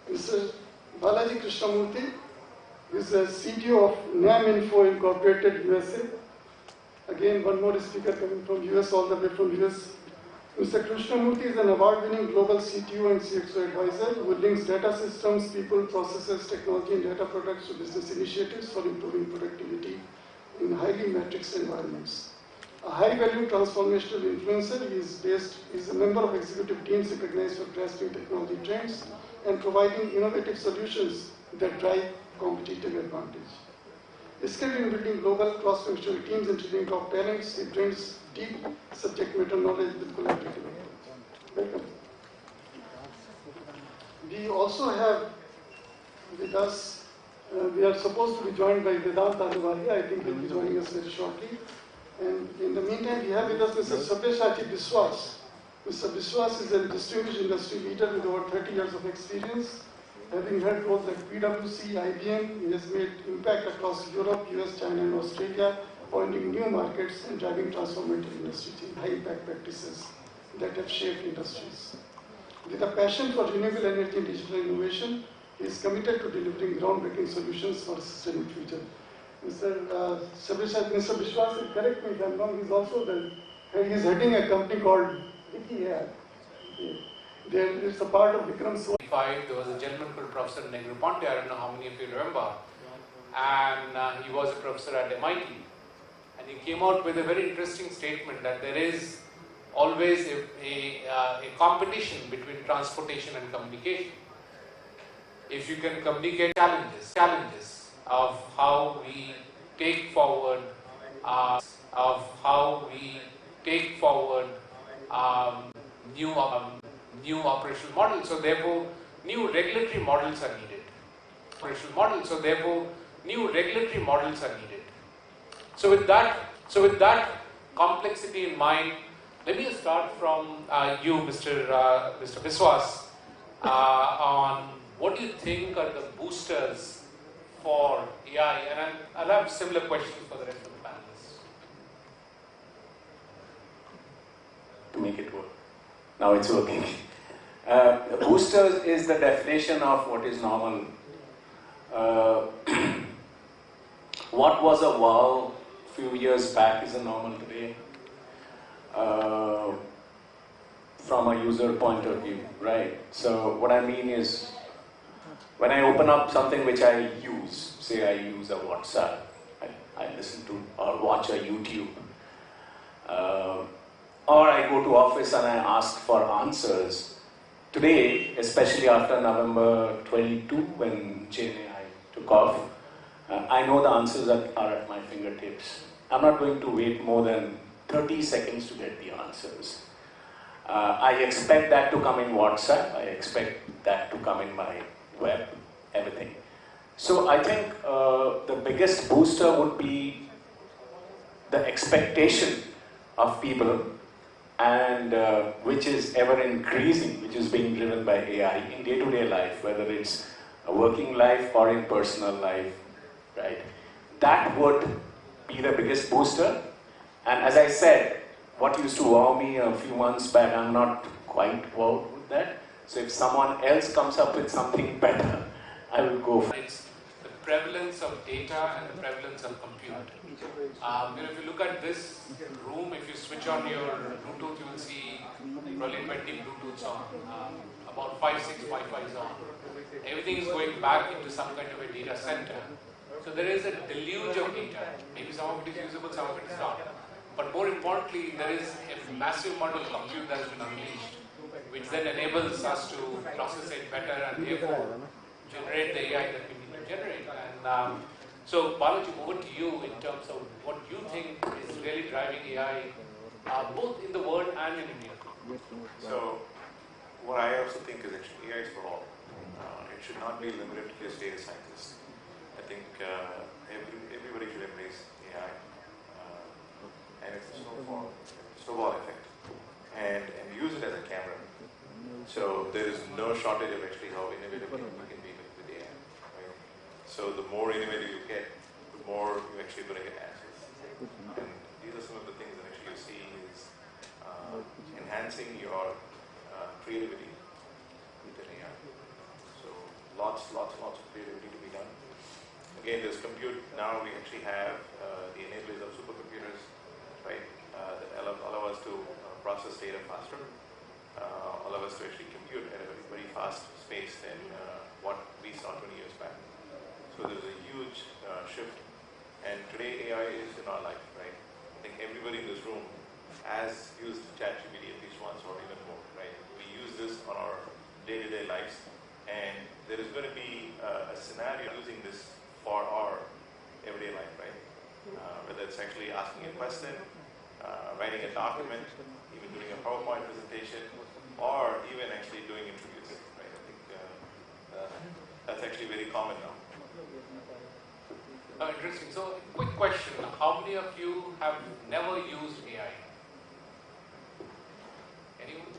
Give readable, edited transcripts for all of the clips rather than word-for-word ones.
Mr. Balaji Krishnamurthy is the CTO of NAM Info Incorporated, USA. Again, one more speaker coming from US, all the way from US. Mr. Krishnamurthy is an award-winning global CTO and CXO advisor who links data systems, people, processes, technology, and data products to business initiatives for improving productivity in highly matrixed environments. A high-value transformational influencer, he is a member of executive teams recognized for grasping technology trends and providing innovative solutions that drive competitive advantage. Skilled in building global cross-functional teams and training top talents, he brings deep subject matter knowledge with collaborative approach. Welcome. We also have with us, we are supposed to be joined by Vedant Ahluwalia. I think he'll be joining us very shortly. And in the meantime, we have with us Mr. Sabyasachi Biswas. Mr. Biswas is a distinguished industry leader with over 30 years of experience. Having held roles at PwC, IBM, he has made impact across Europe, US, China, and Australia, finding new markets and driving transformative industry change, high impact practices that have shaped industries. With a passion for renewable energy and digital innovation, he is committed to delivering groundbreaking solutions for a sustainable future. Mr. Biswas, correct me if I'm wrong, he's heading a company called Wiki. It's a part of Vikram Swan. There was a gentleman called Professor Negroponte, I don't know how many of you remember, and he was a professor at MIT. And he came out with a very interesting statement that there is always a competition between transportation and communication. If you can communicate challenges of how we take forward new operational models, so therefore new regulatory models are needed. So with that complexity in mind, let me start from you, Mr. Biswas, on what do you think are the boosters for AI, and I'll have similar questions for the rest of the panelists. To make it work. Now it's working. Boosters is the definition of what is normal. What was a wow a few years back is a normal today. From a user point of view, right? So what I mean is, when I open up something which I use, say I use a WhatsApp, I listen to or watch a YouTube, or I go to office and I ask for answers. Today, especially after November 22, when GenAI took off, I know the answers are at my fingertips. I'm not going to wait more than 30 seconds to get the answers. I expect that to come in WhatsApp, I expect that to come in my web, everything. So I think the biggest booster would be the expectation of people, and which is ever increasing, which is being driven by AI in day-to-day life, whether it's a working life or in personal life, right? That would be the biggest booster. And as I said, what used to wow me a few months back, I'm not quite wowed with that. So if someone else comes up with something better, I will go for it. It's the prevalence of data and the prevalence of compute. If you look at this room, if you switch on your Bluetooth, you will see probably 20 Bluetooths on, about 5-6 Wi-Fi's on. Everything is going back into some kind of a data center. So there is a deluge of data. Maybe some of it is usable, some of it is not. But more importantly, there is a massive amount of compute that has been unleashed, which then enables us to process it better and therefore generate the AI that we need to generate. And so, Balaji, over to you in terms of what you think is really driving AI, both in the world and in India. So, what I also think is actually AI is for all. It should not be limited to just data scientists. I think everybody should embrace AI, and it's a snowball effect, and use it as a camera. So there is no shortage of actually how innovative we can be with AI. Right? So the more innovative you get, the more you actually going to get answers. And these are some of the things that actually you see is enhancing your creativity with an AI. So lots of creativity to be done. Again, there's compute. Now we actually have the enablers of supercomputers, right? That allow us to process data faster, allow us to actually compute at a very fast pace than what we saw 20 years back. So there's a huge shift, and today AI is in our life, right? I think everybody in this room has used ChatGPT at least once or even more, right? We use this on our day-to-day lives, and there is going to be a scenario using this for our everyday life, right? Whether it's actually asking a question, writing a document, even doing a PowerPoint presentation, or even actually doing interviews, right? I think that's actually very common now. Interesting. So, quick question. How many of you have never used AI? Anyone?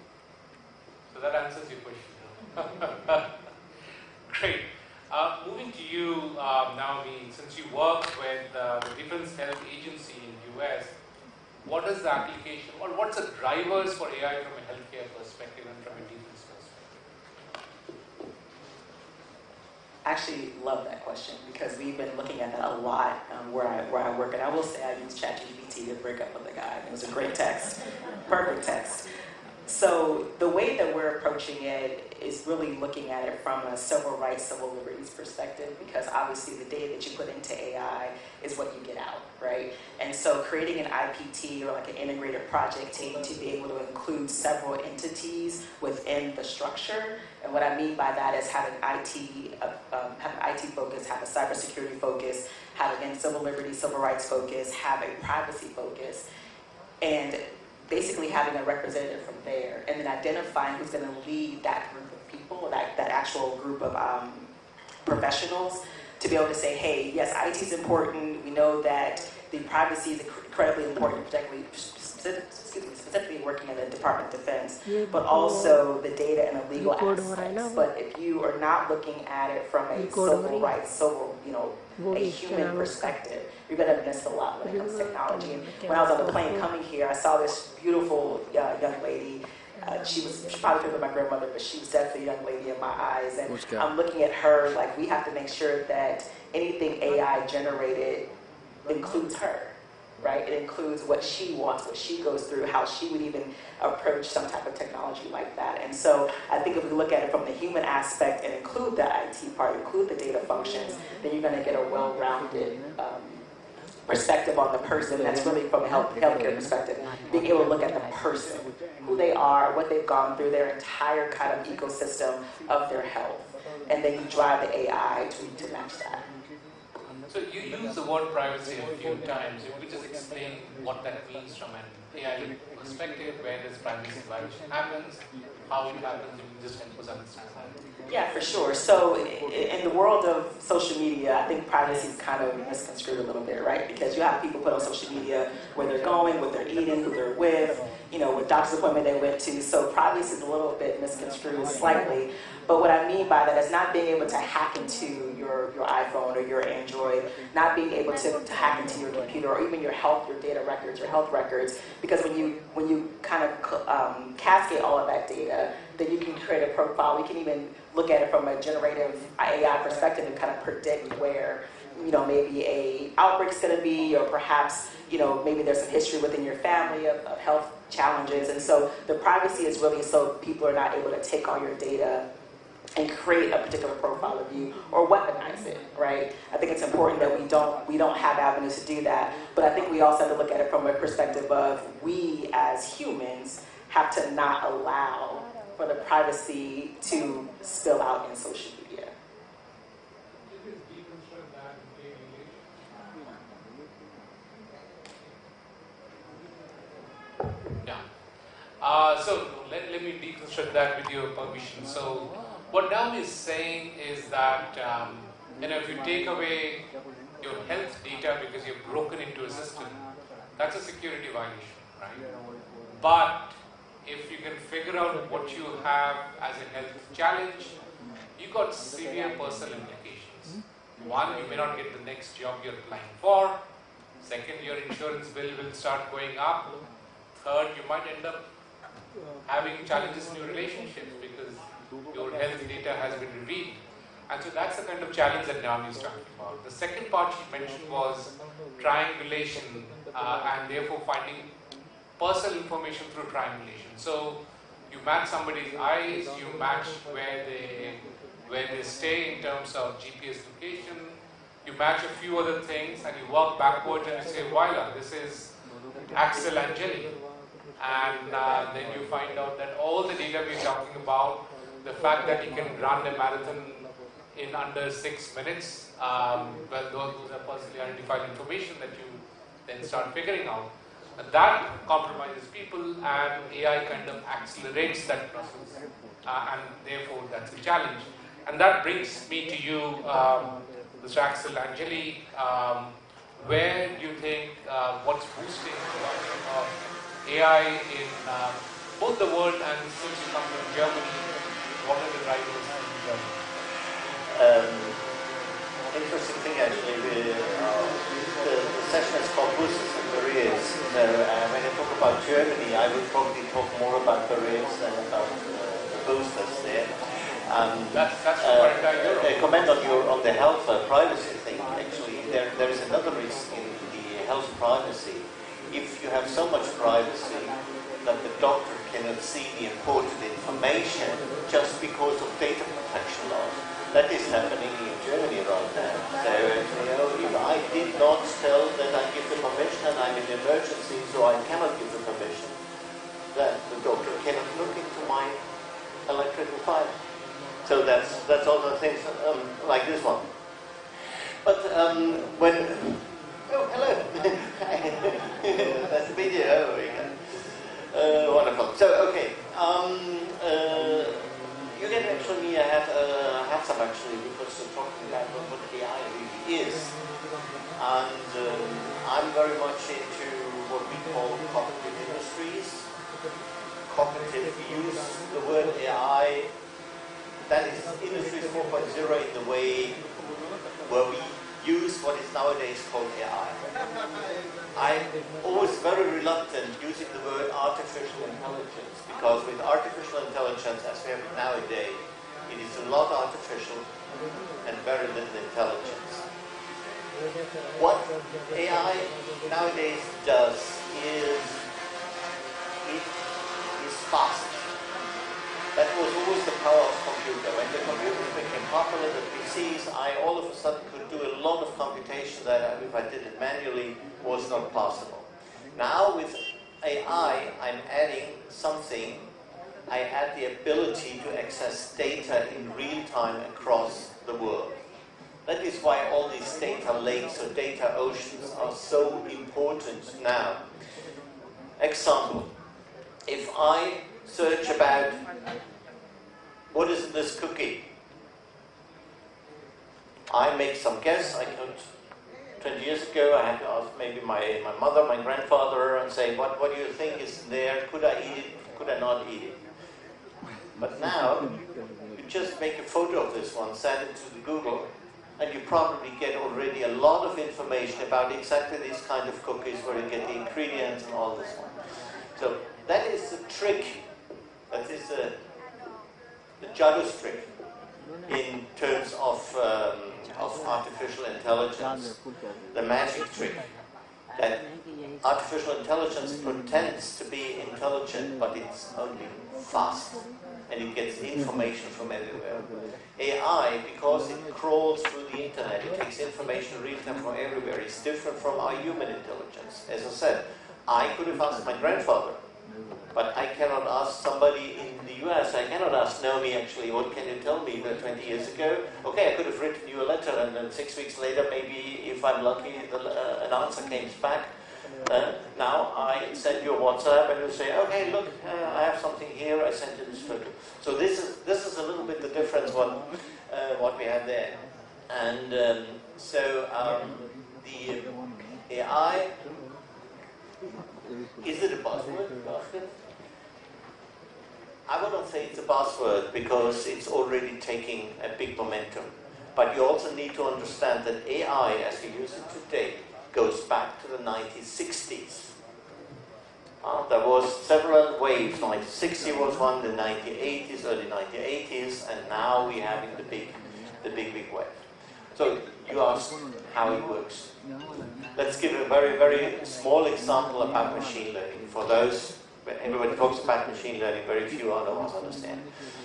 So that answers your question. Great. Moving to you, Naomi, since you work with the Defense Health Agency in the US, what is the application, or what's the drivers for AI from a healthcare perspective and from a defense perspective? Actually love that question because we've been looking at that a lot where I work, and I will say I use ChatGPT to break up with a guy. It was a great text, perfect text. So the way that we're approaching it is really looking at it from a civil rights, civil liberties perspective, because obviously the data that you put into AI is what you get out, right? And so creating an IPT or like an integrated project team to be able to include several entities within the structure. And what I mean by that is have an IT focus, have a cybersecurity focus, have again civil liberties, civil rights focus, have a privacy focus, and basically having a representative from there, and then identifying who's going to lead that group of people, that actual group of professionals, to be able to say, hey, yes, IT is important. We know that the privacy is incredibly important, particularly specifically working in the Department of Defense, but also the data and the legal aspects. But if you are not looking at it from a civil rights, a human perspective, you're going to miss a lot when it comes to technology. And when I was on the plane coming here, I saw this beautiful young lady. She probably could have been my grandmother, but she was definitely a young lady in my eyes. And I'm looking at her like we have to make sure that anything AI generated includes her. Right? It includes what she wants, what she goes through, how she would even approach some type of technology like that. And so I think if we look at it from the human aspect and include the IT part, include the data functions, then you're going to get a well-rounded perspective on the person. That's really from a healthcare perspective. Being able to look at the person, who they are, what they've gone through, their entire kind of ecosystem of their health. And then you drive the AI to match that. So you use the word privacy a few times. If you could just explain what that means from an AI perspective, where this privacy violation happens, how it happens, if you just help us understand that. Yeah, for sure. So in the world of social media, I think privacy is kind of misconstrued a little bit, right? Because you have people put on social media where they're going, what they're eating, who they're with, what doctor's appointment they went to. So privacy is a little bit misconstrued slightly. But what I mean by that is not being able to hack into your iPhone or your Android, not being able to hack into your computer or even your health records. Because when you kind of cascade all of that data, then you can create a profile. We can even look at it from a generative AI perspective and kind of predict where maybe a outbreak's going to be, or perhaps maybe there's some history within your family of health challenges. And so the privacy is really so people are not able to take all your data and create a particular profile of you or weaponize it, right? I think it's important that we don't have avenues to do that, but I think we also have to look at it from a perspective of we as humans have to not allow for the privacy to spill out in social media. Yeah. So let me deconstruct that with your permission. So what Naomi is saying is that if you take away your health data because you've broken into a system, that's a security violation, right? But if you can figure out what you have as a health challenge, you got severe personal implications. One, you may not get the next job you're applying for. Second, your insurance bill will start going up. Third, you might end up having challenges in your relationships because your health data has been revealed. And so that's the kind of challenge that Naomi is talking about. The second part she mentioned was triangulation and therefore finding personal information through triangulation. So you match somebody's eyes, you match where they stay in terms of GPS location, you match a few other things and you work backwards and you say, voila, this is Axel Angeli. And then you find out that all the data we're talking about, the fact that you can run a marathon in under 6 minutes, well, those are personally identified information that you then start figuring out. And that compromises people, and AI kind of accelerates that process, and therefore that's a challenge. And that brings me to you, Mr. Axel Angeli. Where do you think, what's boosting the adoption of AI in both the world, and since you come from Germany, what are the drivers in Germany? Interesting thing actually, the session is called Boosters and Careers. So when I talk about Germany, I would probably talk more about careers than about the boosters there. That's for entire Europe. A comment on the health privacy thing. Actually, there is another risk in the health privacy. If you have so much privacy that the doctor cannot see the important information just because of data protection laws. That is happening in Germany right now. So, if I did not tell that I give the permission and I'm in emergency, so I cannot give the permission, then the doctor cannot look into my electrical file. So that's all the things like this one. But when hello, that's the video. Wonderful. So okay. You can actually have some actually, because we're talking about what AI really is. And I'm very much into what we call cognitive industries. Cognitive, we use the word AI, that is Industries 4.0 in the way where we use what is nowadays called AI. I'm always very reluctant using the word artificial intelligence, because with artificial intelligence, as we have it nowadays, it is a lot artificial and very little intelligence. What AI nowadays does is it is fast. That was always the power of computer. When the computers became popular, the PCs, I all of a sudden could do a lot of computation that if I did it manually was not possible. Now with AI, I'm adding something. I add the ability to access data in real time across the world. That is why all these data lakes or data oceans are so important now. Example, if I search about what is in this cookie, I make some guess. I could, 20 years ago, I had to ask maybe my mother, my grandfather, and say, what do you think is there? Could I eat it? Could I not eat it? But now, you just make a photo of this one, send it to the Google, and you probably get already a lot of information about exactly these kind of cookies, where you get the ingredients and all this one. So that is the trick. That is the Jadus trick in terms of artificial intelligence. The magic trick. That artificial intelligence pretends to be intelligent, but it's only fast. And it gets information from everywhere. AI, because it crawls through the internet, it takes information real time from everywhere. It's different from our human intelligence. As I said, I could have asked my grandfather, but I cannot ask somebody in the US. I cannot ask Naomi, actually, what can you tell me 20 years ago? Okay, I could have written you a letter, and then 6 weeks later, maybe if I'm lucky, an answer came back. Now I send you a WhatsApp and you say, okay, look, I have something here, I sent you this photo. So this is a little bit the difference what we have there. And the AI, is it a buzzword? I wouldn't say it's a buzzword because it's already taking a big momentum. But you also need to understand that AI, as we use it today, goes back to the 1960s. There was several waves. 1960 was one, the 1980s, early 1980s, and now we're having the big the big wave. So you asked how it works. Let's give a very, very small example about machine learning. For those, when everybody talks about machine learning, very few other ones understand.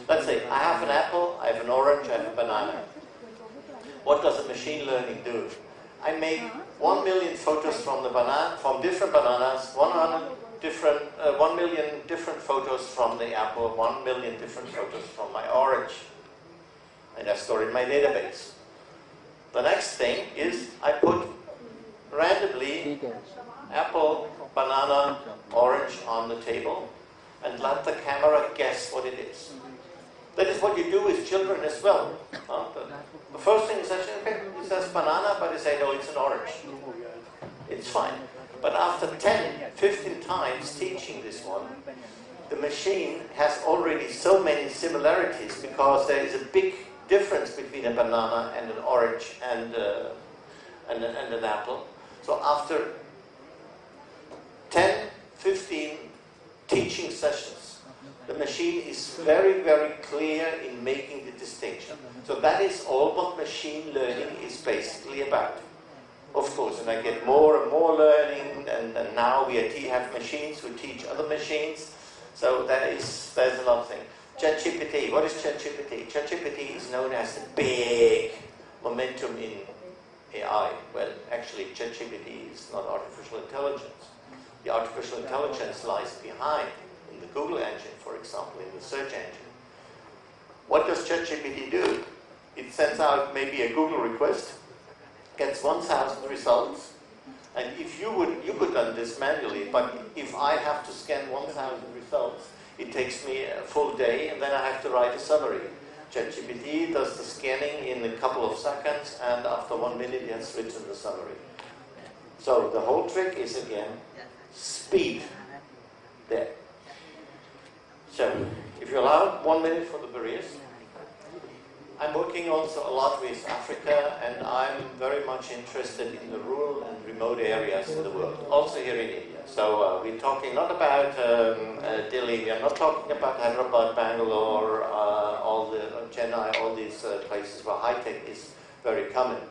Let's say I have an apple, I have an orange, I have a banana. What does the machine learning do? I make 1 million photos from the banana, from different bananas, 1 million different photos from the apple, 1 million different photos from my orange. And I store it in my database. The next thing is I put randomly apple, banana, orange on the table and let the camera guess what it is. That is what you do with children as well. The first thing is actually, okay, it says banana, but you say, no, it's an orange. It's fine. But after 10, 15 times teaching this one, the machine has already so many similarities because there is a big difference between a banana and an orange and an apple. So after 10, 15 teaching sessions, the machine is very, very clear in making the distinction. So that is all what machine learning is basically about. Of course, and I get more and more learning, and now we have machines who teach other machines. So there's a lot of things. ChatGPT, what is ChatGPT? ChatGPT is known as the big momentum in AI. Well, actually, ChatGPT is not artificial intelligence. The artificial intelligence lies behind, in the Google engine, for example, in the search engine. What does ChatGPT do? It sends out maybe a Google request, gets 1,000 results, and if you could done this manually, but if I have to scan 1,000 results, it takes me a full day, and then I have to write a summary. ChatGPT does the scanning in a couple of seconds, and after 1 minute it has written the summary. So the whole trick is, again, speed there. So, if you allow 1 minute for the barriers. I'm working also a lot with Africa, and I'm very much interested in the rural and remote areas in the world, also here in India. So we're talking not about Delhi, we are not talking about Hyderabad, Bangalore, all the Chennai, all these places where high-tech is very common.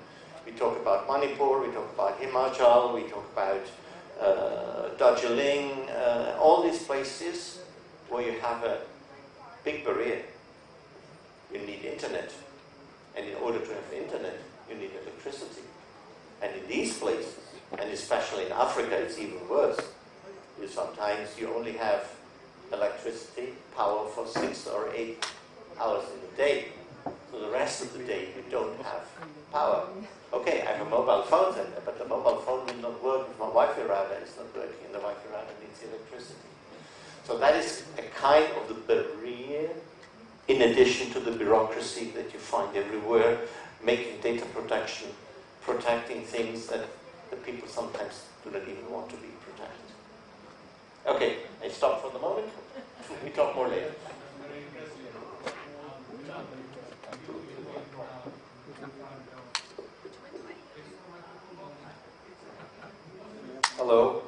We talk about Manipur, we talk about Himachal, we talk about Darjeeling, all these places where you have a big barrier. You need internet, and in order to have internet, you need electricity. And in these places, and especially in Africa, it's even worse. Sometimes you only have electricity power for 6 or 8 hours in a day. So the rest of the day, you don't have power. Okay, I have a mobile phone, but the mobile phone will not work if my Wi-Fi router is not working, and the Wi-Fi router needs electricity. So that is a kind of the barrier, in addition to the bureaucracy that you find everywhere, making data protection, protecting things that the people sometimes do not even want to be protected. Okay, I stop for the moment. We talk more later. Hello.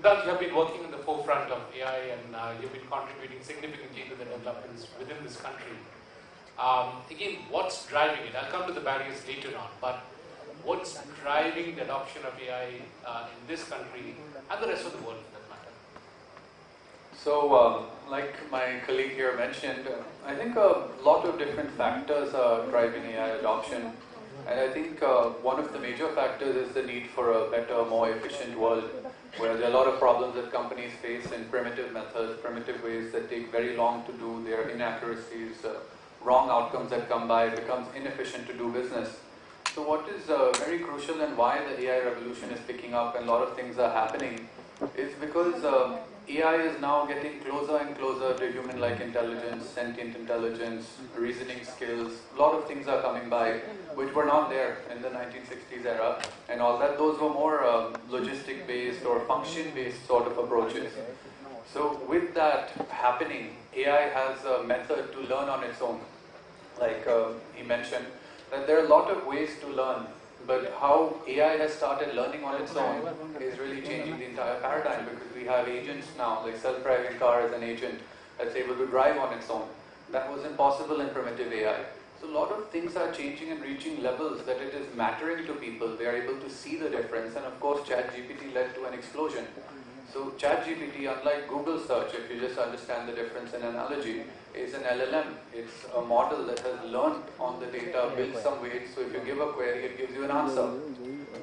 Doug, you have been working in the forefront of AI, and you've been contributing significantly to the developments within this country. Again, what's driving it? I'll come to the barriers later on, but what's driving the adoption of AI in this country and the rest of the world for that matter? So, like my colleague here mentioned, I think a lot of different factors are driving AI adoption. And I think one of the major factors is the need for a better, more efficient world, where there are a lot of problems that companies face in primitive methods, primitive ways that take very long to do, there are inaccuracies, wrong outcomes that come by, it becomes inefficient to do business. So what is very crucial and why the AI revolution is picking up and a lot of things are happening is because AI is now getting closer and closer to human-like intelligence, sentient intelligence, reasoning skills. A lot of things are coming by which were not there in the 1960s era and all that. Those were more logistic-based or function-based sort of approaches. So with that happening, AI has a method to learn on its own. Like he mentioned, that there are a lot of ways to learn, but how AI has started learning on its own is really changing the entire paradigm, because we have agents now, like self-driving car is an agent. that's able to drive on its own. That was impossible in primitive AI. So a lot of things are changing and reaching levels that it is mattering to people. They are able to see the difference, and of course ChatGPT led to an explosion. So ChatGPT, unlike Google search, if you just understand the difference in analogy, is an LLM. It's a model that has learned on the data, built some weights, so if you give a query, it gives you an answer.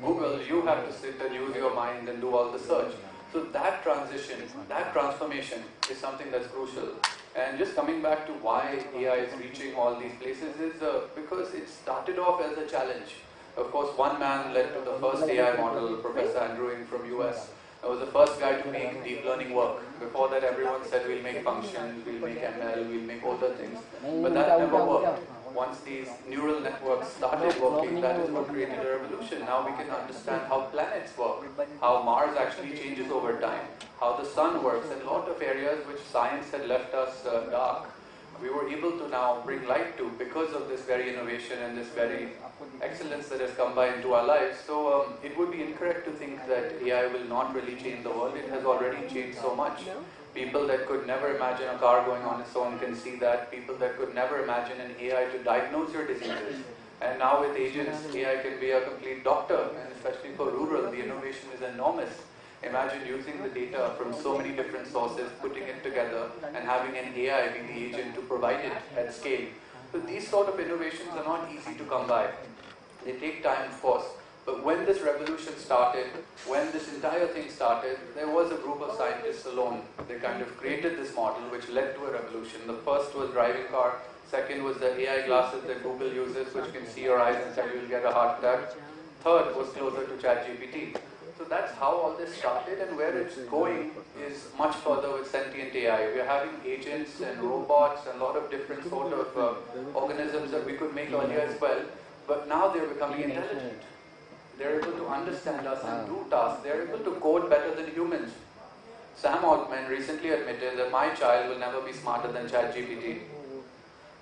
Google, you have to sit and use your mind and do all the search. So that transition, that transformation is something that's crucial. And just coming back to why AI is reaching all these places is because it started off as a challenge. Of course, one man led to the first AI model, Professor Andrew Ng from US. I was the first guy to make deep learning work. Before that, everyone said we'll make functions, we'll make ML, we'll make other things. But that never worked. Once these neural networks started working, that is what created a revolution. Now we can understand how planets work, how Mars actually changes over time, how the sun works, and a lot of areas which science had left us dark, we were able to now bring light to because of this very innovation and this very excellence that has come by into our lives. So it would be incorrect to think that AI will not really change the world. It has already changed so much. People that could never imagine a car going on its own can see that. People that could never imagine an AI to diagnose your diseases. And now with agents, AI can be a complete doctor, and especially for rural, the innovation is enormous. Imagine using the data from so many different sources, putting it together, and having an AI be the agent to provide it at scale. So these sort of innovations are not easy to come by. They take time, of course. But when this revolution started, when this entire thing started, there was a group of scientists alone. They kind of created this model which led to a revolution. The first was driving car. Second was the AI glasses that Google uses, which can see your eyes and tell you will get a heart attack. Third was closer to ChatGPT. So that's how all this started, and where it's going is much further with sentient AI. We're having agents and robots and a lot of different sort of organisms that we could make earlier as well, but now they're becoming intelligent. They're able to understand us and do tasks. They're able to code better than humans. Sam Altman recently admitted that my child will never be smarter than ChatGPT.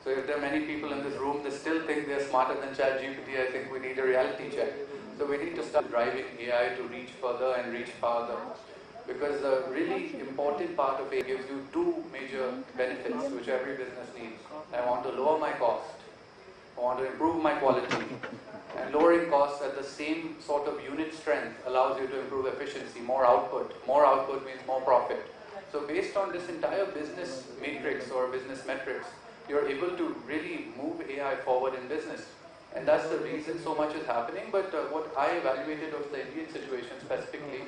So if there are many people in this room that still think they're smarter than ChatGPT, I think we need a reality check. So we need to start driving AI to reach further and reach farther. Because the really important part of it gives you two major benefits which every business needs. I want to lower my cost. I want to improve my quality. And lowering costs at the same sort of unit strength allows you to improve efficiency, more output. More output means more profit. So based on this entire business matrix or business metrics, you're able to really move AI forward in business. And that's the reason so much is happening. But what I evaluated of the Indian situation specifically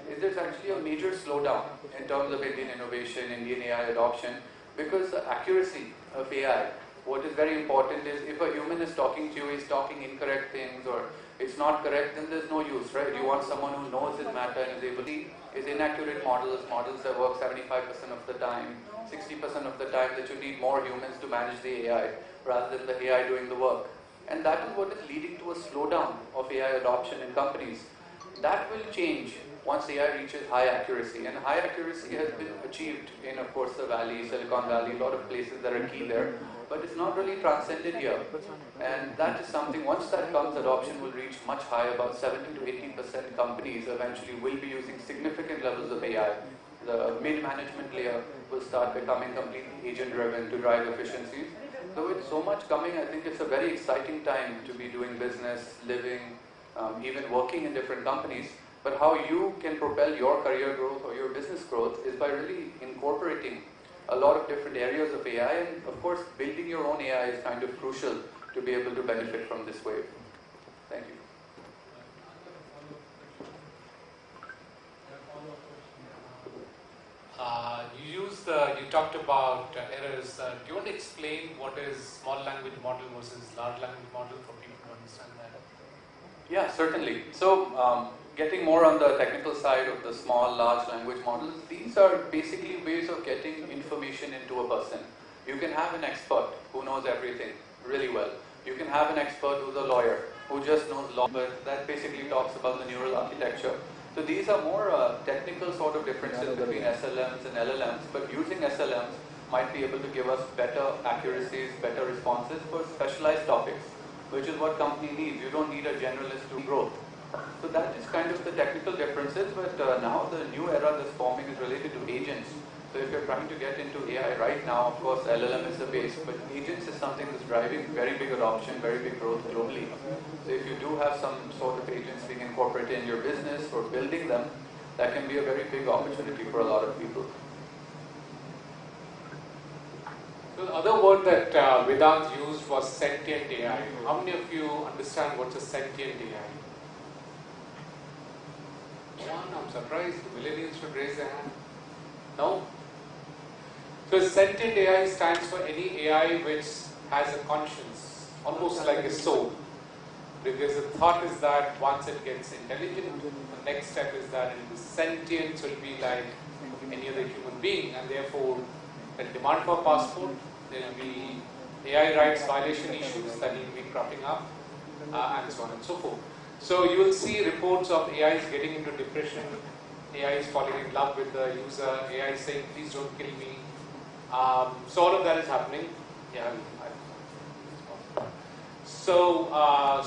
is there's actually a major slowdown in terms of Indian innovation, Indian AI adoption, because the accuracy of AI, what is very important is if a human is talking to you, he's talking incorrect things or it's not correct, then there's no use, right? You want someone who knows his matter and is able to see is inaccurate models that work 75% of the time, 60% of the time that you need more humans to manage the AI rather than the AI doing the work. And that is what is leading to a slowdown of AI adoption in companies. That will change once AI reaches high accuracy. And high accuracy has been achieved in, of course, the Valley, Silicon Valley, a lot of places that are key there. But it's not really transcended here. And that is something, once that comes, adoption will reach much higher. About 70 to 80% companies eventually will be using significant levels of AI. The mid-management layer will start becoming completely agent-driven to drive efficiencies. So with so much coming, I think it's a very exciting time to be doing business, living, even working in different companies. But how you can propel your career growth or your business growth is by really incorporating a lot of different areas of AI, and of course building your own AI is kind of crucial to be able to benefit from this wave. Thank you. You talked about errors. Do you want to explain what is small language model versus large language model for people to understand that? Yeah, certainly. So getting more on the technical side of the small, large language models, these are basically ways of getting information into a person. You can have an expert who knows everything really well. You can have an expert who's a lawyer who just knows law, but that basically talks about the neural architecture. So these are more technical sort of differences between SLMs and LLMs, but using SLMs might be able to give us better accuracies, better responses for specialized topics, which is what company needs. You don't need a generalist to growth. So that is kind of the technical differences, but now the new era that's forming is related to agents. So if you're trying to get into AI right now, of course LLM is the base, but agents is something that's driving very big adoption, very big growth globally. So if you do have some sort of agents being incorporated in your business or building them, that can be a very big opportunity for a lot of people. So the other word that Vedant used was sentient AI. How many of you understand what's a sentient AI? One, I'm surprised. The millennials should raise their hand. No? So sentient AI stands for any AI which has a conscience, almost like a soul. Because the thought is that once it gets intelligent, the next step is that it will be sentient, so it will be like any other human being, and therefore the demand for passport, there will be AI rights violation issues that will be cropping up, and so on and so forth. So you will see reports of AIs getting into depression, AIs falling in love with the user, AI saying please don't kill me. So all of that is happening. Yeah. So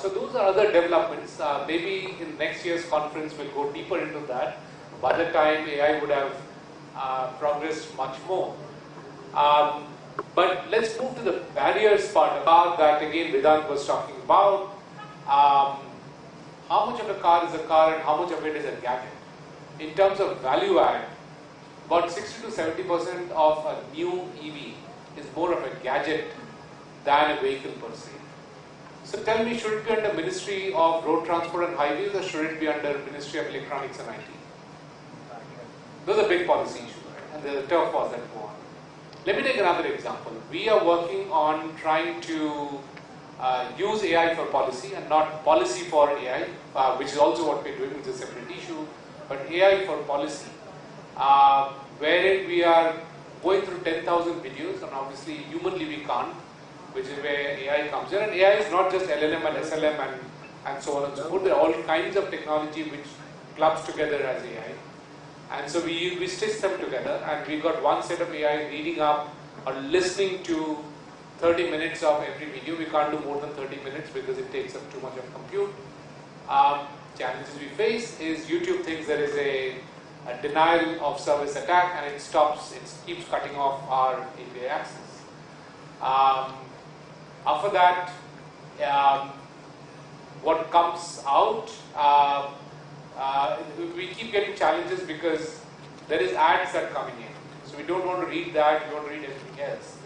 those are other developments. Maybe in next year's conference we'll go deeper into that. By the time AI would have progressed much more. But let's move to the barriers part of car that again Vedant was talking about. How much of a car is a car and how much of it is a gadget? In terms of value add, about 60 to 70% of a new EV is more of a gadget than a vehicle per se. So tell me, should it be under Ministry of Road Transport and Highways or should it be under Ministry of Electronics and IT? Those are big policy issues, right? And there's a turf wars that go on. Let me take another example. We are working on trying to use AI for policy and not policy for AI, which is also what we're doing, which is a separate issue, but AI for policy, wherein we are going through 10,000 videos, and obviously humanly we can't, which is where AI comes in. And AI is not just LLM and SLM and so on and so forth. There are all kinds of technology which clubs together as AI. And so we stitch them together, and we got one set of AI reading up or listening to 30 minutes of every video. We can't do more than 30 minutes because it takes up too much of compute. Challenges we face is YouTube thinks there is a denial of service attack and it keeps cutting off our API access. After that, what comes out, we keep getting challenges because there is ads that are coming in. So we don't want to read that, we want to read everything else.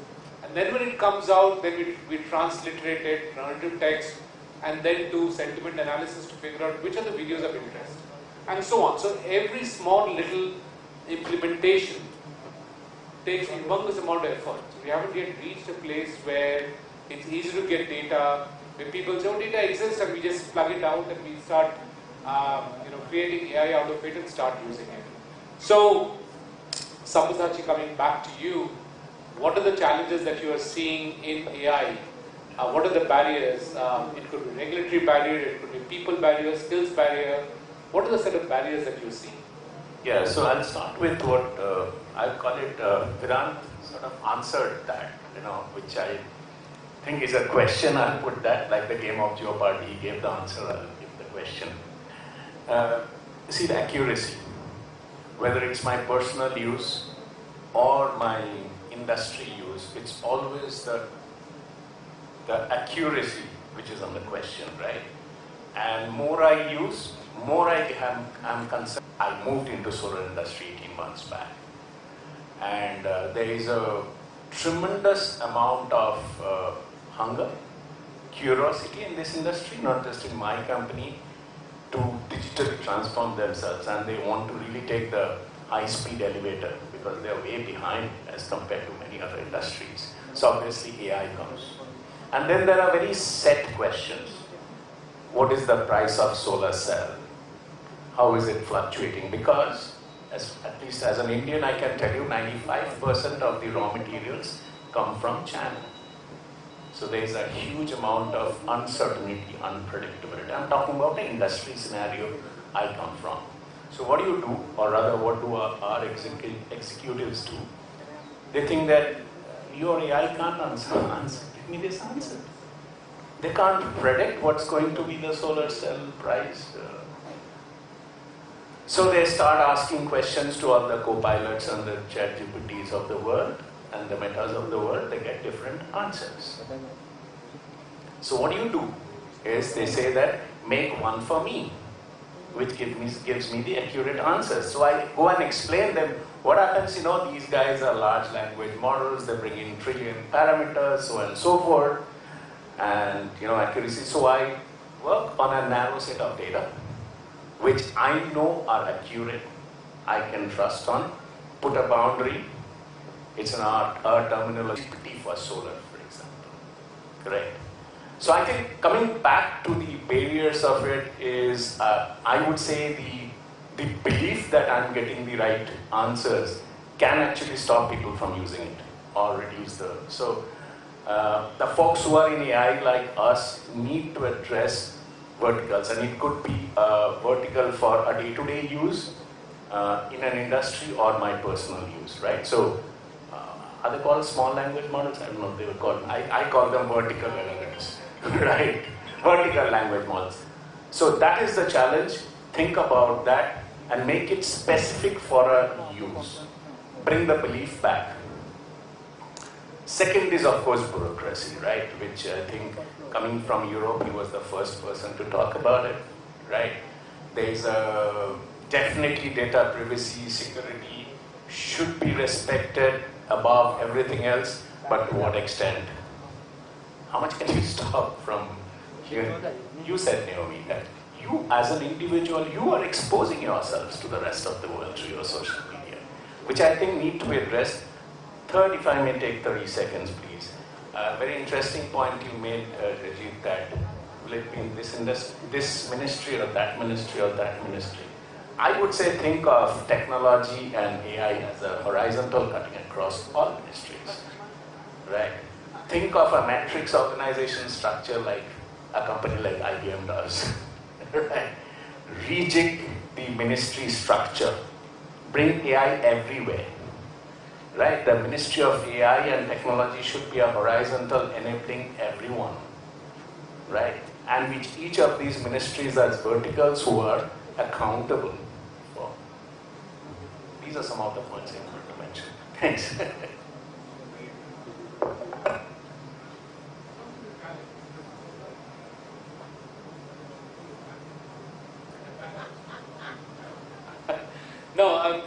And then when it comes out, then we transliterate it, turn it to text, and then do sentiment analysis to figure out which are the videos of interest, and so on. So every small little implementation takes a humongous amount of effort. So we haven't yet reached a place where it's easy to get data, where people say, oh, data exists, and we just plug it out and we start creating AI out of it and start using it. So, Sabyasachi, coming back to you, what are the challenges that you are seeing in AI? What are the barriers? It could be regulatory barrier, it could be people barrier, skills barrier. What are the set of barriers that you see? Yeah, so I'll start with what I'll call it, Vedant sort of answered that, which I think is a question. I'll put that, like the game of Jeopardy, he gave the answer, I'll give the question. See the accuracy, whether it's my personal use or my industry use, it's always the accuracy which is on the question, right? And more I use, more I'm concerned. I moved into solar industry 18 months back, and there is a tremendous amount of hunger, curiosity in this industry, not just in my company, to digitally transform themselves, and they want to really take the high-speed elevator because they are way behind as compared to many other industries. So obviously AI comes. And then there are very set questions. What is the price of solar cell? How is it fluctuating? Because, at least as an Indian, I can tell you 95% of the raw materials come from China. So there is a huge amount of uncertainty, unpredictability. I'm talking about the industry scenario I come from. So what do you do, or rather what do our executives do? They think that your AI can't answer. Give me this answer. They can't predict what's going to be the solar cell price. So they start asking questions to all the co-pilots and the ChatGPTs of the world and the metas of the world. They get different answers. So what do is they say that make one for me, which gives me the accurate answers. So I go and explain them what happens. These guys are large language models. They bring in trillion parameters, so on and so forth, and accuracy. So I work on a narrow set of data, which I know are accurate, I can trust on, put a boundary. It's an art terminology for solar, for example. Correct? So I think coming back to the barriers of it is, I would say the belief that I'm getting the right answers can actually stop people from using it or reduce the folks who are in AI like us need to address verticals, and it could be vertical for a day-to-day use in an industry or my personal use, right? So are they called small language models? I don't know if they were called. I call them vertical LLMs. Right, vertical language models. So that is the challenge. Think about that and make it specific for a use. Bring the belief back. Second is, of course, bureaucracy, right? Which I think, coming from Europe, he was the first person to talk about it, right? There's definitely data privacy, security should be respected above everything else, but to what extent? How much can you stop from hearing? You said, Naomi, that you as an individual, you are exposing yourselves to the rest of the world through your social media, which I think need to be addressed. Third, if I may take 30 seconds, please. Very interesting point you made, Rajit, that will it be in this ministry or that ministry or that ministry? I would say think of technology and AI as a horizontal cutting across all ministries, right? Think of a matrix organization structure like a company like IBM does. Right? Rejig the ministry structure. Bring AI everywhere. Right? The Ministry of AI and Technology should be a horizontal enabling everyone. Right? And which each of these ministries as verticals who are accountable for. These are some of the points I wanted to mention. Thanks. No,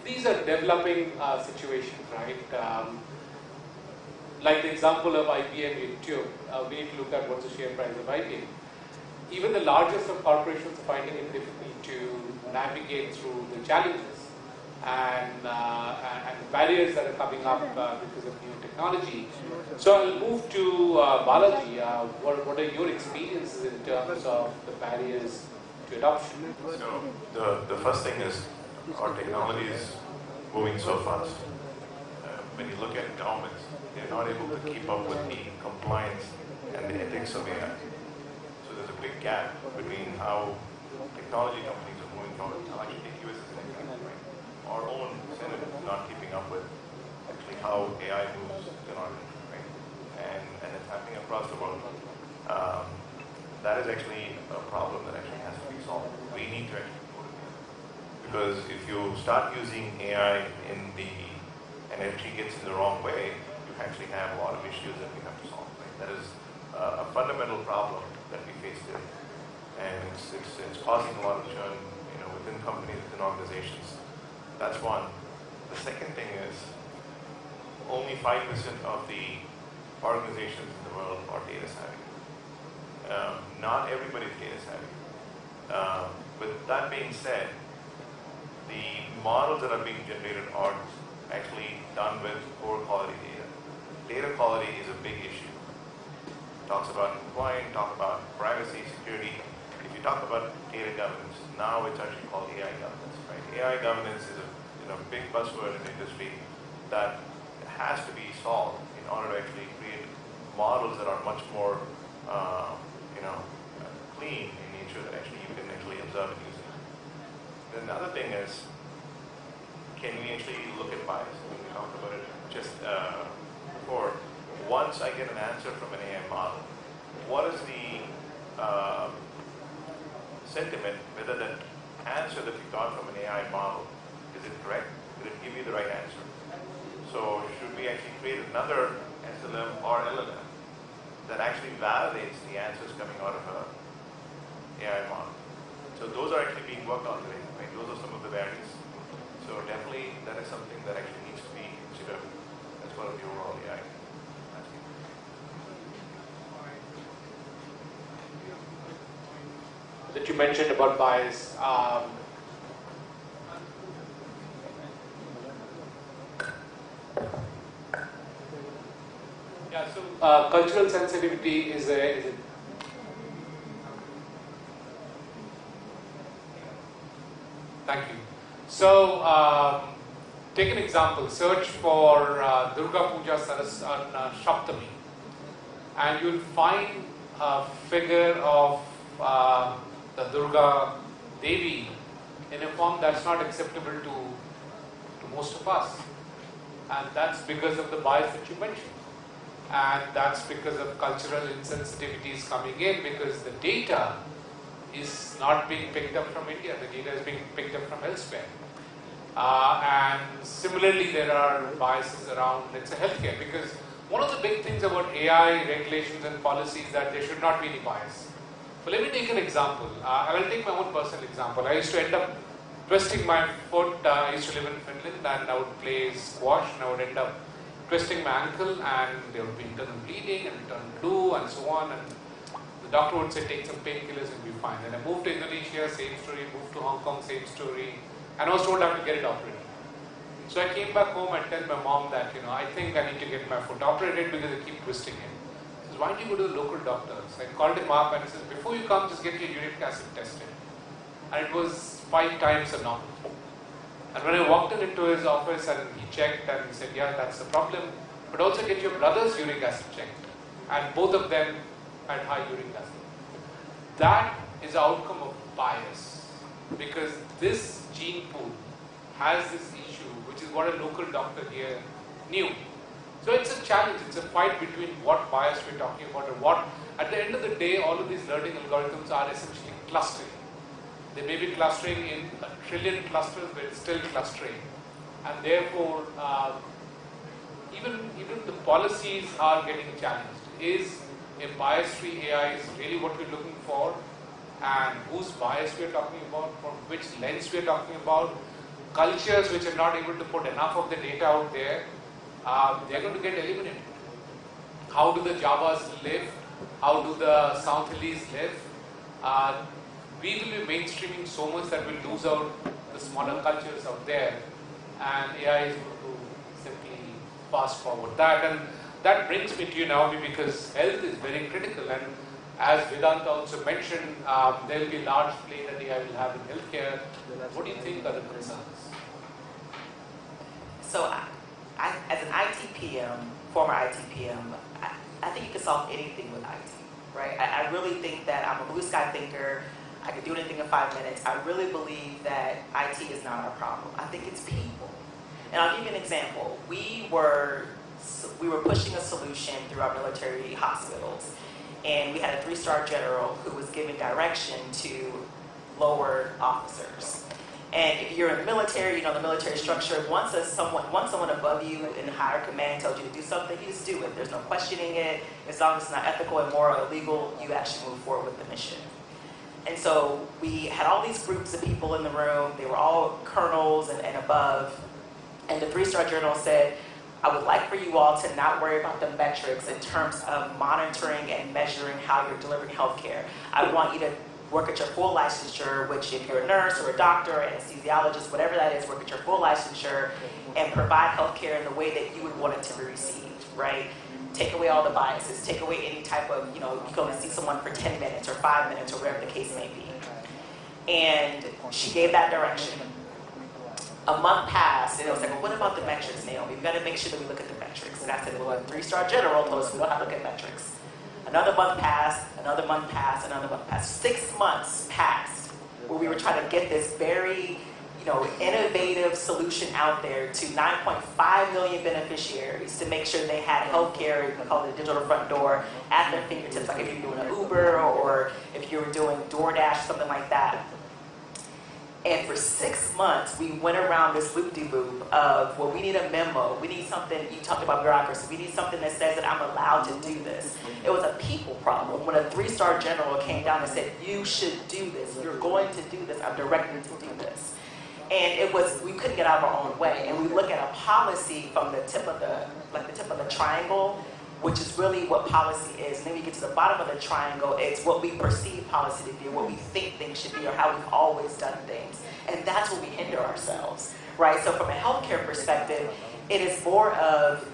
these are developing situations, right? Like the example of IBM YouTube, we need to look at what's the share price of IBM. Even the largest of corporations are finding it difficult to navigate through the challenges and barriers that are coming up because of new technology. So I'll move to Balaji. What are your experiences in terms of the barriers to adoption? So the first thing is, our technology is moving so fast. When you look at governments, they're not able to keep up with the compliance and the ethics of AI. So there's a big gap between how technology companies are moving forward. I'll actually take US as an example, right? Our own Senate is not keeping up with actually how AI moves in our country, right? And it's happening across the world. That is actually a problem that actually has to be solved. We need to actually go together. Because if you start using AI and it actually gets in the wrong way, you actually have a lot of issues that we have to solve. Right? That is a fundamental problem that we face today. And it's causing a lot of churn, within companies, within organizations. That's one. The second thing is, only 5% of the organizations in the world are data savvy. Not everybody is data savvy. With that being said, the models that are being generated are actually done with poor quality data. Data quality is a big issue. Talks about compliance, talk about privacy, security. If you talk about data governance, now it's actually called AI governance. Right? AI governance is a big buzzword in the industry that has to be solved in order to actually create models that are much more clean in nature that actually you can actually observe and use it. Then the other thing is, can we actually look at bias? We talked about it just before. Once I get an answer from an AI model, what is the sentiment whether that answer that you got from an AI model, is it correct? Did it give you the right answer? So should we actually create another SLM or LLM that actually validates the answers coming out of an AI model? So those are actually being worked on today. Right? Those are some of the barriers. So definitely that is something that actually needs to be considered as part of the overall AI landscape. That you mentioned about bias. Yeah, so cultural sensitivity is a thank you. So take an example. Search for Durga Puja Saras on Shaptami, and you'll find a figure of the Durga Devi in a form that's not acceptable to most of us. And that's because of the bias that you mentioned. And that's because of cultural insensitivities coming in, because the data is not being picked up from India. The data is being picked up from elsewhere. And similarly, there are biases around, let's say, healthcare, because one of the big things about AI regulations and policies is that there should not be any bias. So let me take an example. I will take my own personal example. I used to end up twisting my foot. I used to live in Finland, and I would play squash, and I would end up twisting my ankle, and there would be internal bleeding and turn blue and so on. And the doctor would say, take some painkillers and be fine. Then I moved to Indonesia, same story. Moved to Hong Kong, same story. And I was told I have to get it operated. So I came back home and tell my mom that, I think I need to get my foot operated because I keep twisting it. He says, why don't you go to the local doctor? So I called him up and he says, before you come, just get your uric acid tested. And it was 5 times a normal. And when I walked into his office and he checked and he said, yeah, that's the problem, but also get your brother's uric acid checked. And both of them had high uric acid. That is the outcome of bias, because this gene pool has this issue, which is what a local doctor here knew. So it's a challenge, it's a fight between what bias we're talking about and what, at the end of the day, all of these learning algorithms are essentially clustering. They may be clustering in 1 trillion clusters, but it's still clustering. And therefore, even the policies are getting challenged. Is a bias-free AI is really what we're looking for? And whose bias we're talking about, from which lens we're talking about? Cultures which are not able to put enough of the data out there, they're going to get eliminated. How do the Javas live? How do the Southalis live? We will be mainstreaming so much that we'll lose out the smaller cultures out there, and AI is going to simply fast forward that. And that brings me to you now, because health is very critical, and as Vedanta also mentioned, there will be a large play that AI will have in healthcare. What do you think are the concerns? So, I as an IT PM, former IT PM, I think you can solve anything with IT, right? I really think that I'm a blue sky thinker. I can do anything in 5 minutes. I really believe that IT is not our problem. I think it's people. And I'll give you an example. We were pushing a solution through our military hospitals, and we had a 3-star general who was giving direction to lower officers. And if you're in the military, you know the military structure. Once someone above you in higher command tells you to do something, you just do it. There's no questioning it. As long as it's not ethical, immoral, illegal, you actually move forward with the mission. And so we had all these groups of people in the room. They were all colonels and above. And the 3-star general said, I would like for you all to not worry about the metrics in terms of monitoring and measuring how you're delivering healthcare. I want you to work at your full licensure, which if you're a nurse or a doctor or anesthesiologist, whatever that is, work at your full licensure and provide healthcare in the way that you would want it to be received, right? Take away all the biases, take away any type of, you can only see someone for 10 minutes or 5 minutes or whatever the case may be. And she gave that direction. A month passed, and it was like, well, what about the metrics, Naomi? We've got to make sure that we look at the metrics. And I said, well, a 3-star general told us we don't have to look at metrics. Another month passed, another month passed, another month passed. 6 months passed where we were trying to get this very, innovative solution out there to 9.5 million beneficiaries to make sure they had health care, we call it the digital front door, at their fingertips, like if you're doing an Uber or if you were doing DoorDash, something like that. And for 6 months, we went around this loop-de-loop of, well, we need a memo. We need something, you talked about bureaucracy. We need something that says that I'm allowed to do this. It was a people problem. When a 3-star general came down and said, you should do this. You're going to do this. I'm directing you to do this. And it was, we couldn't get out of our own way. And we look at a policy from the tip of the triangle, which is really what policy is. And then we get to the bottom of the triangle, it's what we perceive policy to be, what we think things should be, or how we've always done things. And that's where we hinder ourselves, right? So from a healthcare perspective, it is more of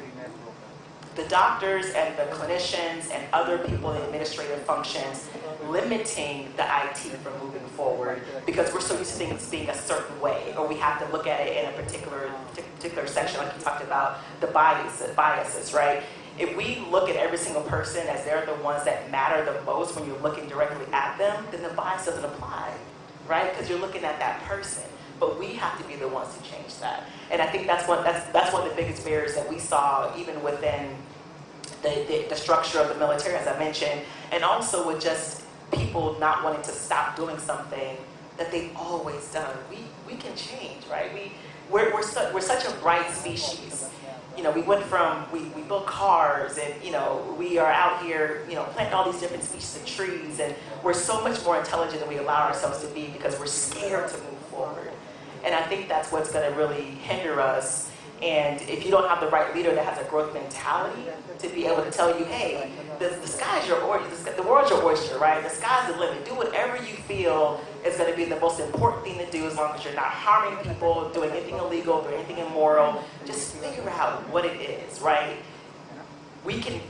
the doctors and the clinicians and other people in administrative functions limiting the IT from moving forward because we're so used to things being a certain way, or we have to look at it in a particular section, like you talked about, the biases, right? If we look at every single person as they're the ones that matter the most when you're looking directly at them, then the bias doesn't apply, right? Because you're looking at that person. But we have to be the ones to change that. And I think that's one of the biggest barriers that we saw even within the structure of the military, as I mentioned, and also with just people not wanting to stop doing something that they've always done. We can change, right? We're such a bright species. You know, we went from, we built cars and, you know, we are out here, you know, planting all these different species of trees, and we're so much more intelligent than we allow ourselves to be because we're scared to move forward. And I think that's what's going to really hinder us. And if you don't have the right leader that has a growth mentality to be able to tell you, hey, the sky's your oyster, the world's your oyster, right? The sky's the limit. Do whatever you feel is going to be the most important thing to do as long as you're not harming people, doing anything illegal, doing anything immoral. Just figure out what it is, right? We can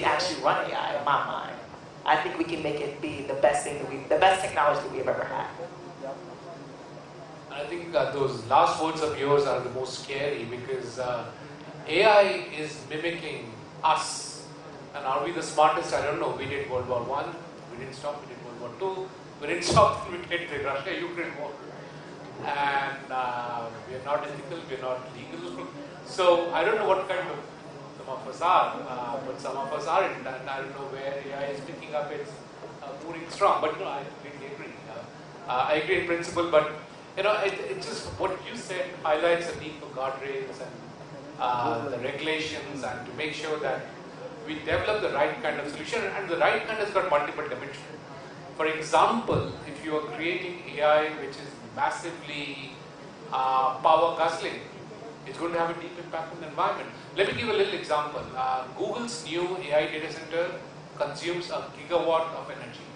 actually run AI in my mind. I think we can make it be the best thing the best technology that we've ever had. I think those last words of yours are the most scary because AI is mimicking us. And are we the smartest? I don't know. We did World War I, we didn't stop, we did World War II, we didn't stop, we did the Russia-Ukraine war. And we are not ethical, we are not legal. So I don't know what kind of some of us are, but some of us aren't. And I don't know where AI is picking up its moving strong. But no, I completely agree. I agree in principle, but you know, it just what you said highlights the need for guardrails and the regulations, and to make sure that we develop the right kind of solution, and the right kind has got multiple dimensions. For example, if you are creating AI which is massively power guzzling, it's going to have a deep impact on the environment. Let me give a little example. Google's new AI data center consumes a gigawatt of energy.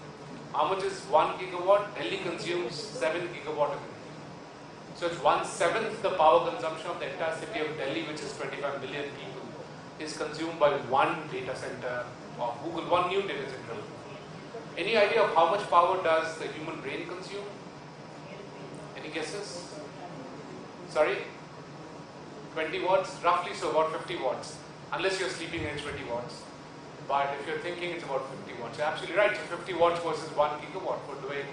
How much is 1 gigawatt? Delhi consumes 7 gigawatt of energy. So it's 1/7 the power consumption of the entire city of Delhi, which is 25 million people, is consumed by one data center of Google, one new data center. Any idea of how much power does the human brain consume? Any guesses? Sorry? 20 watts? Roughly, so about 50 watts. Unless you're sleeping, it's 20 watts. But if you're thinking, it's about 50 watts. You're absolutely right. So 50 watts versus 1 gigawatt for doing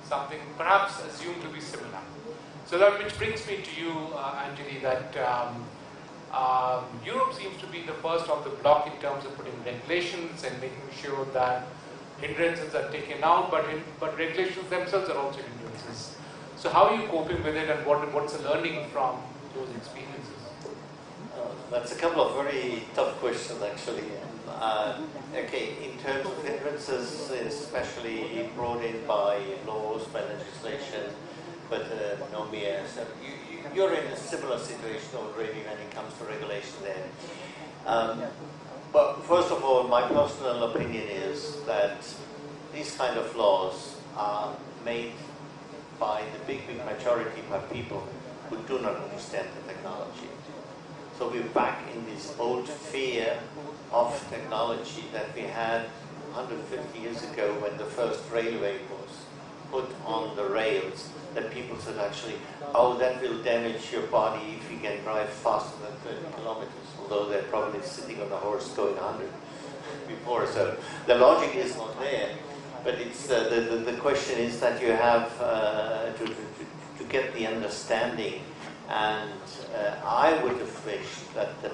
something perhaps assumed to be similar. So that which brings me to you, Anjali, that Europe seems to be the first of the block in terms of putting regulations and making sure that hindrances are taken out, but regulations themselves are also hindrances. So how are you coping with it, and what's the learning from those experiences? That's a couple of very tough questions, actually. Okay, in terms of hindrances, especially brought in by laws, by legislation, but Naomi, so you're in a similar situation already when it comes to regulation there. But first of all, my personal opinion is that these kind of laws are made by the big majority of people who do not understand the technology. So we're back in this old fear of technology that we had 150 years ago when the first railway was put on the rails, that people said actually, oh, that will damage your body if you can drive faster than 30 kilometers, although they're probably sitting on a horse going 100 before. So the logic is not there, but it's the question is that you have to get the understanding, and I would have wished that the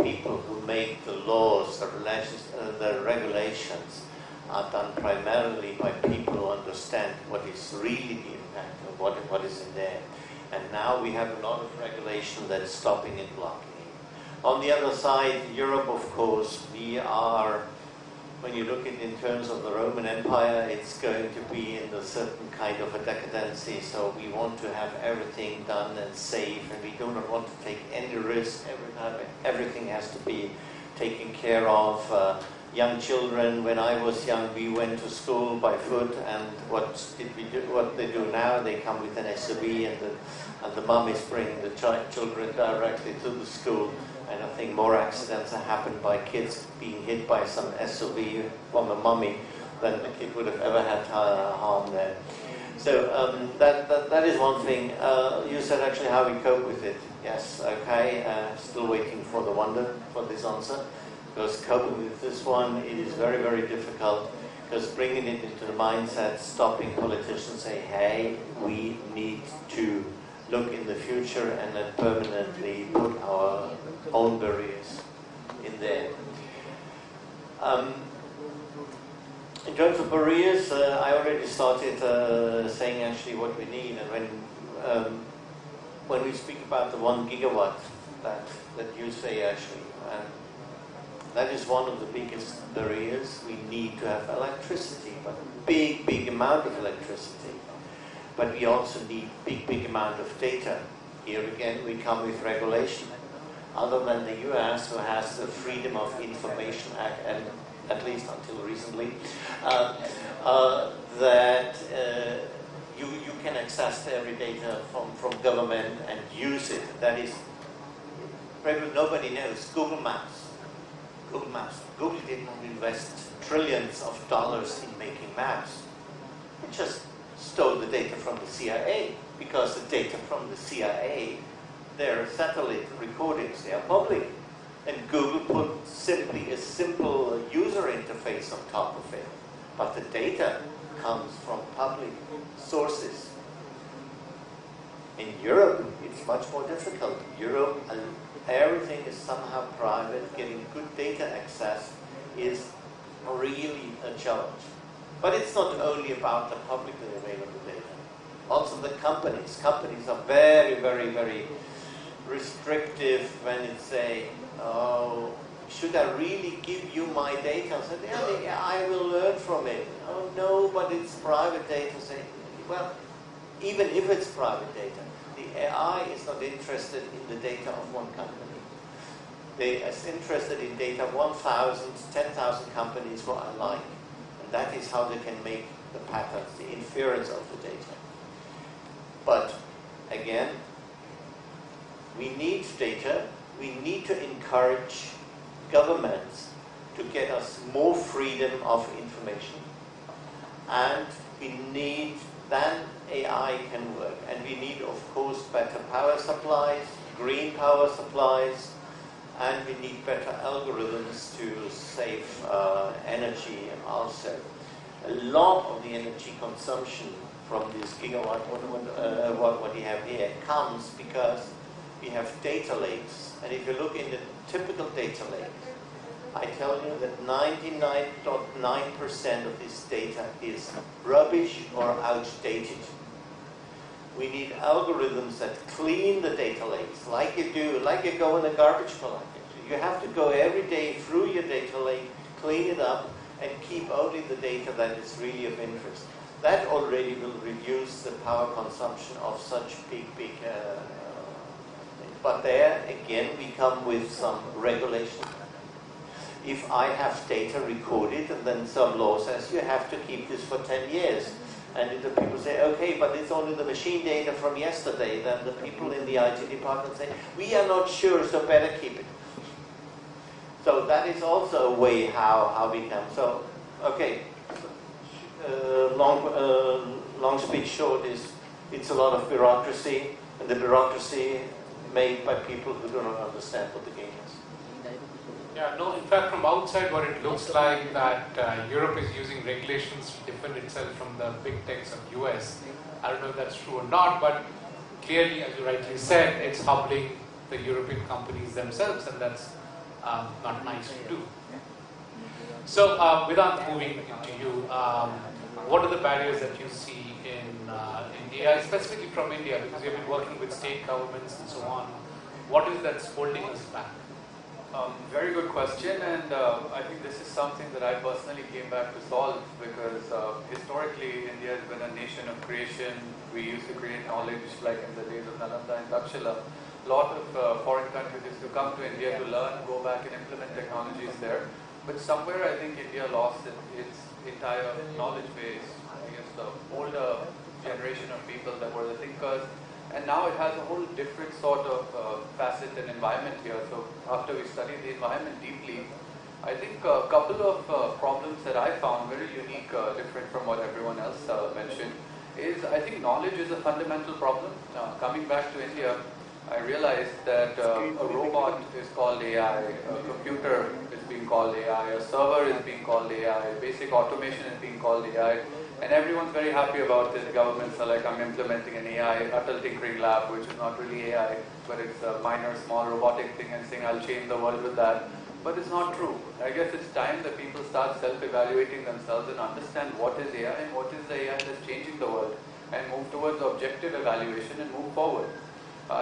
people who make the laws, the regulations, are done primarily by people who understand what is really the impact of what is in there. And now we have a lot of regulation that is stopping and blocking it. On the other side, Europe, of course, we are, when you look at it in terms of the Roman Empire, it's going to be in a certain kind of a decadency, so we want to have everything done and safe, and we do not want to take any risk. Everything has to be taken care of. Young children, when I was young, we went to school by foot, and what did we do? What they do now, they come with an SUV, and the mummies bring the children directly to the school. And I think more accidents are happened by kids being hit by some SUV from a mummy than the kid would have ever had harm there. So that is one thing. You said actually how we cope with it. Yes, okay. Still waiting for the wonder for this answer. Because coping with this one, it is very, very difficult. Because bringing it into the mindset, stopping politicians, say, hey, we need to look in the future and then permanently put our own barriers in there. In terms of barriers, I already started saying actually what we need, and when we speak about the 1 gigawatt that you say actually, that is one of the biggest barriers. We need to have electricity, but big amount of electricity. But we also need big amount of data. Here again, we come with regulation. Other than the US, who has the Freedom of Information Act, and at least until recently, that you can access every data from government and use it. That is, nobody knows. Google Maps. Google did not invest trillions of dollars in making maps. It just stole the data from the CIA, because the data from the CIA, their satellite recordings, they are public. And Google put simply a simple user interface on top of it. But the data comes from public sources. In Europe, it's much more difficult. Europe, everything is somehow private. Getting good data access is really a challenge. But it's not only about the publicly available data. Also the companies. Companies are very, very, very restrictive when it's say, oh, should I really give you my data? I said, yeah, I will learn from it. Oh no, but it's private data. Say, well, even if it's private data, the AI is not interested in the data of one company. They are interested in data 1,000, 10,000 companies what I like. And that is how they can make the patterns, the inference of the data. But again, we need data. We need to encourage governments to get us more freedom of information. And we need, then AI can work. And we need, of course, better power supplies, green power supplies, and we need better algorithms to save energy. And also, a lot of the energy consumption from this gigawatt, what we have here, comes because we have data lakes. And if you look in the typical data lake, I tell you that 99.9% of this data is rubbish or outdated. We need algorithms that clean the data lakes, like you do, like you go in a garbage collector. You have to go every day through your data lake, clean it up, and keep only the data that is really of interest. That already will reduce the power consumption of such big but there, again, we come with some regulation. If I have data recorded and then some law says you have to keep this for 10 years, and if the people say, okay, but it's only the machine data from yesterday, then the people in the IT department say, we are not sure, so better keep it. So that is also a way how we can. So, okay, long speech short is, it's a lot of bureaucracy, and the bureaucracy made by people who do not understand what the game is. Yeah, no, in fact, from outside, what it looks like that Europe is using regulations to defend itself from the big techs of US. I don't know if that's true or not, but clearly, as you rightly said, it's hobbling the European companies themselves, and that's not nice to do. So, without moving into you, what are the barriers that you see in AI, specifically from India, because you've been working with state governments and so on? What is that's holding us back? Very good question, and I think this is something that I personally came back to solve because historically India has been a nation of creation. We used to create knowledge like in the days of Nalanda and Takshila. A lot of foreign countries used to come to India to learn, go back and implement technologies there. But somewhere I think India lost its entire knowledge base. I guess the older generation of people that were the thinkers. And now it has a whole different sort of facet and environment here. So after we studied the environment deeply, I think a couple of problems that I found very unique, different from what everyone else mentioned, is I think knowledge is a fundamental problem. Coming back to India, I realized that a robot is called AI, a computer is being called AI, a server is being called AI, basic automation is being called AI. And everyone's very happy about this. Governments are like, I'm implementing an AI, Atal Tinkering Lab, which is not really AI, but it's a minor, small robotic thing and saying, I'll change the world with that. But it's not true. I guess it's time that people start self-evaluating themselves and understand what is AI and what is the AI that's changing the world and move towards objective evaluation and move forward.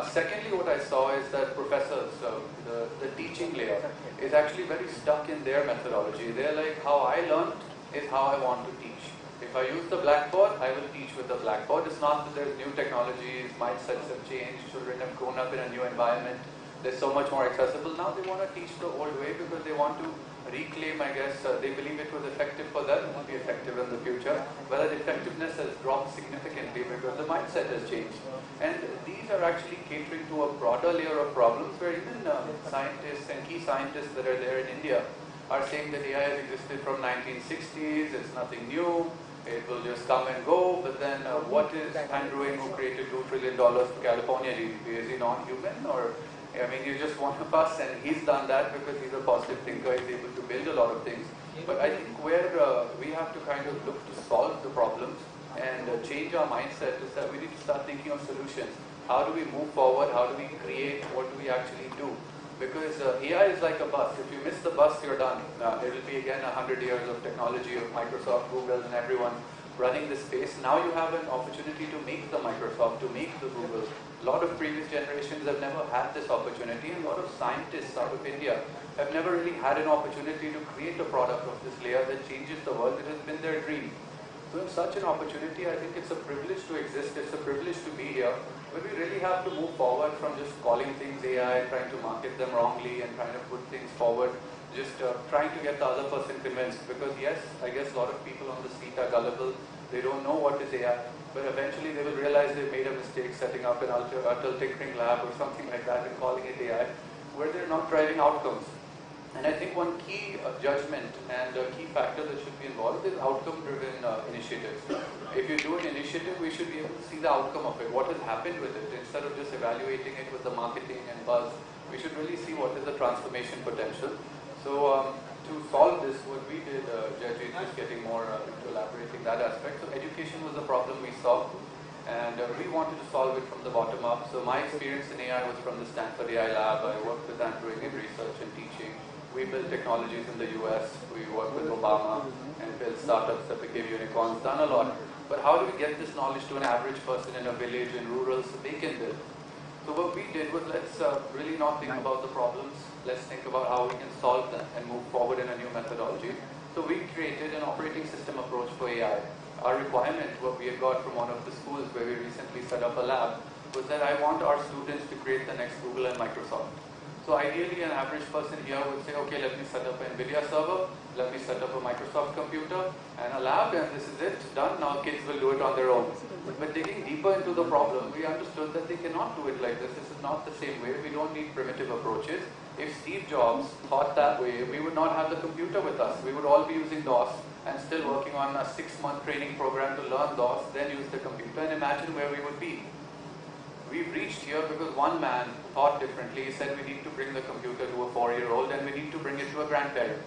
Secondly, what I saw is that professors, the teaching layer, is actually very stuck in their methodology. They're like, how I learned is how I want to teach. If I use the blackboard, I will teach with the blackboard. It's not that there's new technologies, mindsets have changed, children have grown up in a new environment. They're so much more accessible. Now they want to teach the old way because they want to reclaim, I guess, they believe it was effective for them, it will be effective in the future. But the effectiveness has dropped significantly because the mindset has changed. And these are actually catering to a broader layer of problems where even scientists and key scientists that are there in India are saying that AI has existed from 1960s, it's nothing new, it will just come and go, but then what is Andrew Ng, who created $2 trillion for California GDP? Is he non-human? Or, I mean, he's just one of us, and he's done that because he's a positive thinker, he's able to build a lot of things. But I think where we have to kind of look to solve the problems and change our mindset is that we need to start thinking of solutions. How do we move forward? How do we create? What do we actually do? Because AI is like a bus. If you miss the bus, you're done. It will be again 100 years of technology of Microsoft, Google, and everyone running this space. Now you have an opportunity to make the Microsoft, to make the Google. A lot of previous generations have never had this opportunity, and a lot of scientists out of India have never really had an opportunity to create a product of this layer that changes the world. It has been their dream. So in such an opportunity, I think it's a privilege to exist, it's a privilege to be here, but we really have to move forward from just calling things AI, trying to market them wrongly and trying to put things forward, just trying to get the other person convinced. Because yes, I guess a lot of people on the street are gullible, they don't know what is AI, but eventually they will realize they made a mistake setting up an Atal Tinkering Lab or something like that and calling it AI, where they're not driving outcomes. And I think one key judgment and a key factor that should be involved is outcome-driven initiatives. If you do an initiative, we should be able to see the outcome of it, what has happened with it. Instead of just evaluating it with the marketing and buzz, we should really see what is the transformation potential. So to solve this, what we did, Judge, is just getting more into elaborating that aspect. So education was the problem we saw, and we wanted to solve it from the bottom up. So my experience in AI was from the Stanford AI Lab. I worked with Andrew Ng in research and teaching. We built technologies in the US, we worked with Obama and built startups that became unicorns, done a lot. But how do we get this knowledge to an average person in a village, in rural, so they can build? So what we did was, let's really not think about the problems, let's think about how we can solve them and move forward in a new methodology. So we created an operating system approach for AI. Our requirement, what we had got from one of the schools where we recently set up a lab, was that I want our students to create the next Google and Microsoft. So ideally, an average person here would say, okay, let me set up an NVIDIA server, let me set up a Microsoft computer and a lab, and this is it, done. Now kids will do it on their own. But digging deeper into the problem, we understood that they cannot do it like this. This is not the same way. We don't need primitive approaches. If Steve Jobs thought that way, we would not have the computer with us. We would all be using DOS and still working on a 6-month training program to learn DOS, then use the computer, and imagine where we would be. We've reached here because one man thought differently. He said we need to bring the computer to a 4-year-old and we need to bring it to a grandparent.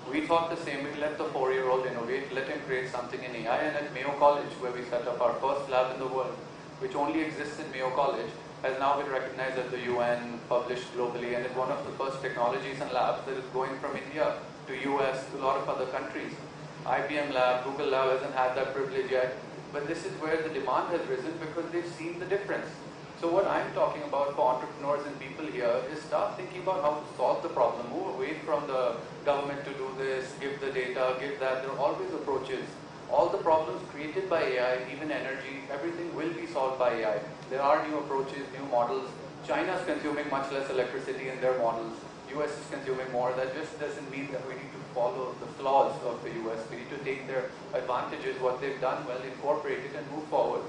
We thought the same way, let the 4-year-old innovate, let him create something in AI. And at Mayo College, where we set up our first lab in the world, which only exists in Mayo College, has now been recognized at the UN, published globally, and is one of the first technologies and labs that is going from India to US, to a lot of other countries. IBM Lab, Google Lab hasn't had that privilege yet, but this is where the demand has risen because they've seen the difference. So what I'm talking about for entrepreneurs and people here is start thinking about how to solve the problem, move away from the government to do this, give the data, give that. There are always approaches. All the problems created by AI, even energy, everything will be solved by AI. There are new approaches, new models. China is consuming much less electricity in their models. US is consuming more. That just doesn't mean that we need to follow the flaws of the US. We need to take their advantages, what they've done well, incorporate it and move forward.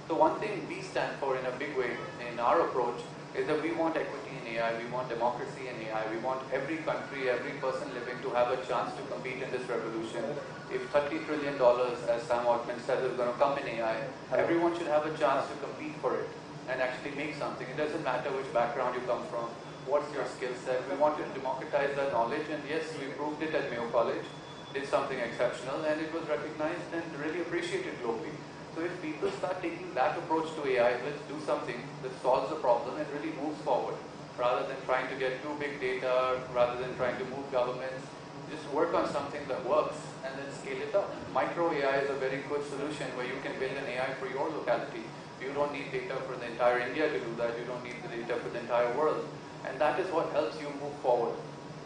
So one thing we stand for in a big way in our approach is that we want equity in AI, we want democracy in AI, we want every country, every person living to have a chance to compete in this revolution. If $30 trillion, as Sam Altman says, is going to come in AI, everyone should have a chance to compete for it and actually make something. It doesn't matter which background you come from, what's your skill set. We want to democratize that knowledge, and yes, we proved it at Mayo College, did something exceptional, and it was recognized and really appreciated globally. So if people start taking that approach to AI, let's do something that solves the problem and really moves forward, rather than trying to get too big data, rather than trying to move governments, just work on something that works and then scale it up. Micro AI is a very good solution where you can build an AI for your locality. You don't need data for the entire India to do that. You don't need the data for the entire world. And that is what helps you move forward.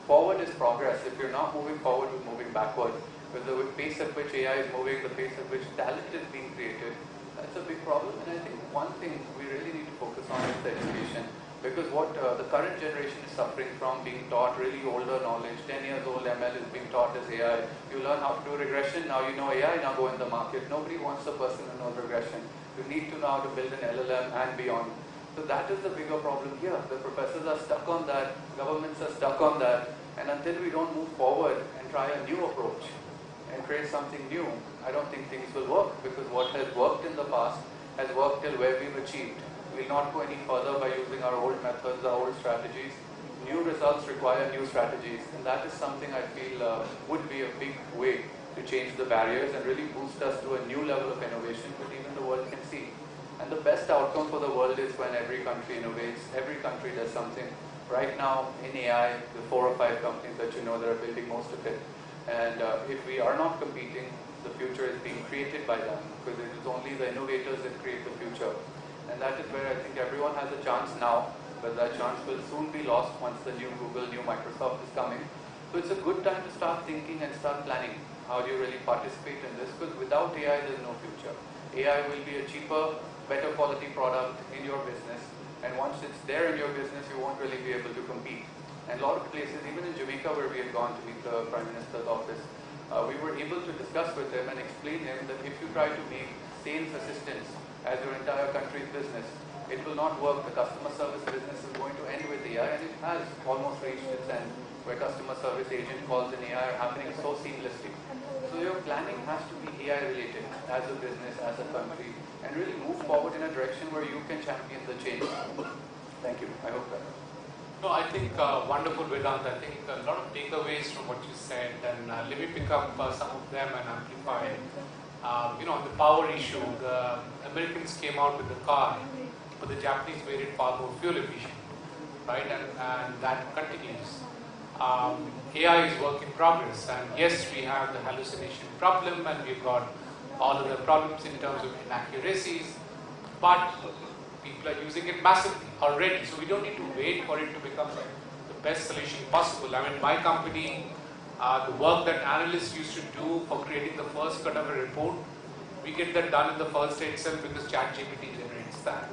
Forward is progress. If you're not moving forward, you're moving backward. With the pace at which AI is moving, the pace at which talent is being created, that's a big problem. And I think one thing we really need to focus on is the education. Because what the current generation is suffering from, being taught really older knowledge, 10 years old ML is being taught as AI. You learn how to do regression, now you know AI, now go in the market. Nobody wants a person who knows regression. You need to know how to build an LLM and beyond. So that is the bigger problem here. The professors are stuck on that, governments are stuck on that, and until we don't move forward and try a new approach and create something new, I don't think things will work, because what has worked in the past has worked till where we've achieved. We'll not go any further by using our old methods, our old strategies. New results require new strategies, and that is something I feel would be a big way to change the barriers and really boost us to a new level of innovation which even the world can see. And the best outcome for the world is when every country innovates, every country does something. Right now in AI, the 4 or 5 companies that you know that are building most of it. And if we are not competing, the future is being created by them, because it is only the innovators that create the future. And that is where I think everyone has a chance now, but that chance will soon be lost once the new Google, new Microsoft is coming. So it's a good time to start thinking and start planning. How do you really participate in this? Because without AI, there's no future. AI will be a cheaper, better quality product in your business. And once it's there in your business, you won't really be able to compete. And a lot of places, even in Jamaica where we had gone to meet the Prime Minister's office, we were able to discuss with him and explain him that if you try to make sales assistance as your entire country's business, it will not work. The customer service business is going to end with AI, and it has almost reached its end, where customer service agent calls in AI are happening so seamlessly. So your planning has to be AI related as a business, as a country, and really move forward in a direction where you can champion the change. Thank you. I hope that. No, I think wonderful, Vedant. I think a lot of takeaways from what you said, and let me pick up some of them and amplify. On the power issue, the Americans came out with the car, but the Japanese made it far more fuel efficient, right? And that continues. AI is work in progress, and yes, we have the hallucination problem, and we've got all of the problems in terms of inaccuracies, but people are using it massively already, so we don't need to wait for it to become the best solution possible. I mean, my company, the work that analysts used to do for creating the first cut of a report, we get that done in the first day itself because ChatGPT generates that.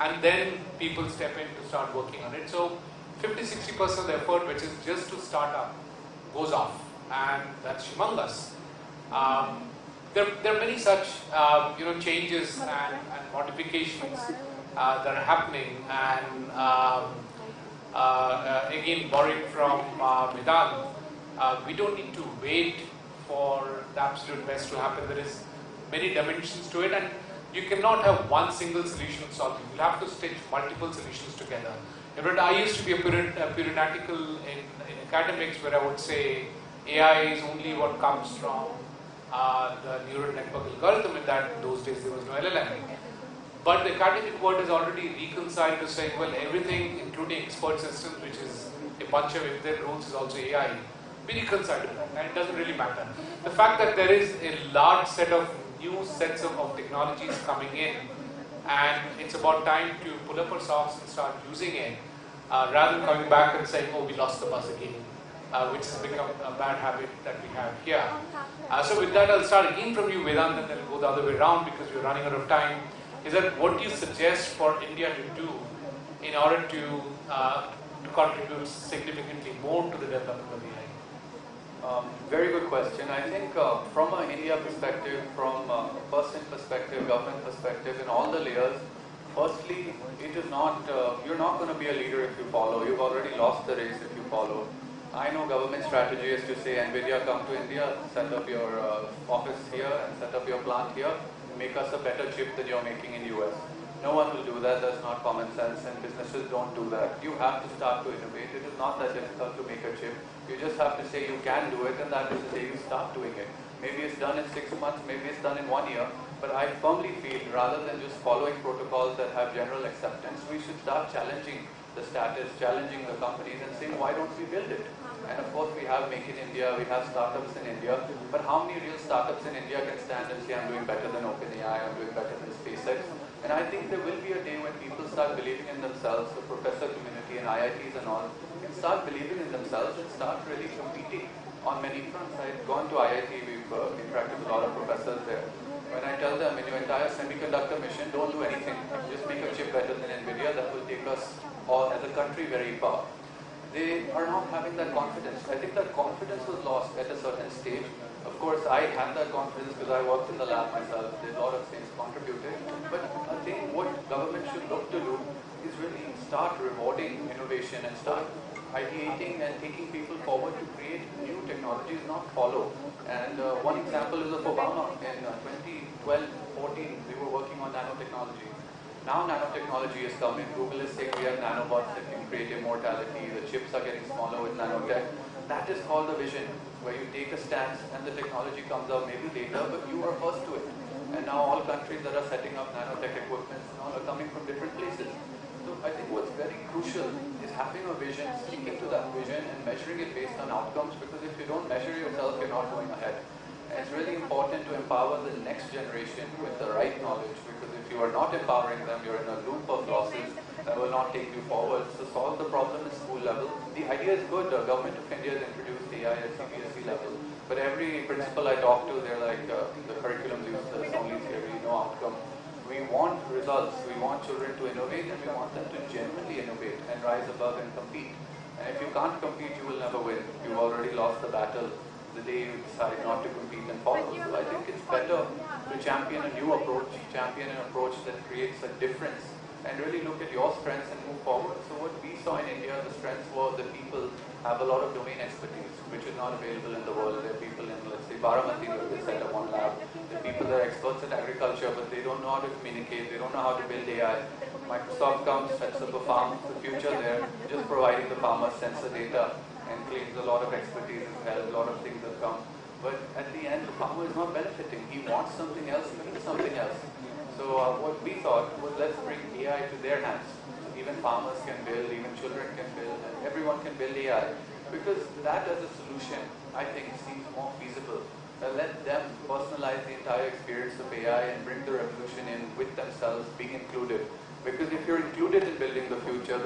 And then people step in to start working on it. So 50-60% of the effort, which is just to start up, goes off, and that's humongous. There are many such changes and modifications that are happening, and again, borrowing from Vedant, we don't need to wait for the absolute best to happen. There is many dimensions to it, and you cannot have one single solution solving. You'll have to stitch multiple solutions together. I used to be a puritanical in academics, where I would say AI is only what comes from the neural network algorithm. In those days there was no LLM. But the academic world is already reconciled to saying, well, everything, including expert systems, which is a bunch of if-then rules, is also AI. be reconciled with that, and it doesn't really matter. The fact that there is a large set of new sets of technologies coming in, and it's about time to pull up our socks and start using it, rather than coming back and saying, oh, we lost the bus again, which has become a bad habit that we have here. So with that, I'll start again from you, Vedant, and then we'll go the other way around because we're running out of time. Is that what do you suggest for India to do in order to contribute significantly more to the development of AI? Very good question. I think from an India perspective, from a person perspective, government perspective, in all the layers, firstly, it is not, you're not going to be a leader if you follow. You've already lost the race if you follow. I know government strategy is to say, NVIDIA, come to India, set up your office here and set up your plant here, make us a better chip than you're making in US. No one will do that. That's not common sense, and businesses don't do that. You have to start to innovate. It is not that difficult to make a chip. You just have to say you can do it, and that is the day you start doing it. Maybe it's done in 6 months, maybe it's done in 1 year, but I firmly feel rather than just following protocols that have general acceptance, we should start challenging the status, challenging the companies and saying, why don't we build it? And of course we have Make in India, we have startups in India, but how many real startups in India can stand and say, I'm doing better than OpenAI, I'm doing better than SpaceX? And I think there will be a day when people start believing in themselves, the professor community and IITs and all, can start believing in themselves and start really competing on many fronts. I've gone to IIT, we've interacted with a lot of professors there. When I tell them, in your entire semiconductor mission, don't do anything, just make a chip better than NVIDIA, that will take us all as a country very far. They are not having that confidence. I think that confidence was lost at a certain stage. Of course, I had that confidence because I worked in the lab myself, did a lot of things, contributed. But I think what government should look to do is really start rewarding innovation and start ideating and taking people forward to create new technologies, not follow. And one example is of Obama. In 2012-14, we were working on nanotechnology. Now nanotechnology is coming. Google is saying we have nanobots that can create immortality. The chips are getting smaller with nanotech. That is called the vision, where you take a stance and the technology comes out maybe later, but you are first to it. And now all countries that are setting up nanotech equipment now are coming from different places. So I think what's very crucial is having a vision, sticking to that vision and measuring it based on outcomes, because if you don't measure yourself, you're not going ahead. And it's really important to empower the next generation with the right knowledge, because if you are not empowering them, you're in a loop of losses that will not take you forward. So solve the problem at school level. The idea is good. The government of India has introduced AI at CBSE level. But every principal I talk to, they're like, the curriculum is useless, only theory, no outcome. We want results. We want children to innovate, and we want them to genuinely innovate and rise above and compete. And if you can't compete, you will never win. You've already lost the battle the day you decide not to compete and follow. So I think it's better to champion a new approach, champion an approach that creates a difference, and really look at your strengths and move forward. So what we saw in India, the strengths were the people have a lot of domain expertise, which is not available in the world. There are people in, let's say, Baramati, where they set up one lab. There are people that are experts in agriculture, but they don't know how to communicate, they don't know how to build AI. Microsoft comes, sets up a farm, the future there, just providing the farmers sensor data, and claims a lot of expertise and help, a lot of things have come. But at the end, the farmer is not benefiting. He wants something else, he needs something else. So what we thought was, let's bring AI to their hands. So even farmers can build, even children can build, and everyone can build AI. Because that as a solution, I think, seems more feasible. Let them personalize the entire experience of AI and bring the revolution in with themselves, being included. Because if you're included in building the future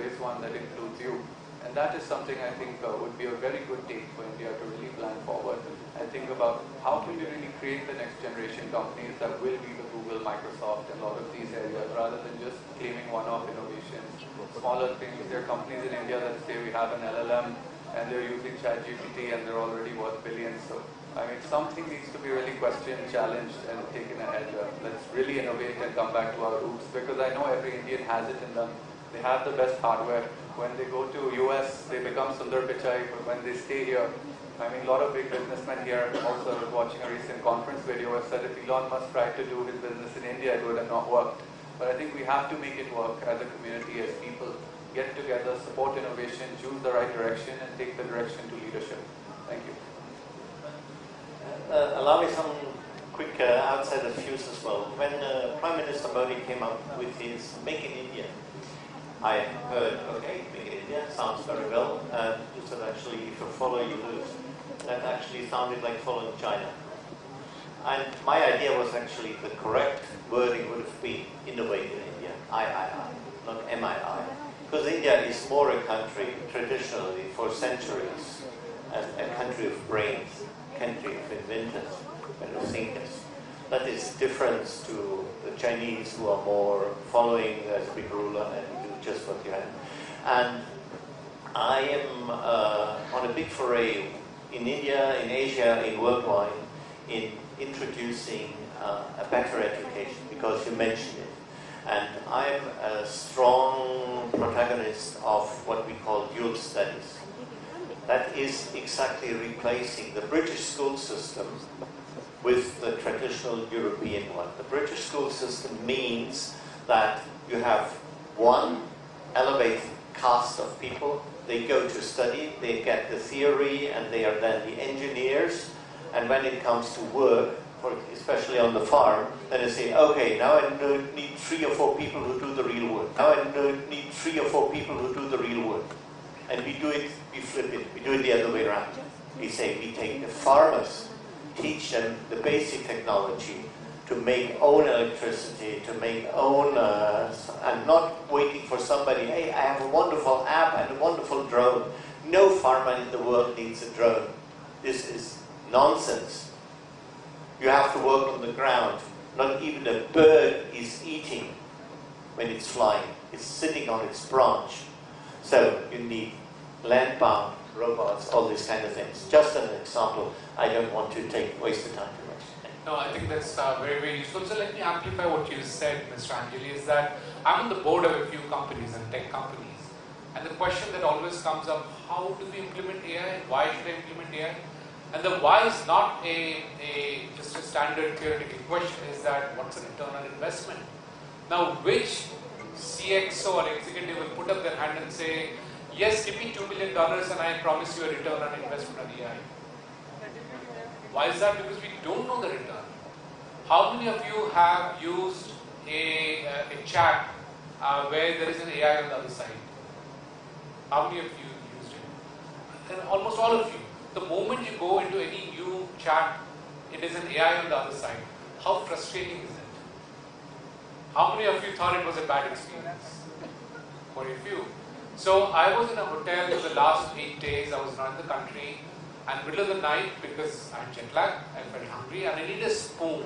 is one that includes you. And that is something I think would be a very good take for India to really plan forward and think about how can we really create the next generation companies that will be the Google, Microsoft, and a lot of these areas, rather than just claiming one-off innovations, smaller things. There are companies in India that say we have an LLM and they're using ChatGPT and they're already worth billions. So I mean, something needs to be really questioned, challenged, and taken ahead. Let's really innovate and come back to our roots, because I know every Indian has it in them. They have the best hardware. When they go to US, they become Sundar Pichai, but when they stay here, I mean, a lot of big businessmen here, also watching a recent conference video, have said if Elon Musk tried to do his business in India, it would have not worked. But I think we have to make it work as a community, as people, get together, support innovation, choose the right direction, and take the direction to leadership. Thank you. Allow me some quick outsider views as well. When Prime Minister Modi came up with his Make in India, I heard, okay, Make in India sounds very well, and you said actually if you follow, you lose. That actually sounded like following China. And my idea was actually the correct wording would have been innovate in India, I, not MII. Because India is more a country, traditionally, for centuries, a country of brains, country of inventors and of thinkers. That is different to the Chinese, who are more following as big ruler and do just what you have. And I am on a big foray in India, in Asia, in worldwide, in introducing a better education, because you mentioned it. And I'm a strong protagonist of what we call dual studies. That is exactly replacing the British school system with the traditional European one. The British school system means that you have one elevated caste of people. They go to study, they get the theory, and they are then the engineers. And when it comes to work, especially on the farm, then they say, okay, now I need 3 or 4 people who do the real work. Now I need 3 or 4 people who do the real work. And we do it, we flip it, we do it the other way around. We say, we take the farmers, teach them the basic technology to make own electricity, to make own, and not waiting for somebody, hey, I have a wonderful app and a wonderful drone. No farmer in the world needs a drone. This is nonsense. You have to work on the ground. Not even a bird is eating when it's flying. It's sitting on its branch. So you need land-bound robots, all these kind of things. Just an example. I don't want to waste the time too much. No, I think that's very, very useful. So let me amplify what you said, Mr. Angeli, is that I'm on the board of a few companies and tech companies. And the question that always comes up, how do we implement AI and why should I implement AI? And the why is not just a standard theoretical question, is that what's an return on investment? Now, which CXO or executive will put up their hand and say, yes, give me $2 million and I promise you a return on investment on AI? Why is that? Because we don't know the return. How many of you have used a chat where there is an AI on the other side? How many of you used it? And almost all of you. The moment you go into any new chat, it is an AI on the other side. How frustrating is it? How many of you thought it was a bad experience? Very few. So I was in a hotel for the last 8 days. I was not in the country. And middle of the night, because I'm jet lagged, I felt hungry and I needed a spoon.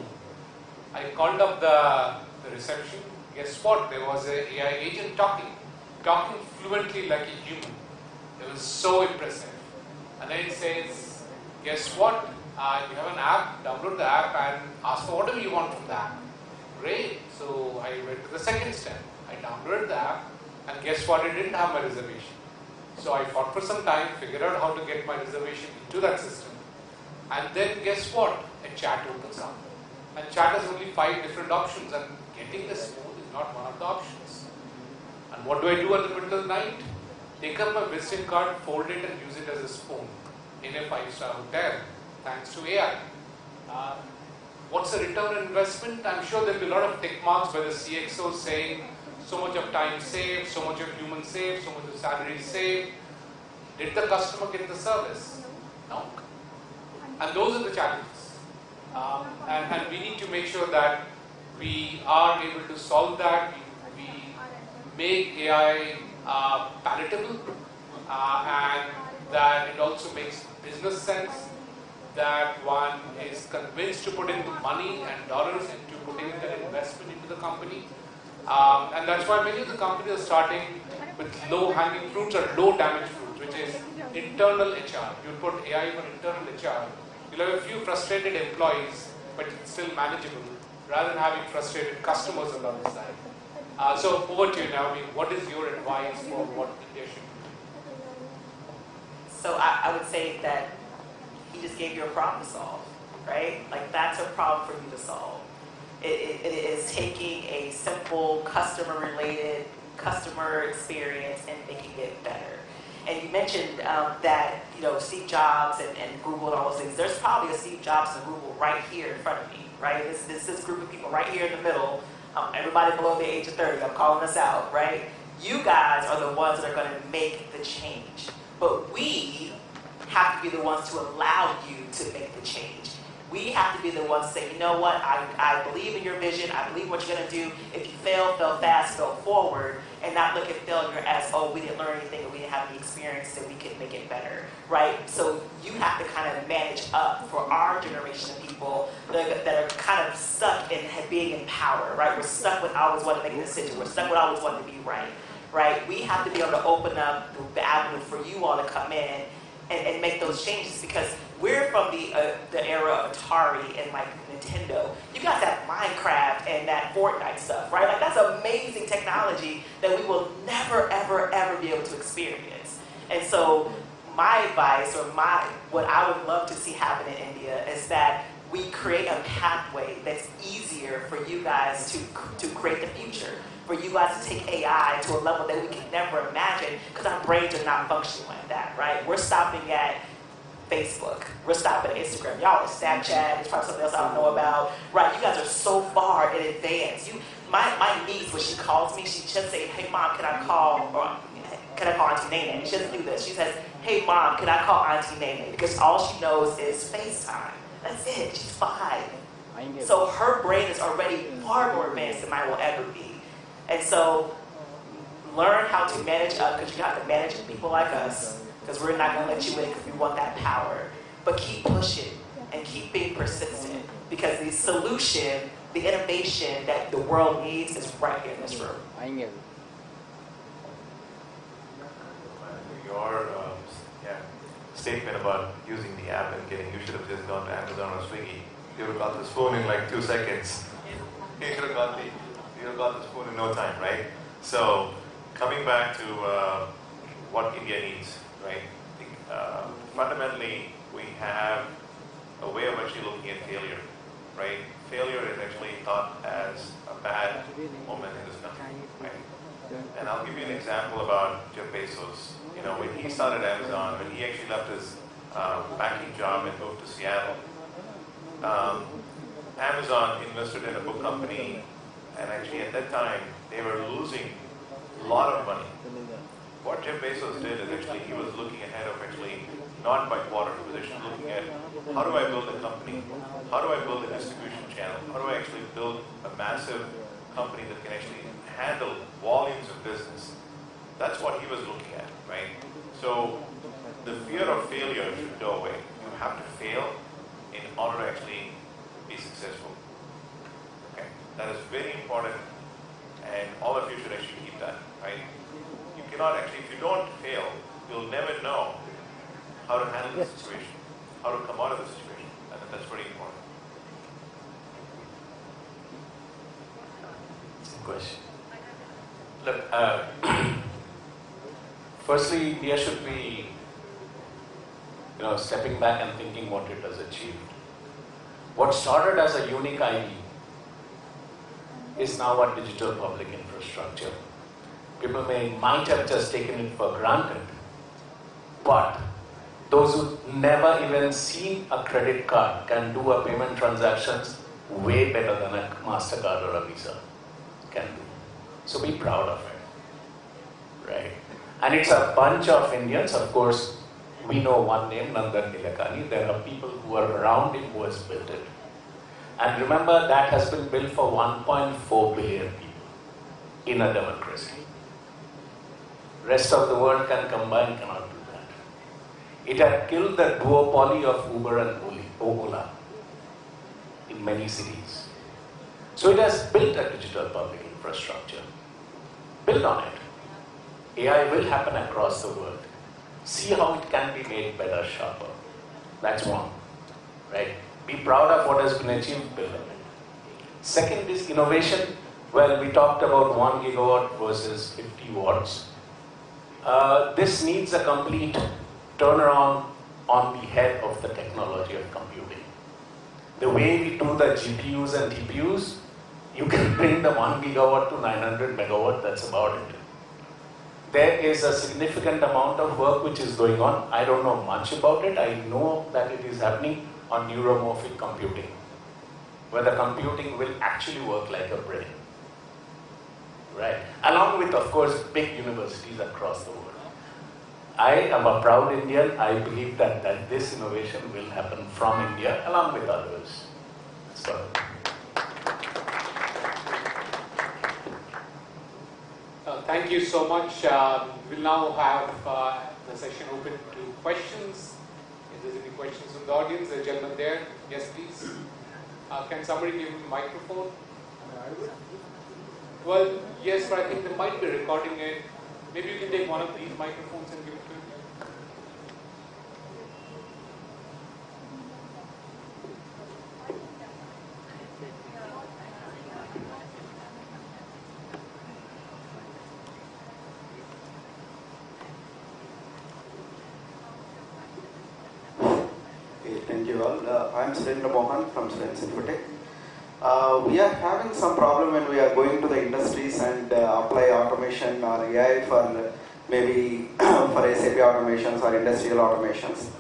I called up the reception. Guess what? There was an AI agent talking fluently like a human. It was so impressive. And then it says, guess what? You have an app, download the app and ask for whatever you want from the app. Great. So I went to the second step. I downloaded the app and guess what? It didn't have my reservation. So I fought for some time, figured out how to get my reservation into that system. And then guess what? A chat opens up. And chat has only 5 different options and getting the spoon is not one of the options. And what do I do at the middle of the night? Take up my visiting card, fold it and use it as a spoon in a 5-star hotel, thanks to AI. What's the return on investment? I'm sure there'll be a lot of tick marks by the CXO saying so much of time saved, so much of human saved, so much of salary saved. Did the customer get the service? No. And those are the challenges. And we need to make sure that we are able to solve that. We make AI palatable and that it also makes business sense, that one is convinced to put in the money and dollars into putting in that investment into the company. And that's why many of the companies are starting with low-hanging fruits or low-damage fruits, which is internal HR. You put AI for internal HR. You'll have a few frustrated employees, but it's still manageable, rather than having frustrated customers on the other side. So over to you now. I mean, what is your advice for what India should do? So I would say that he just gave you a problem to solve, right? Like that's a problem for you to solve. It is taking a simple customer-related customer experience and making it better. And you mentioned that, you know, Steve Jobs and Google and all those things. There's probably a Steve Jobs and Google right here in front of me, right? This group of people right here in the middle. Everybody below the age of 30, I'm calling us out, right? You guys are the ones that are going to make the change. But we have to be the ones to allow you to make the change. We have to be the ones to say, you know what, I believe in your vision, I believe what you're going to do. If you fail fast, fail forward, and not look at failure as, oh, we didn't learn anything, or we didn't have the experience, and we can make it better, right? So you have to kind of manage up for our generation of people that are kind of stuck in being in power, right? We're stuck with always wanting to make a decision. We're stuck with always wanting to be right? We have to be able to open up the avenue for you all to come in and make those changes, because we're from the era of Atari and like Nintendo. You guys have Minecraft and that Fortnite stuff, right? Like that's amazing technology that we will never, ever, ever be able to experience. And so my advice, or what I would love to see happen in India, is that we create a pathway that's easier for you guys to create the future. For you guys to take AI to a level that we can never imagine, because our brains are not functioning like that, right? We're stopping at Facebook. We're stopping at Instagram. Y'all are Snapchat. There's probably something else I don't know about, right? You guys are so far in advance. My niece, when she calls me, she just say, hey, Mom, can I call Auntie Nene? She doesn't do this. She says, hey, Mom, can I call Auntie Nene? Because all she knows is FaceTime. That's it. She's 5. So her brain is already far more advanced than mine will ever be. And so learn how to manage up, because you have to manage people like us, because we're not going to let you in because we want that power. But keep pushing and keep being persistent, because the solution, the innovation that the world needs is right here in this room. Your statement about using the app and you should have just gone to Amazon or Swiggy. You would have got this phone in like 2 seconds. You would have got this phone in no time, right? So, coming back to what India needs, right? Fundamentally, we have a way of actually looking at failure, right? Failure is actually thought as a bad moment in this country, right? And I'll give you an example about Jeff Bezos. You know, when he started Amazon, when he actually left his banking job and moved to Seattle, Amazon invested in a book company, and actually at that time, they were losing a lot of money. What Jeff Bezos did is actually he was looking ahead of actually not by quarter, he was actually looking at how do I build a company, how do I build a distribution channel, how do I actually build a massive company that can actually handle volumes of business. That's what he was looking at, right? So the fear of failure should go away. You have to fail in order to actually be successful. Okay, that is very important, and all of you should actually keep that, right? You cannot actually, if you don't fail, you'll never know how to handle the situation, how to come out of the situation, and that's very important. Question. Look, firstly, India should be, stepping back and thinking what it has achieved. What started as a unique ID is now a digital public infrastructure. People might have just taken it for granted, but those who never even seen a credit card can do a payment transactions way better than a MasterCard or a Visa can do. So be proud of it, right? And it's a bunch of Indians. Of course, we know one name, Nandan Nilekani. There are people who are around him who has built it. And remember, that has been built for 1.4 billion people in a democracy. Rest of the world cannot do that. It had killed the duopoly of Uber and Ola in many cities. So it has built a digital public infrastructure. Build on it. AI will happen across the world. See how it can be made better, sharper. That's one, right? Be proud of what has been achieved, build on it. Second is innovation. Well, we talked about 1 gigawatt versus 50 watts. This needs a complete turnaround on the head of the technology of computing. The way we do the GPUs and TPUs, you can bring the 1 gigawatt to 900 megawatt, that's about it. There is a significant amount of work which is going on. I don't know much about it. I know that it is happening on neuromorphic computing, where the computing will actually work like a brain, right? Along with, of course, big universities across the world. I am a proud Indian. I believe that this innovation will happen from India along with others. So. Thank you so much. We'll now have the session open to questions. If there's any questions from the audience, the gentleman there, yes please. Can somebody give him a microphone? Well, yes, but I think they might be recording it. Maybe you can take one of these microphones and give it to him. Thank you all. I am Surendra Mohan from Students Infotech. We are having some problem when we are going to the industries and apply automation or AI for maybe for SAP automations or industrial automations.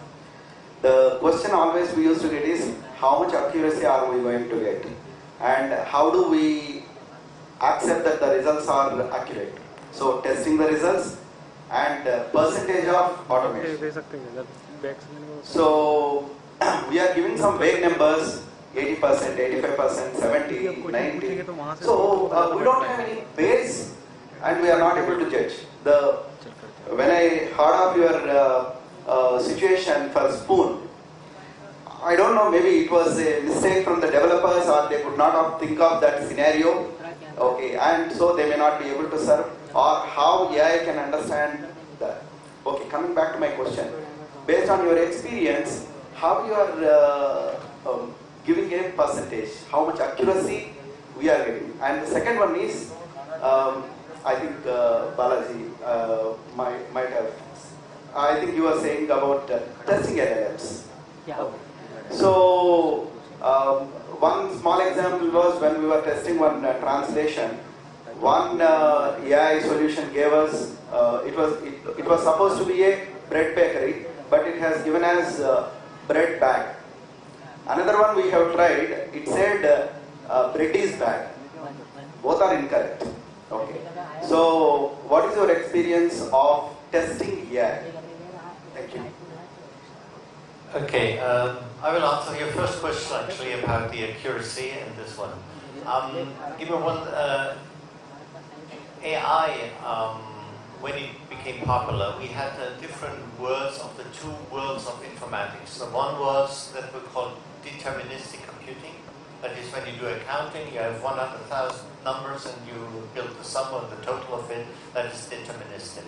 The question always we used to get is how much accuracy are we going to get, and how do we accept that the results are accurate? So testing the results and percentage of automation. So we are giving some vague numbers, 80%, 85%, 70, 90. So we don't have any base and we are not able to judge. When I heard of your situation for Spoon, I don't know, maybe it was a mistake from the developers or they could not think of that scenario. Okay, and so they may not be able to serve, or how AI can understand that. Okay, coming back to my question. Based on your experience, how you are giving a percentage, how much accuracy we are getting. And the second one is, I think Balaji might have, I think you were saying about testing LLMs. Yeah. So one small example was when we were testing one translation, one AI solution gave us, it was supposed to be a bread bakery, but it has given us bread bag. Another one we have tried, it said bread is bag. Both are incorrect. Okay. So what is your experience of testing AI? Thank you. Okay, I will answer your first question actually about the accuracy and this one. Give me one, AI, when it became popular, we had different worlds of the two worlds of informatics. The one was that we called deterministic computing. That is when you do accounting, you have 100,000 numbers and you build the sum of the total of it. That is deterministic.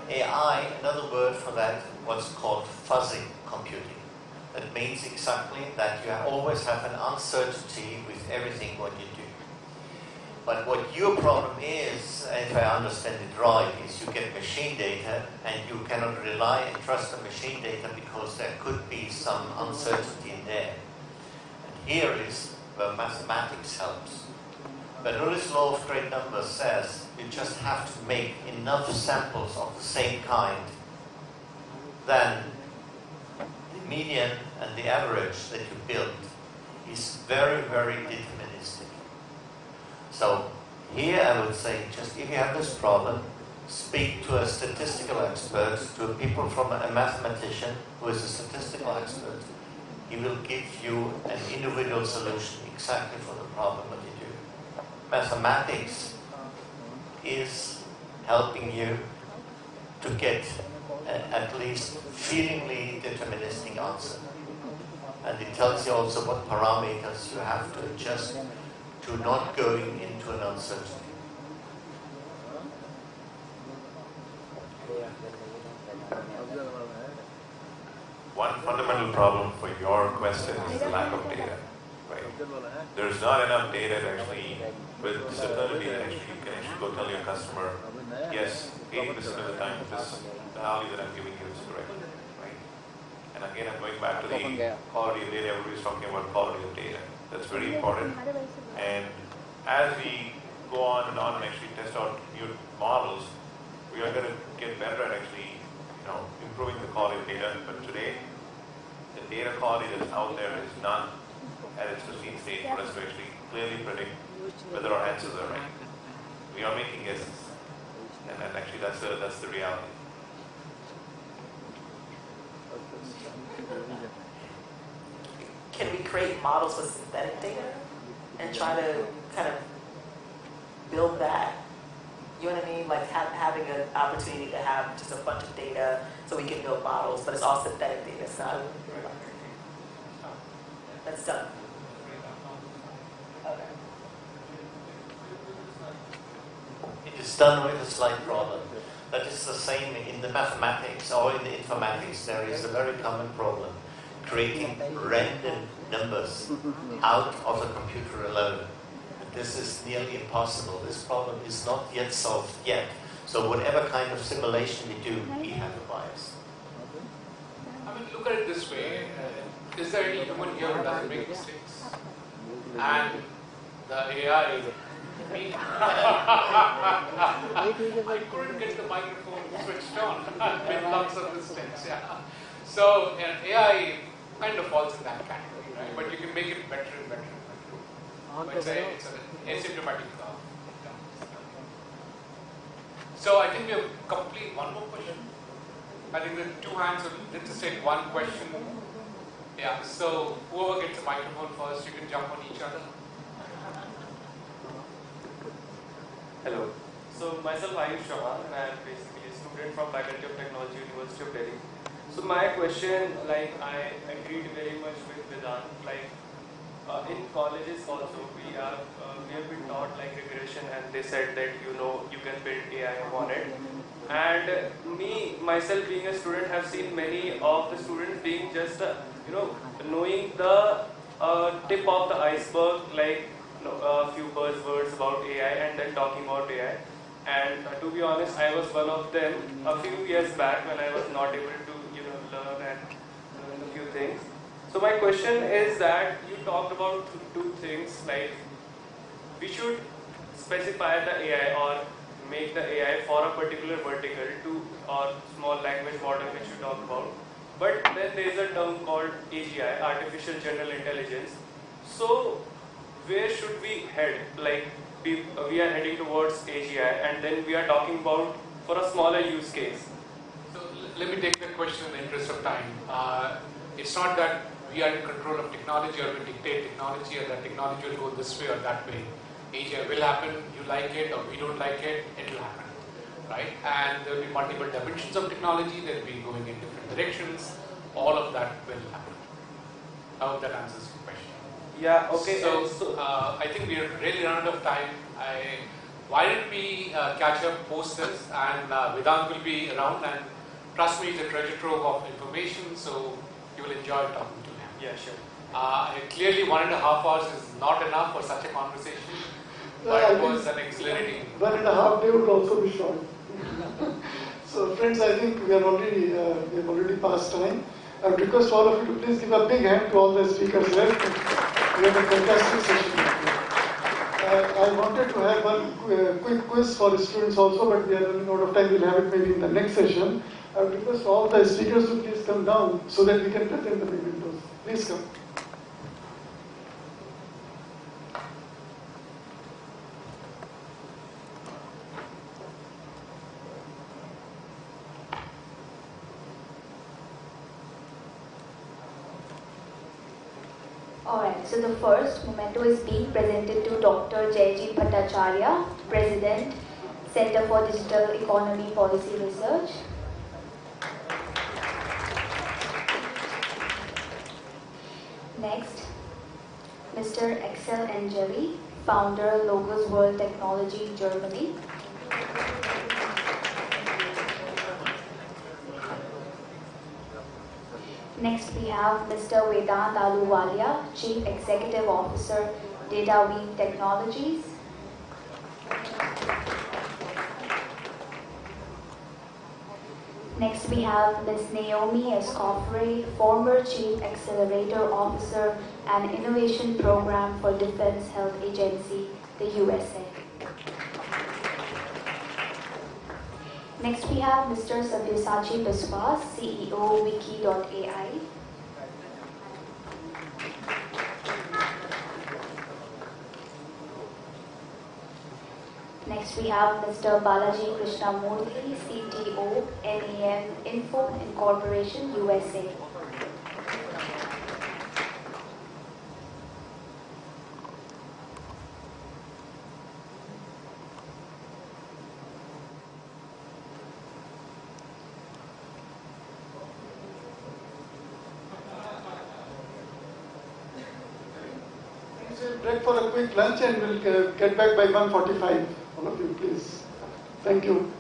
AI, another word for that, was called fuzzy computing. That means exactly that you always have an uncertainty with everything what you do. But what your problem is, if I understand it right, is you get machine data and you cannot rely and trust the machine data because there could be some uncertainty in there. And here is where mathematics helps. Bernoulli's law of great numbers says you just have to make enough samples of the same kind, then the median and the average that you build is very, very deterministic. So here I would say, just if you have this problem, speak to a statistical expert, to people from a mathematician who is a statistical expert. He will give you an individual solution exactly for the problem that you do. Mathematics is helping you to get at least feelingly deterministic answer. And it tells you also what parameters you have to adjust to not going into an uncertainty. One fundamental problem for your question is the lack of data. Right? There's not enough data to actually, with certainty, that actually you can actually go tell your customer, yes, 80% of the time this value that I'm giving you is correct. Right? And again, I'm going back to the quality of data. Everybody's talking about quality of data. That's very important. And as we go on and actually test out new models, we are going to get better at actually, improving the quality of data. But today, the data quality that's out there is not at its pristine state for us to actually clearly predict whether our answers are right. We are making guesses, and actually that's the reality. Can we create models with synthetic data and try to kind of build that? You know what I mean? Like having an opportunity to have just a bunch of data so we can build models, but it's all synthetic data. It's not. That's done. Okay. It is done with a slight problem. That is the same in the mathematics or in the informatics. There is a very common problem. Creating random numbers out of the computer alone. This is nearly impossible. This problem is not yet solved yet. So whatever kind of simulation we do, we have a bias. I mean, look at it this way. Is there any human here who doesn't make mistakes? And the AI, me, I couldn't get the microphone switched on. I made lots of mistakes, yeah. So AI kind of falls in that category, right? But you can make it better and better and better. It's an asymptomatic curve. So I think we have complete one more question. I think the two hands, let's just take one question. Yeah, so whoever gets a microphone first, you can jump on each other. Hello. So myself Ayush Chauhan, and I am basically a student from Faculty of Technology, University of Delhi. So my question, like I agreed very much with Vedant, like in colleges also we have been taught like regression, and they said that you can build AI on it. And me myself being a student have seen many of the students being just knowing the tip of the iceberg, like a few buzzwords about AI and then talking about AI. And to be honest, I was one of them a few years back when I was not able to learn and learn a few things. So my question is that you talked about two things, like we should specify the AI or make the AI for a particular vertical or small language model which you talk about. But then there is a term called AGI, Artificial General Intelligence. So where should we head? Like we are heading towards AGI, and then we are talking about for a smaller use case. So let me take that question in the interest of time. It's not that we are in control of technology or we dictate technology or that technology will go this way or that way. AGI will happen, you like it or we don't like it, it will happen, right? And there will be multiple dimensions of technology, they will be going in different directions, all of that will happen. I hope that answers your question. Yeah, okay. So I think we are really run out of time. Why don't we catch up post this, and Vedant will be around, and trust me, he's a treasure trove of information, so you will enjoy talking to him. Yeah, sure. Clearly 1.5 hours is not enough for such a conversation, but it was an exhilarating. 1.5 days would also be short. So friends, I think we have already passed time. I would request all of you to please give a big hand to all the speakers here. We had a fantastic session. I wanted to have one quick quiz for the students also, but we are running out of time. We'll have it maybe in the next session. I would request all the speakers to please come down so that we can present the mementos. Please come. Alright, so the first memento is being presented to Dr. Jayajit Bhattacharya, President, Center for Digital Economy Policy Research. Next, Mr. Axel Angeli, Founder, Logos World Technology, Germany. Next, we have Mr. Vedant Ahluwalia, Chief Executive Officer, DataWeave Technologies. Next, we have Ms. Naomi Escoffrey, former Chief Accelerator Officer and Innovation Program for Defense Health Agency, the USA. Next, we have Mr. Sabyasachi Biswas, CEO, Wiki.ai. Next, Next, we have Mr. Balaji Krishnamurthy, CTO, MEM Info Incorporation, USA. We'll break for a quick lunch and we'll get back by 1:45. All of you, please. Thank you.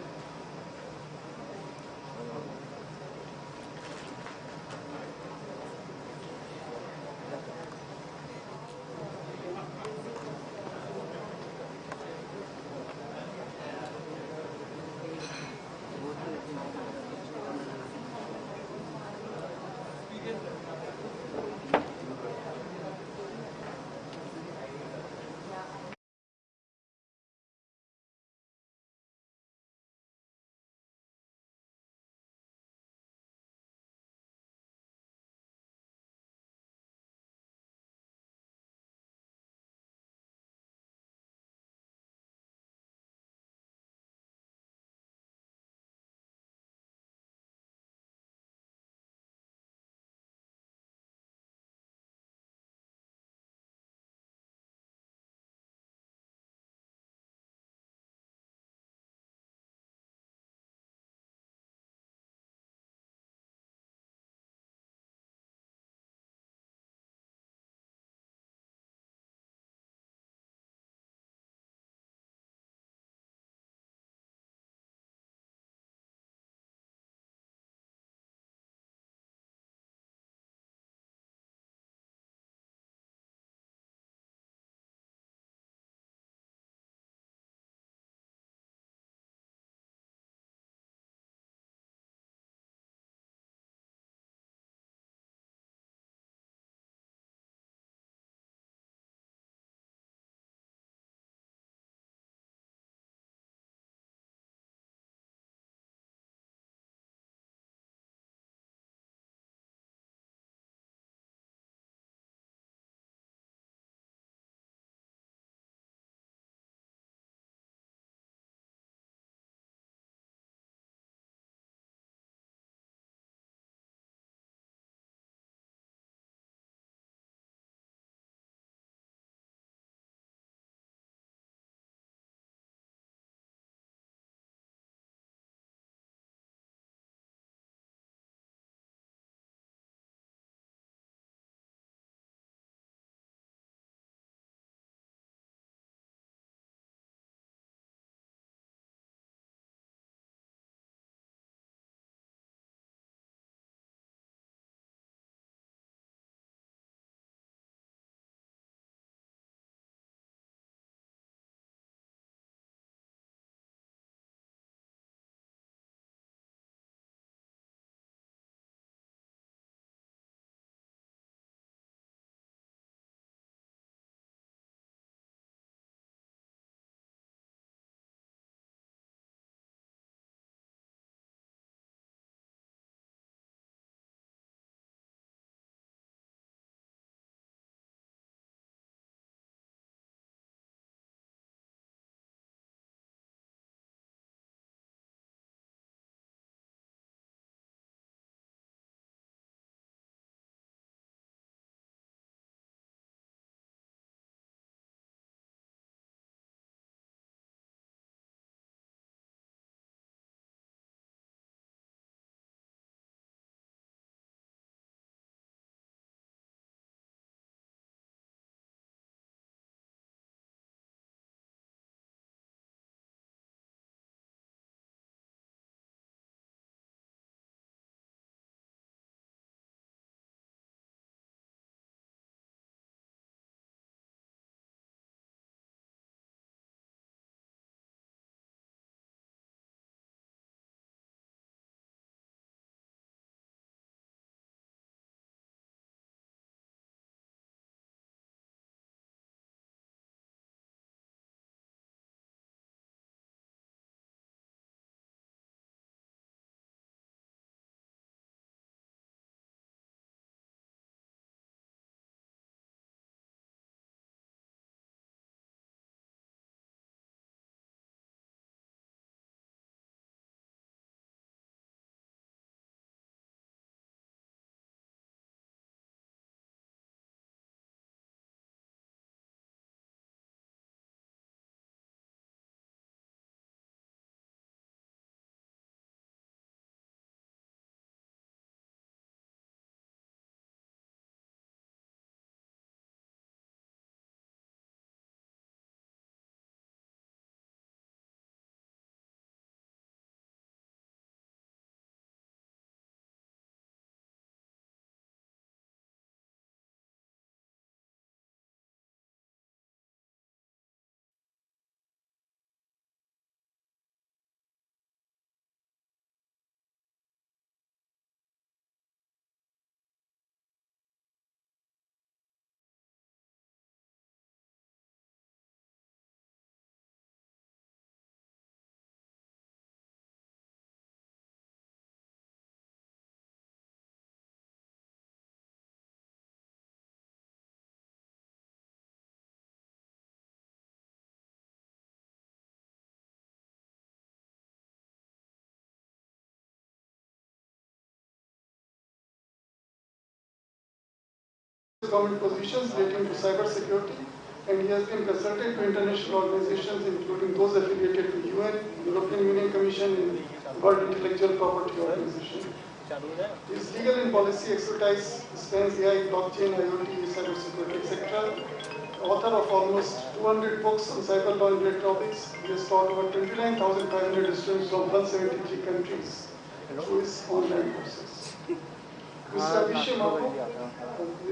government positions relating to cyber security, and he has been consulted to international organizations including those affiliated to UN, European Union Commission, and World Intellectual Property Organization. His legal and policy expertise spans AI, blockchain, IoT, cyber security, etc. Author of almost 200 books on cyber law and related topics, he has taught over 29,500 students from 173 countries through his online courses. Mr. Abhishek Manu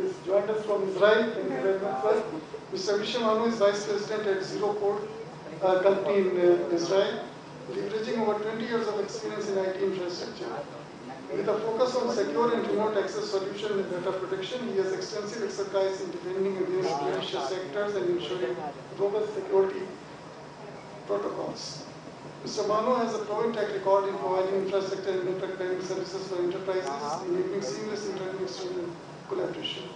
has joined us from Israel. Thank you very much, sir. Mr. Abhishek Manu is Vice President at Zero Code, a company in Israel, leveraging over 20 years of experience in IT infrastructure. With a focus on secure and remote access solution and data protection, he has extensive expertise in defending against malicious actors and ensuring robust security protocols. Mr. Manu has a proven track record in providing infrastructure and network planning services for enterprises, enabling seamless inter-external collaboration.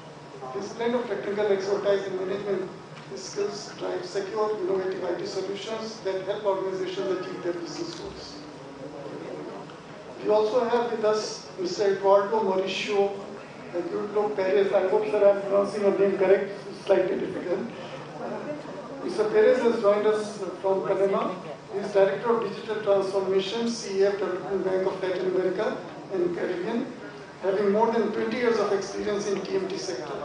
His blend of technical expertise and management skills drive secure, innovative IT solutions that help organizations achieve their business goals. We also have with us Mr. Eduardo Mauricio Perez. I hope, sir, I am pronouncing your name correct. It's slightly difficult. Mr. Perez has joined us from Panama. He is Director of Digital Transformation, CEF Development Bank of Latin America and Caribbean, having more than 20 years of experience in TMT sector.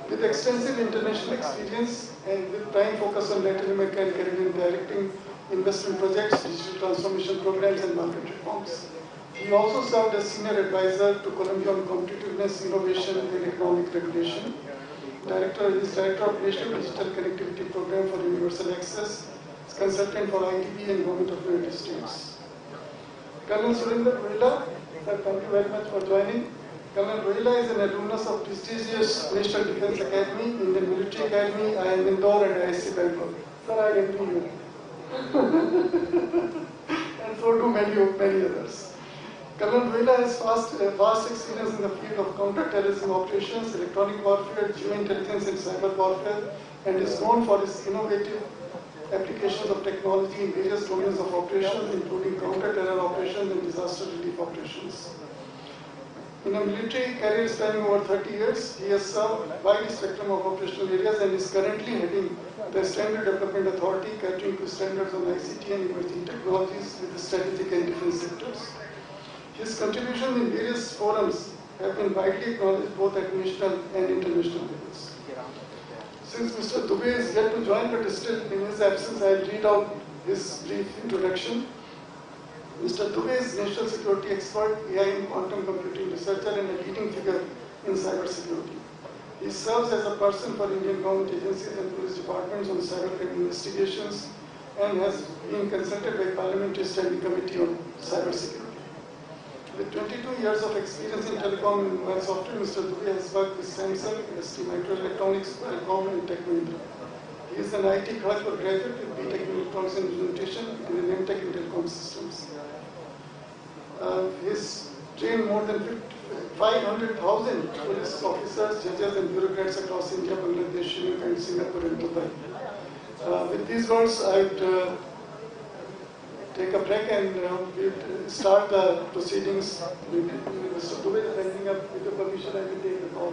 With extensive international experience and with prime focus on Latin America and Caribbean, directing investment projects, digital transformation programs, and market reforms. He also served as Senior Advisor to Colombia on Competitiveness, Innovation, and Economic Regulation. He is Director of National Digital Connectivity Program for Universal Access, Consultant for ITB and Government of United States. Colonel Surinder Rohila, sir, thank you very much for joining. Colonel Rohila is an alumnus of prestigious National Defense Academy, Indian Military Academy, IIM Indore, and ISC Bangalore. Sir, I envy you. And so do many others. Colonel Rohila has vast experience in the field of counter-terrorism operations, electronic warfare, geointelligence, and cyber warfare, and is known for his innovative applications of technology in various domains of operations, including counter-terror operations and disaster relief operations. In a military career spanning over 30 years, he has served a wide spectrum of operational areas and is currently heading the Standard Development Authority, catering to standards on ICT and emerging technologies with the strategic and defense sectors. His contributions in various forums have been widely acknowledged both at national and international levels. Since Mr. Dubey is yet to join, but still in his absence, I will read out his brief introduction. Mr. Dubey is national security expert, AI and quantum computing researcher, and a leading figure in cyber security. He serves as a person for Indian government agencies and police departments on cybercrime investigations and has been consulted by Parliamentary Standing Committee on Cyber Security. With 22 years of experience in telecom and mobile software, Mr. Dubey has worked with Samsung, ST Microelectronics, Qualcomm, and Tech Mahindra. He is an IT Kharagpur graduate with BTech in Electronics and Implementation and an MTech in Telecom Systems. He has trained more than 500,000 police officers, judges, and bureaucrats across India, Bangladesh, Sri Lanka, and Singapore, and Dubai. With these words, I would take a break and we'll start the proceedings with Mr. Dubey ending up. With the permission, I will take the call.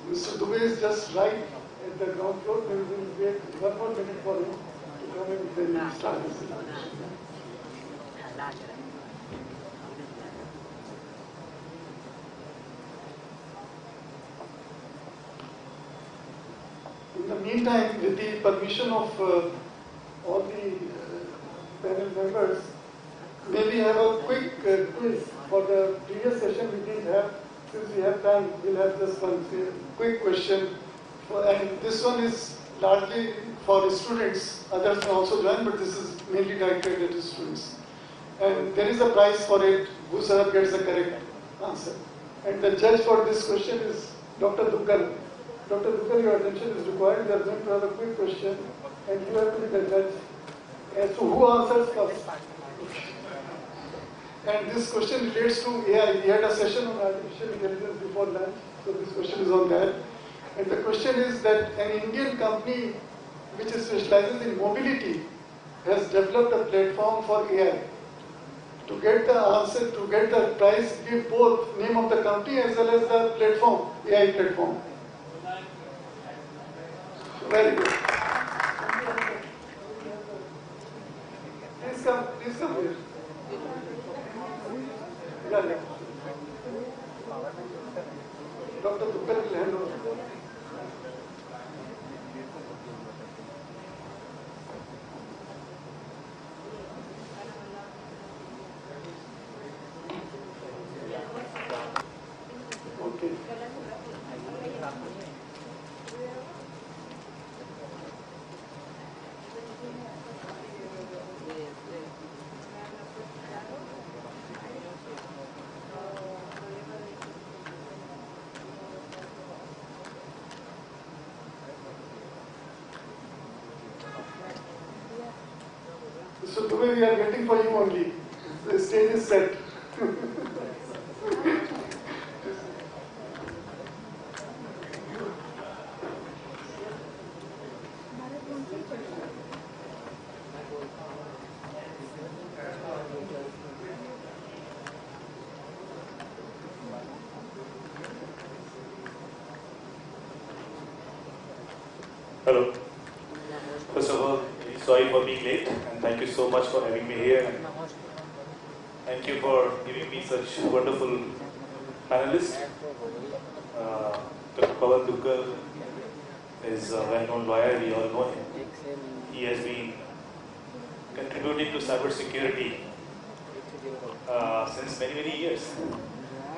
Mr. Dubey is just right at the ground floor. We will wait 1 more minute for him. In the meantime, with the permission of all the panel members, maybe have a quick quiz for the previous session we didn't have. Since we have time, we'll have just one quick question. And this one is largely for students. Others may also join, but this is mainly directed at students. And there is a prize for it, whosoever gets the correct answer. And the judge for this question is Dr. Duggal. Dr. Duggal, your attention is required. We are going to have a quick question, and you have to be the judge as to who answers first. And this question relates to AI. We had a session on artificial intelligence before lunch, so this question is on that. And the question is that an Indian company which specializes in mobility has developed a platform for AI. To get the answer, to get the price, give both name of the company as well as the platform, AI platform. Very good. Please come here. Yeah. Dr. Dukkal will hand over. Okay. So today we are waiting for you only. The stage is set. Hello. First of all, sorry for being late, and thank you so much for having me here. And thank you for giving me such wonderful panelists. Dr. Pawan Dukkal is a well-known lawyer, we all know him. He has been contributing to cybersecurity since many, many years,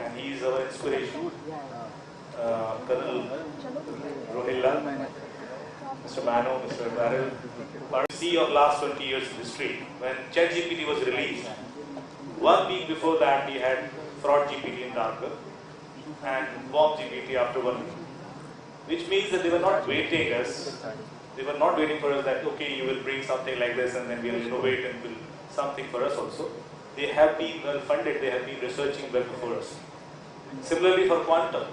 and he is our inspiration. Colonel Rohilla, Mr. Mano, Mr. Barrel. See of last 20 years in history, when ChatGPT was released, 1 week before that we had Fraud GPT in dark web and Bomb GPT after 1 week. Which means that they were not waiting us, they were not waiting for us that, okay, you will bring something like this and then we will innovate and build something for us also. They have been well funded, they have been researching well before us. Similarly for quantum,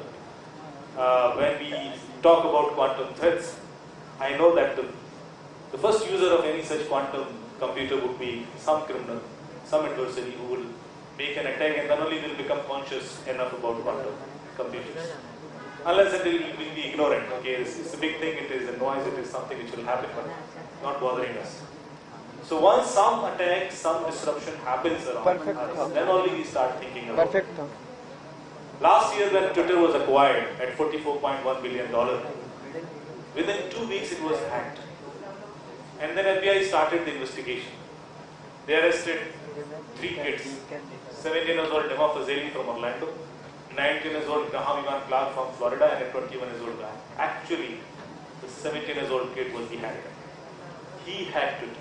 when we talk about quantum threats, I know that the first user of any such quantum computer would be some criminal, some adversary who will make an attack and then only will become conscious enough about quantum computers. Unless it will be ignorant, okay, it's a big thing, it is a noise, it is something which will happen, but not bothering us. So once some attack, some disruption happens around us, then only we start thinking about it. Last year when Twitter was acquired at $44.1 billion, within 2 weeks it was hacked. And then FBI started the investigation. They arrested 3 kids, 17 years old Dema Fazeli from Orlando, 19 years old Graham Ivan Clark from Florida, and a 21 years old guy. Actually, the 17 years old kid was the hacker. He hacked Twitter.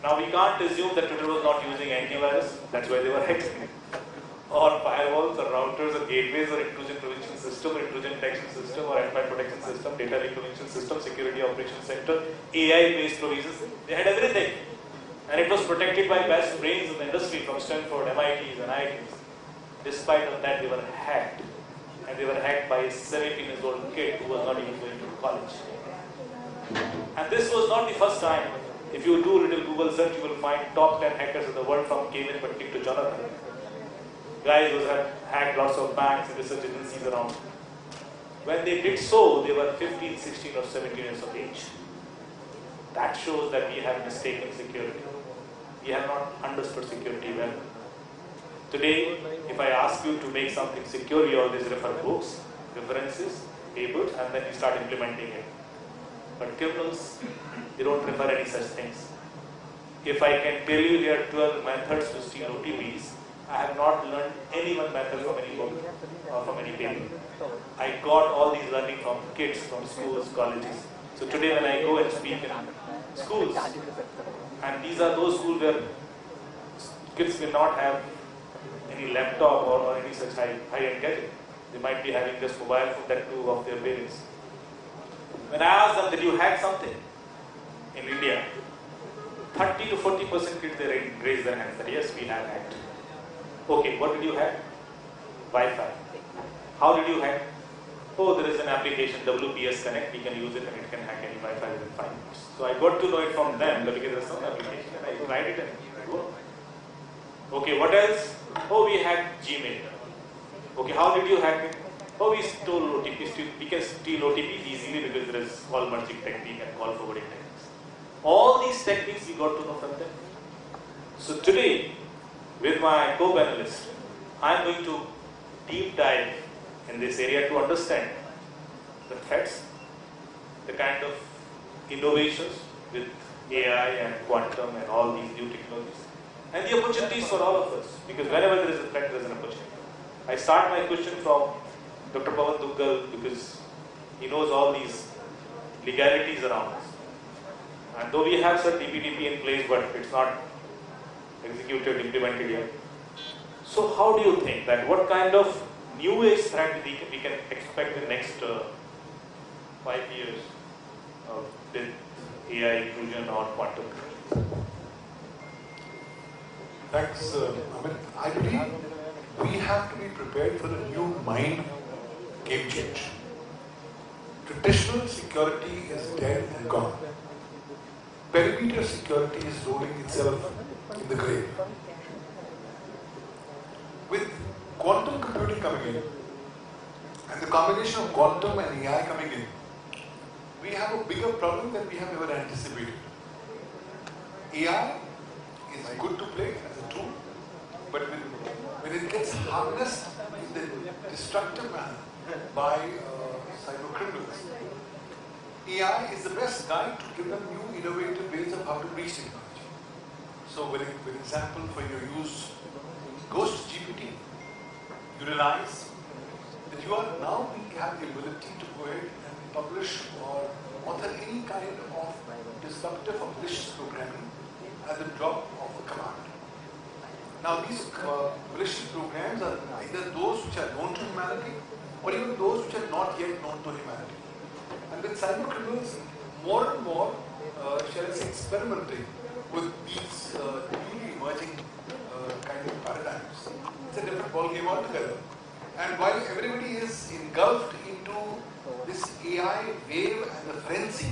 Now we can't assume that Twitter was not using antivirus, that's why they were hacking it. Or firewalls, or routers, or gateways, or intrusion prevention system, or intrusion detection system, or endpoint protection system, data leak prevention system, security operations center, AI-based provisions. They had everything. And it was protected by best brains in the industry from Stanford, MITs, and IITs. Despite of that, they were hacked. And they were hacked by a 17-year-old kid who was not even going to college. And this was not the first time. If you do a little Google search, you will find top 10 hackers in the world from Kevin Pattik to Jonathan. Guys who have hacked lots of banks and research agencies around. When they did so, they were 15, 16 or 17 years of age. That shows that we have mistaken security. We have not understood security well. Today, if I ask you to make something secure, you always refer books, references, tables, and then you start implementing it. But criminals, they don't refer any such things. If I can tell you there are 12 methods to steal OTPs, I have not learned any one method from any book or from any paper. I got all these learning from kids, from schools, colleges. So today when I go and speak in schools, and these are those schools where kids will not have any laptop or any such high-end gadget. They might be having just mobile phone, that too, of their parents. When I ask them, did you hack something in India? 30 to 40% kids, they raise their hands that yes, we have hacked. Okay, what did you hack? Wi-Fi. How did you hack? Oh, there is an application, WPS Connect, we can use it and it can hack any Wi-Fi within 5 minutes. So I got to know it from them because there's some application and I tried it and it worked. Okay, what else? Oh, we hacked Gmail. Okay, how did you hack it? Oh, we stole OTPs. We can steal OTPs easily because there is call merging technique and call forwarding techniques. All these techniques we got to know from them. So today, with my co-panelist, I am going to deep dive in this area to understand the threats, the kind of innovations with AI and quantum and all these new technologies, and the opportunities for all of us. Because whenever there is a threat, there is an opportunity. I start my question from Dr. Pawan Duggal because he knows all these legalities around us. And though we have some DPDP in place, but it's not executed, implemented yet. So how do you think that what kind of new age threat we can expect in the next 5 years with AI inclusion or quantum? Thanks, Amit. I believe we have to be prepared for a new mind game change. Traditional security is dead and gone. Perimeter security is rolling itself in the grave. With quantum computing coming in, and the combination of quantum and AI coming in, we have a bigger problem than we have ever anticipated. AI is good to play as a tool, but when it gets harnessed in the destructive manner by cyber criminals, AI is the best guide to give them new innovative ways of how to breach technology. So, for example, for your use Ghost GPT, you realize that you are now have the ability to go ahead and publish or author any kind of disruptive or malicious programming at the drop of a command. Now these malicious programs are either those which are known to humanity or even those which are not yet known to humanity. And with cyber criminals, more and more, shall I say, experimenting with these newly emerging kind of paradigms. It's a different ballgame altogether. And while everybody is engulfed into this AI wave and the frenzy,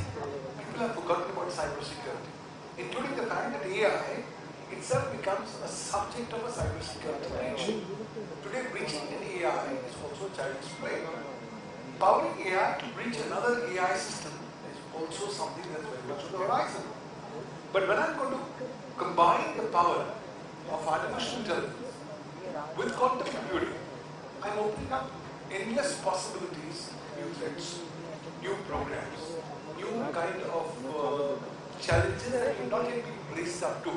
people have forgotten about cybersecurity, including the fact that AI itself becomes a subject of a cybersecurity breach. Today, breaching an AI is also child's play. Powering AI to breach another AI system is also something that's very much on the horizon. But when I'm going to combine the power of artificial intelligence with quantum computing, I'm opening up endless possibilities, new threats, new programs, new kind of challenges that we have not yet been braced up to.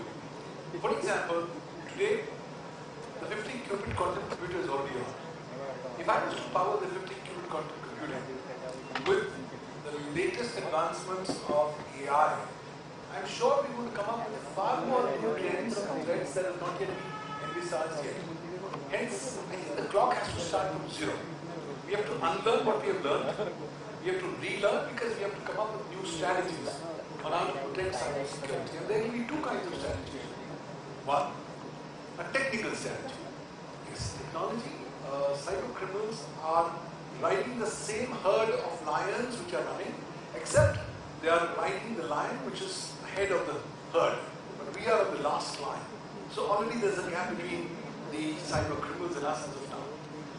For example, today the 50-qubit quantum computer is already on. If I was to power the 50-qubit quantum computing with the latest advancements of AI, I'm sure we would come up with far more new trends and threats that have not yet been envisaged yet. Hence, I think the clock has to start from zero. We have to unlearn what we have learned. We have to relearn because we have to come up with new strategies on how to protect cybersecurity. And there will be two kinds of strategies. One, a technical strategy. Yes, technology, cyber criminals are riding the same herd of lions which are running, except they are riding the lion which is ahead of the herd. But we are on the last line. So already there's a gap between the cyber criminals and us as of now.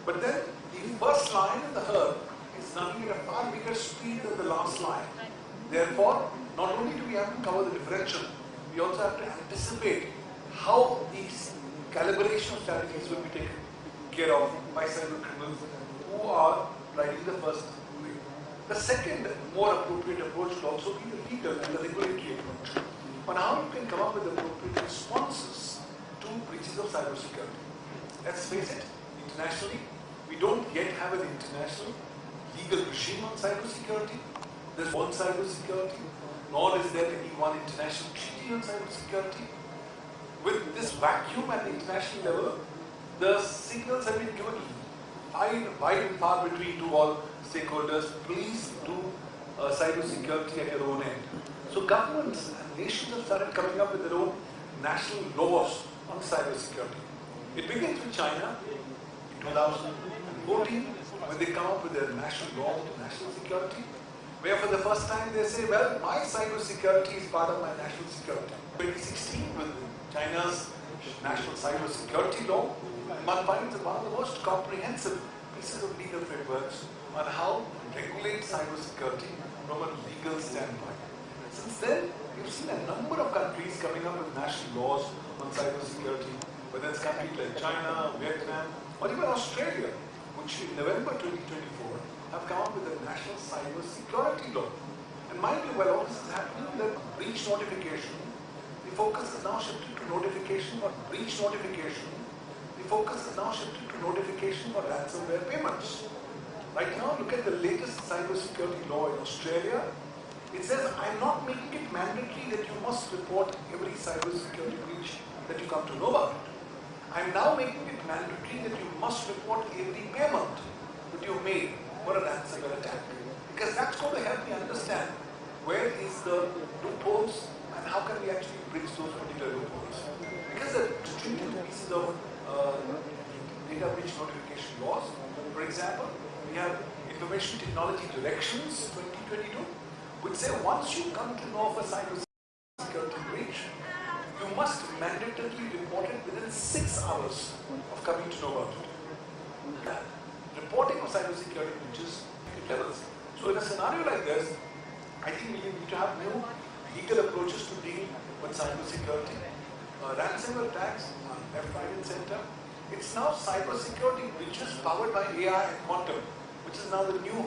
But then the first line in the herd is running at a far bigger speed than the last line. Therefore, not only do we have to cover the differential, we also have to anticipate how these calibration strategies will be taken care of by cyber criminals who are riding the first wave. The second, more appropriate approach will also be the legal and the regulatory approach on how you can come up with appropriate responses to breaches of cybersecurity. Let's face it, internationally, we don't yet have an international legal regime on cybersecurity. There's one cybersecurity, nor is there any one international treaty on cybersecurity. With this vacuum at the international level, the signals have been given wide and far between to all stakeholders. Please do cybersecurity at your own end. So governments and nations have started coming up with their own national laws on cybersecurity. It begins with China in 2014 when they come up with their national law to national security, where for the first time they say, well, my cyber security is part of my national security. 2016 with China's national cyber security law, and one finds one of the most comprehensive pieces of legal frameworks on how to regulate cyber security from a legal standpoint. Since then, we've seen a number of countries coming up with national laws on cyber security, whether it's countries like China, Vietnam, or even Australia, which in November 2024 have come up with a national cyber security law. And mind you, while all this is happening, the breach notification, the focus is now shifted to notification for breach notification. The focus is now shifted to notification for ransomware payments. Right now, look at the latest cyber security law in Australia. It says, I'm not making it mandatory that you must report every cyber security breach that you come to know about. I'm now making it mandatory that you must report every payment that you made for a ransomware attack. Because that's going to help me understand where is the loopholes and how can we actually bridge those particular loopholes. Because there are stringent pieces of data breach notification laws. For example, we have Information Technology Directions 2022, which say once you come to know of a cyber security breach, you must mandatorily report it within 6 hours of coming to know about it. Reporting of cyber security breaches levels. So in a scenario like this, I think we need to have new legal approaches to deal with cyber security. Ransomware attacks are left, right and center. It's now cyber security breaches powered by AI and quantum, which is now the new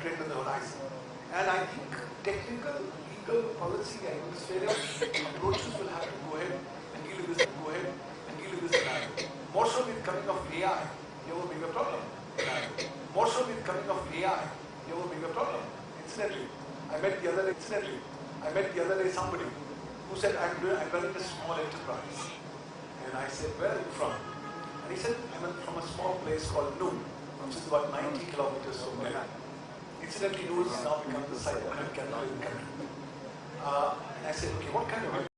trend on the horizon. And I think technical, legal, policy, and administrative approaches will have to go ahead and deal with this scenario. More so with coming of AI, you have a bigger problem. More so with coming of AI, you have a bigger problem. Incidentally, I met the other day somebody who said, I'm running a small enterprise. And I said, where are you from? And he said, I'm from a small place called Noon, which is about 90 kilometers from there. Incidentally, Noon has now become the cyber capital in the country. And I said, okay, what kind of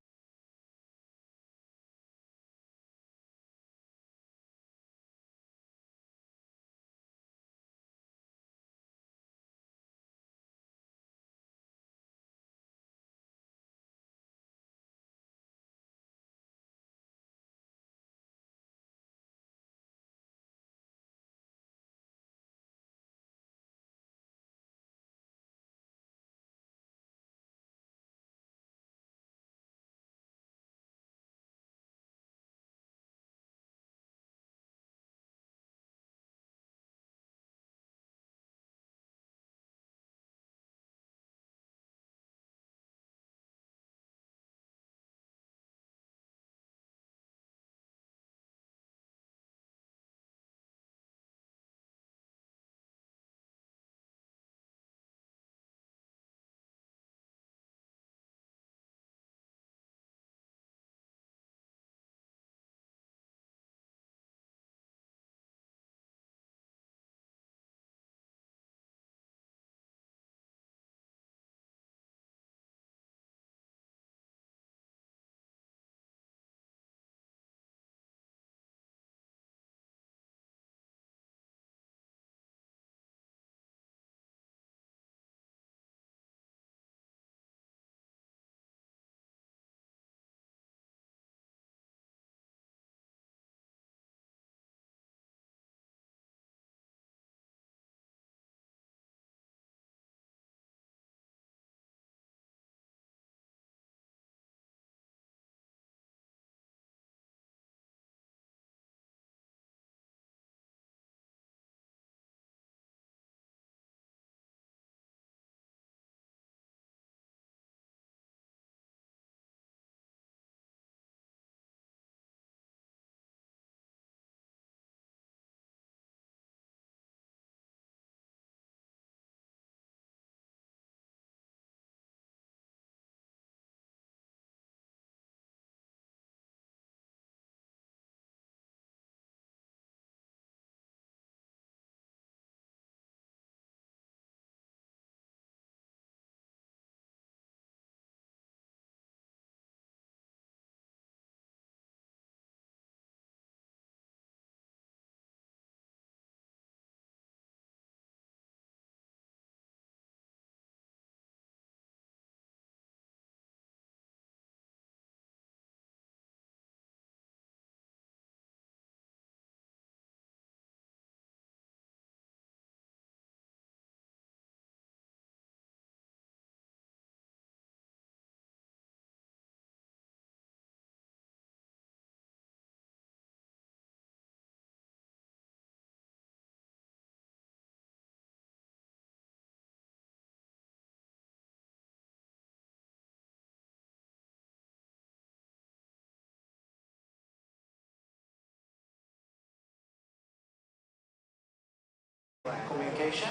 communication,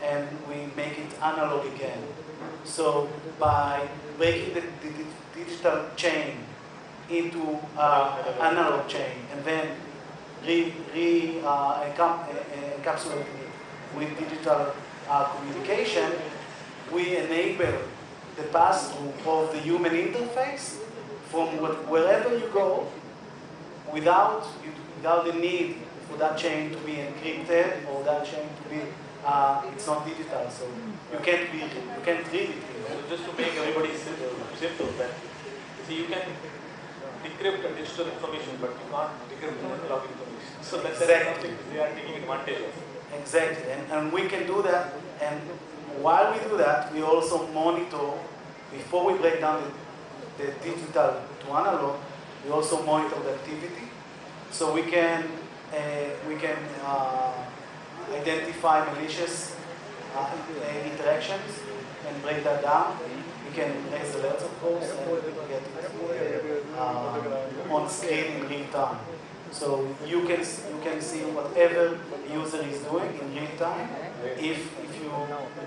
and we make it analog again. So by breaking the digital chain into analog chain and then encapsulating it with digital communication, we enable the pass-through of the human interface from wherever you go without the need for that chain to be encrypted or that chain to be it's not digital, so you can't read it. So just to make everybody simple, that you can decrypt digital information, but you can't decrypt analog information. So that's something they are taking advantage of. Exactly, and we can do that. And while we do that, we also monitor before we break down the digital to analog. We also monitor the activity, so we can identify malicious interactions and break that down. We can raise alerts, of course, and get it on screen in real time. So you can see whatever the user is doing in real time. If you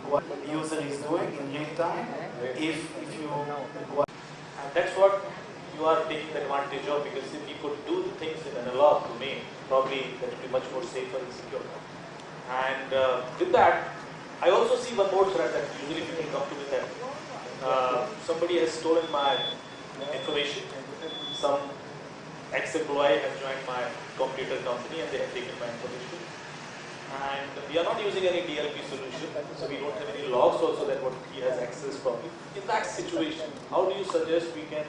what the user is doing in real time, if you require. And that's what you are taking advantage of, because if you could do the things in analog domain, probably that would be much more safer and secure. And with that, I also see one more threat that usually people come to me that somebody has stolen my information. Some ex-employee has joined my computer company and they have taken my information. And we are not using any DLP solution, so we don't have any logs also that what he has access probably. In that situation, how do you suggest we can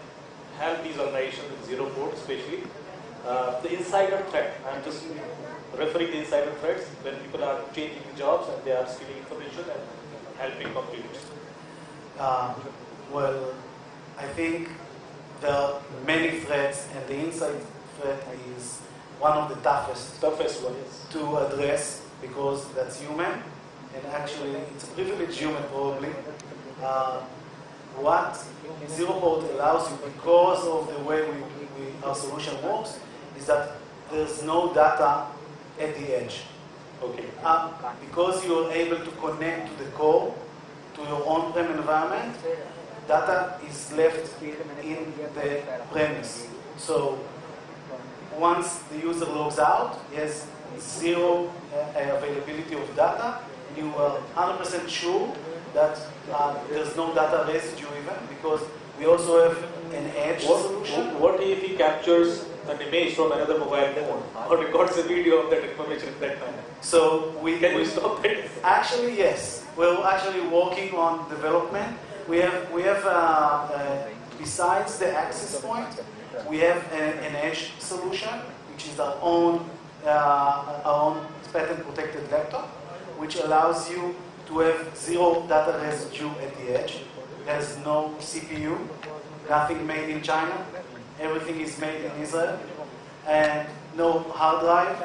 help these organizations with zero code, especially the insider threat? I'm just referring to insider threats when people are changing jobs and they are stealing information and helping computers. Well, I think there are many threats, and the inside threat is one of the toughest one, yes, to address, because that's human, and actually it's a privileged human probably. What Zero Port allows you, because of the way our solution works, is that there's no data at the edge. Okay. Because you are able to connect to the core, to your on-prem environment, data is left in the premise. So once the user logs out, he has zero availability of data, and you are 100% sure that there's no data residue even, because we also have an edge solution. What if he captures an image from another mobile phone or records a video of that information at that time? So can we stop that? Actually, yes. We're actually working on development. We have besides the access point, we have an edge solution, which is our own patent protected laptop, which allows you to have zero data residue at the edge. There's no CPU, nothing made in China, everything is made in Israel, and no hard drive,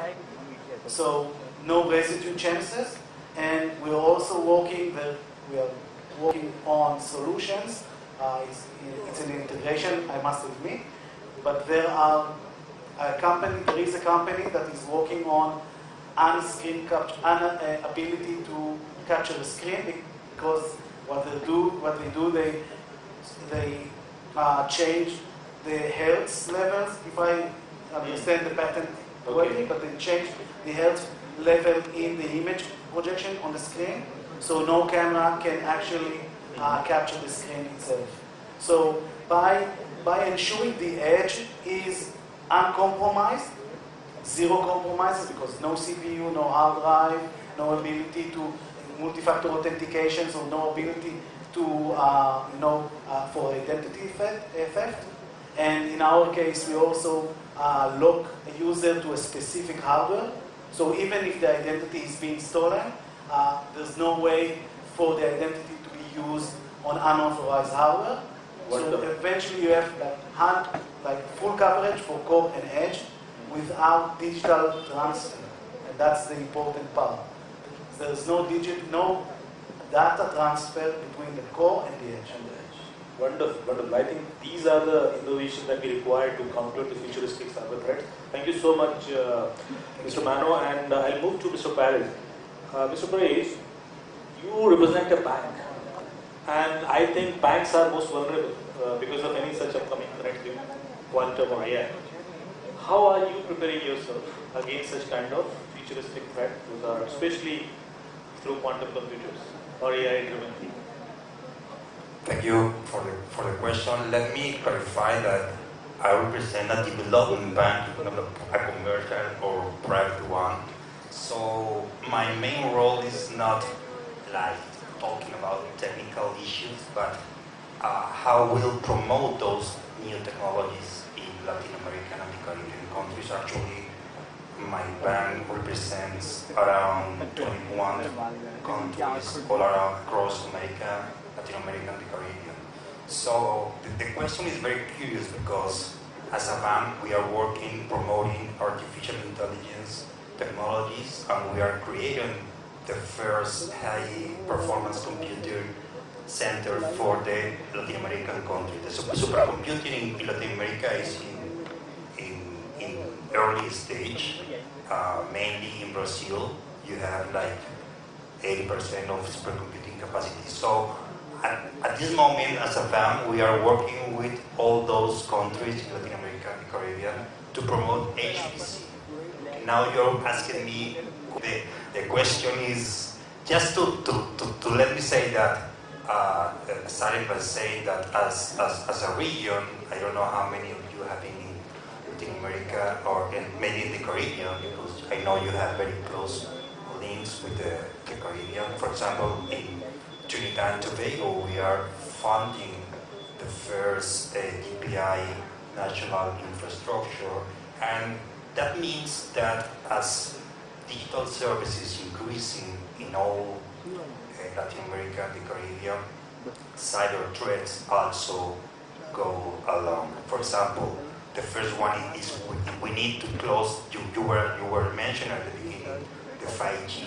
so no residue chances. And we're also working on solutions. It's an integration, I must admit, but there is a company that is working on ability to capture the screen, because what they do, they change the hertz levels, if I understand the patent correctly, but they change the hertz level in the image projection on the screen, so no camera can actually capture the screen itself. So by ensuring the edge is uncompromised, zero compromises, because no CPU, no hard drive, no ability to multi-factor authentication, so no ability to for identity theft. And in our case, we also lock a user to a specific hardware. So even if the identity is being stolen, there's no way for the identity to be used on unauthorized hardware. So eventually you have full coverage for core and edge without digital transfer. And that's the important part. There's no data transfer between the core and the edge. Wonderful, wonderful. I think these are the innovations that we require to counter the futuristic cyber threats. Thank you so much, Mr. Mano, and I'll move to Mr. Paris. Mr. Paresh, you represent a bank, and I think banks are most vulnerable because of any such upcoming threat with quantum or AI. How are you preparing yourself against such kind of futuristic threat, especially through quantum computers or AI-driven? Thank you for the question. Let me clarify that I represent a development bank, not a commercial or private one. So my main role is not like talking about technical issues, but how we'll promote those new technologies in Latin American and the Caribbean countries. Actually, my bank represents around 21 countries all around across America, Latin America, and the Caribbean. So the question is very curious because as a bank we are working promoting artificial intelligence technologies, and we are creating the first high performance computer center for the Latin American country. The supercomputing in Latin America is in early stage, mainly in Brazil. You have like 80% of supercomputing capacity. So at this moment, as a bank, we are working with all those countries in Latin America and the Caribbean to promote HPC. Now you're asking me, the question is, just to let me say that, starting by saying that as a region, I don't know how many of you have been in Latin America or maybe in the Caribbean, because I know you have very close links with the Caribbean. For example, in Trinidad and Tobago, we are funding the first DPI national infrastructure, and that means that as digital services increasing in all Latin America and the Caribbean, cyber threats also go along. For example, the first one is we need to close. You were mentioning at the beginning the 5G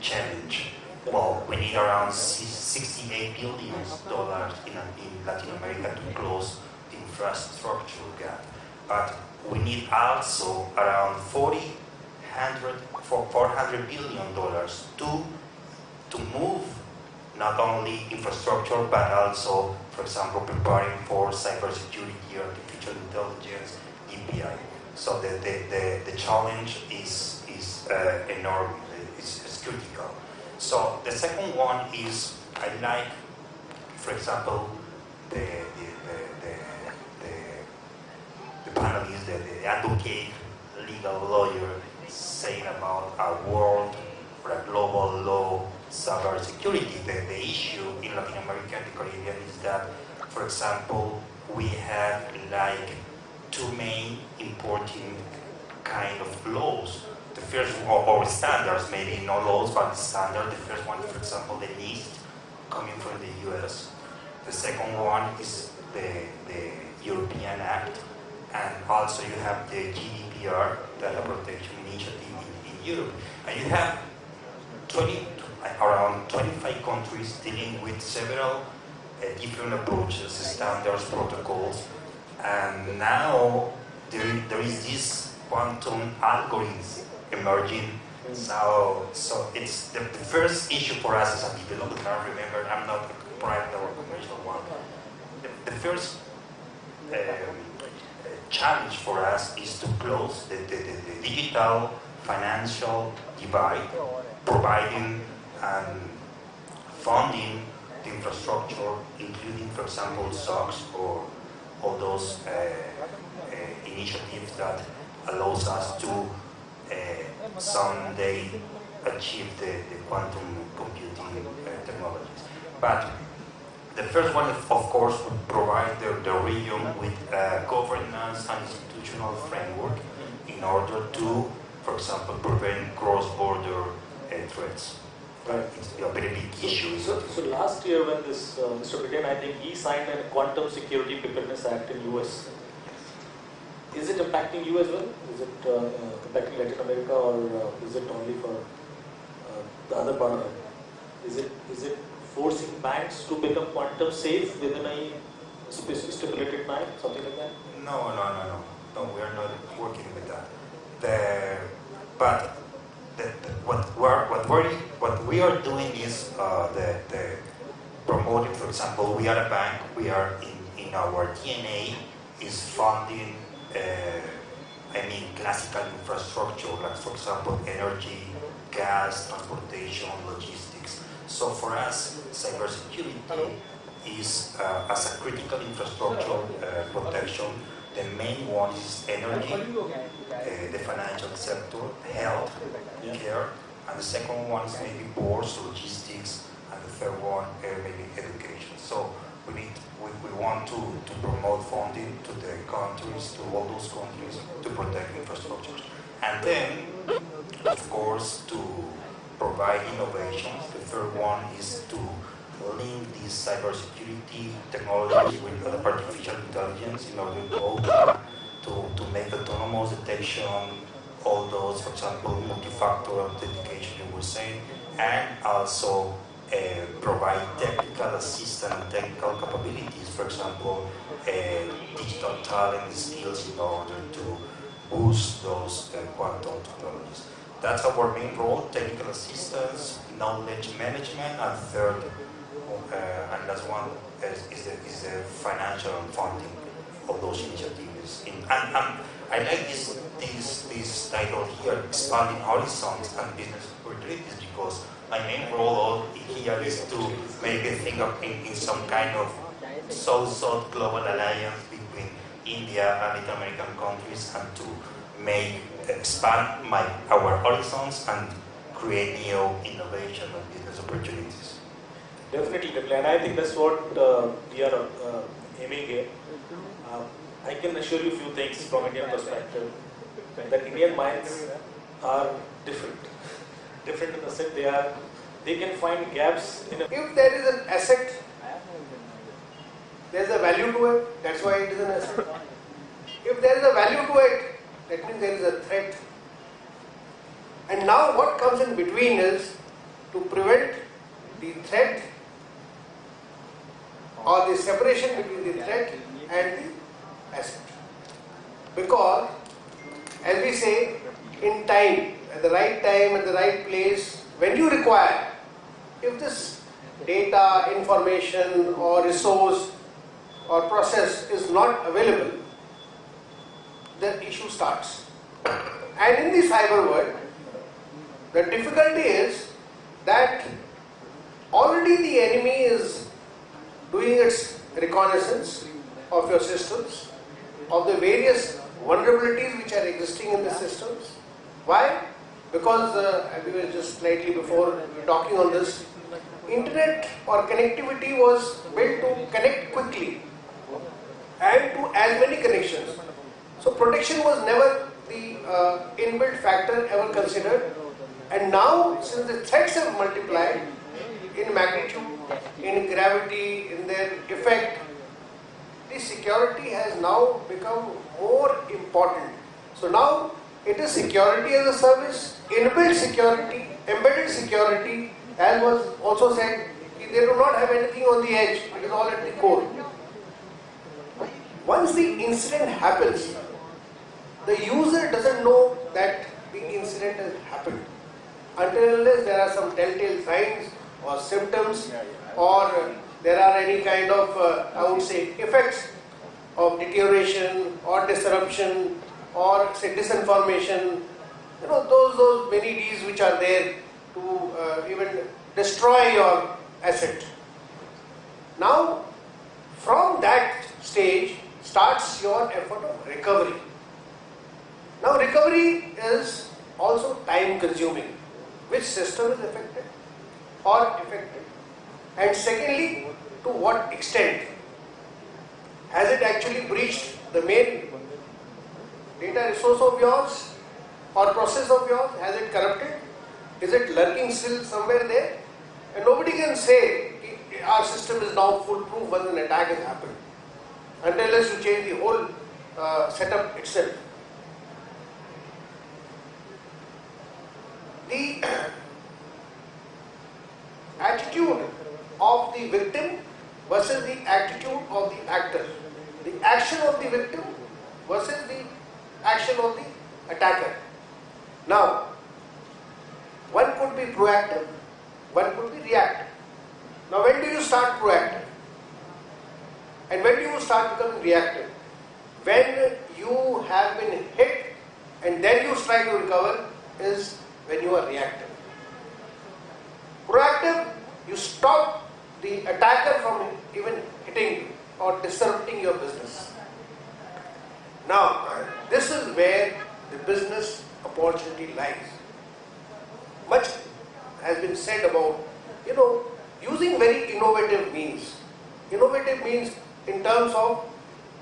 challenge. Well, we need around $68 billion in Latin America to close the infrastructure gap. But we need also around $400 billion to move not only infrastructure but also, for example, preparing for cybersecurity, artificial intelligence, DPI. So the challenge is enormous. It's critical. So the second one is I like, for example, the panelists, the advocate, legal lawyer saying about a world or a global law cybersecurity. The issue in Latin America and the Caribbean is that, for example, we have like two main important kind of laws. The first one, or standards, maybe not laws, but standard. The first one, for example, the NIST coming from the US. The second one is the European Act, and also you have the GDPR, Data Protection Initiative in Europe. And you have around 25 countries dealing with several different approaches, standards, protocols, and now there is this quantum algorithm emerging. So it's the first issue for us as a developer. Now remember, I'm not a private or commercial one. The first challenge for us is to close the digital financial divide, providing and funding the infrastructure, including, for example, SOCs or all those initiatives that allows us to someday achieve the quantum computing technologies. But the first one, of course, would provide the region with governance and institutional framework in order to, for example, prevent cross-border threats. Right. It's a very big issue. So last year when this Mr. Britain, I think he signed a Quantum Security Preparedness Act in US. Is it impacting you as well? Is it impacting Latin America, or is it only for the other part of it? Is it forcing banks to become quantum safe within a stipulated time, something like that? No, we are not working with that. But what we are doing is the promoting. For example, we are a bank. We are in our DNA is funding. Classical infrastructure, like for example, energy, gas, transportation, logistics. So for us, cybersecurity is as a critical infrastructure protection. The main one is energy, the financial sector, health, care, and the second one is maybe ports, logistics, and the third one maybe education. So we want to promote funding to the countries, to all those countries, to protect infrastructures. And then, of course, to provide innovations. The third one is to link this cybersecurity technology with artificial intelligence in order to make autonomous detection, all those, for example, multi-factor authentication you were saying, and also provide technical assistance and technical capabilities, for example, digital talent skills in order to boost those quantum technologies. That's our main role: technical assistance, knowledge management, and third, and last one is the financial funding of those initiatives. And I like this title here, expanding horizons and business opportunities, because my main role here is to maybe think of in some kind of South-South global alliance between India and Latin American countries, and to expand our horizons and create new innovation and business opportunities. Definitely, and I think that's what we are aiming here. I can assure you a few things from Indian perspective, that Indian minds are different in the sense they can find gaps in If there is an asset, there is a value to it, that's why it is an asset. If there is a value to it, that means there is a threat. And now what comes in between is to prevent the threat or the separation between the threat and the asset. Because, as we say, in time, at the right place, when you require, if this data, information or resource or process is not available, the issue starts. And in the cyber world, the difficulty is that already the enemy is doing its reconnaissance of your systems, of the various vulnerabilities which are existing in the systems. Why? Because, we were just slightly before talking on this, internet or connectivity was built to connect quickly and to as many connections. So protection was never the inbuilt factor ever considered. And now, since the threats have multiplied in magnitude, in gravity, in their effect, the security has now become more important. So now it is security as a service, inbuilt security, embedded security, as was also said, they do not have anything on the edge, it is all at the core. Once the incident happens, the user doesn't know that the incident has happened until unless there are some telltale signs or symptoms, or there are any kind of, I would say, effects of deterioration or disruption or say disinformation, those many Ds which are there to even destroy your asset. Now, from that stage starts your effort of recovery. Now, recovery is also time consuming. Which system is affected or affected? And secondly, to what extent? Has it actually breached the main data resource of yours or process of yours? Has it corrupted? Is it lurking still somewhere there? And nobody can say our system is now foolproof once an attack has happened, unless you change the whole setup itself. The attitude of the victim versus the attitude of the actor. The action of the victim versus the action of the attacker. Now, could be proactive, one could be reactive. Now when do you start proactive? And when do you start becoming reactive? When you have been hit and then you try to recover is when you are reactive. Proactive, you stop the attacker from even hitting you or disrupting your business. Now, this is where the business opportunity lies. Much has been said about, using very innovative means. Innovative means in terms of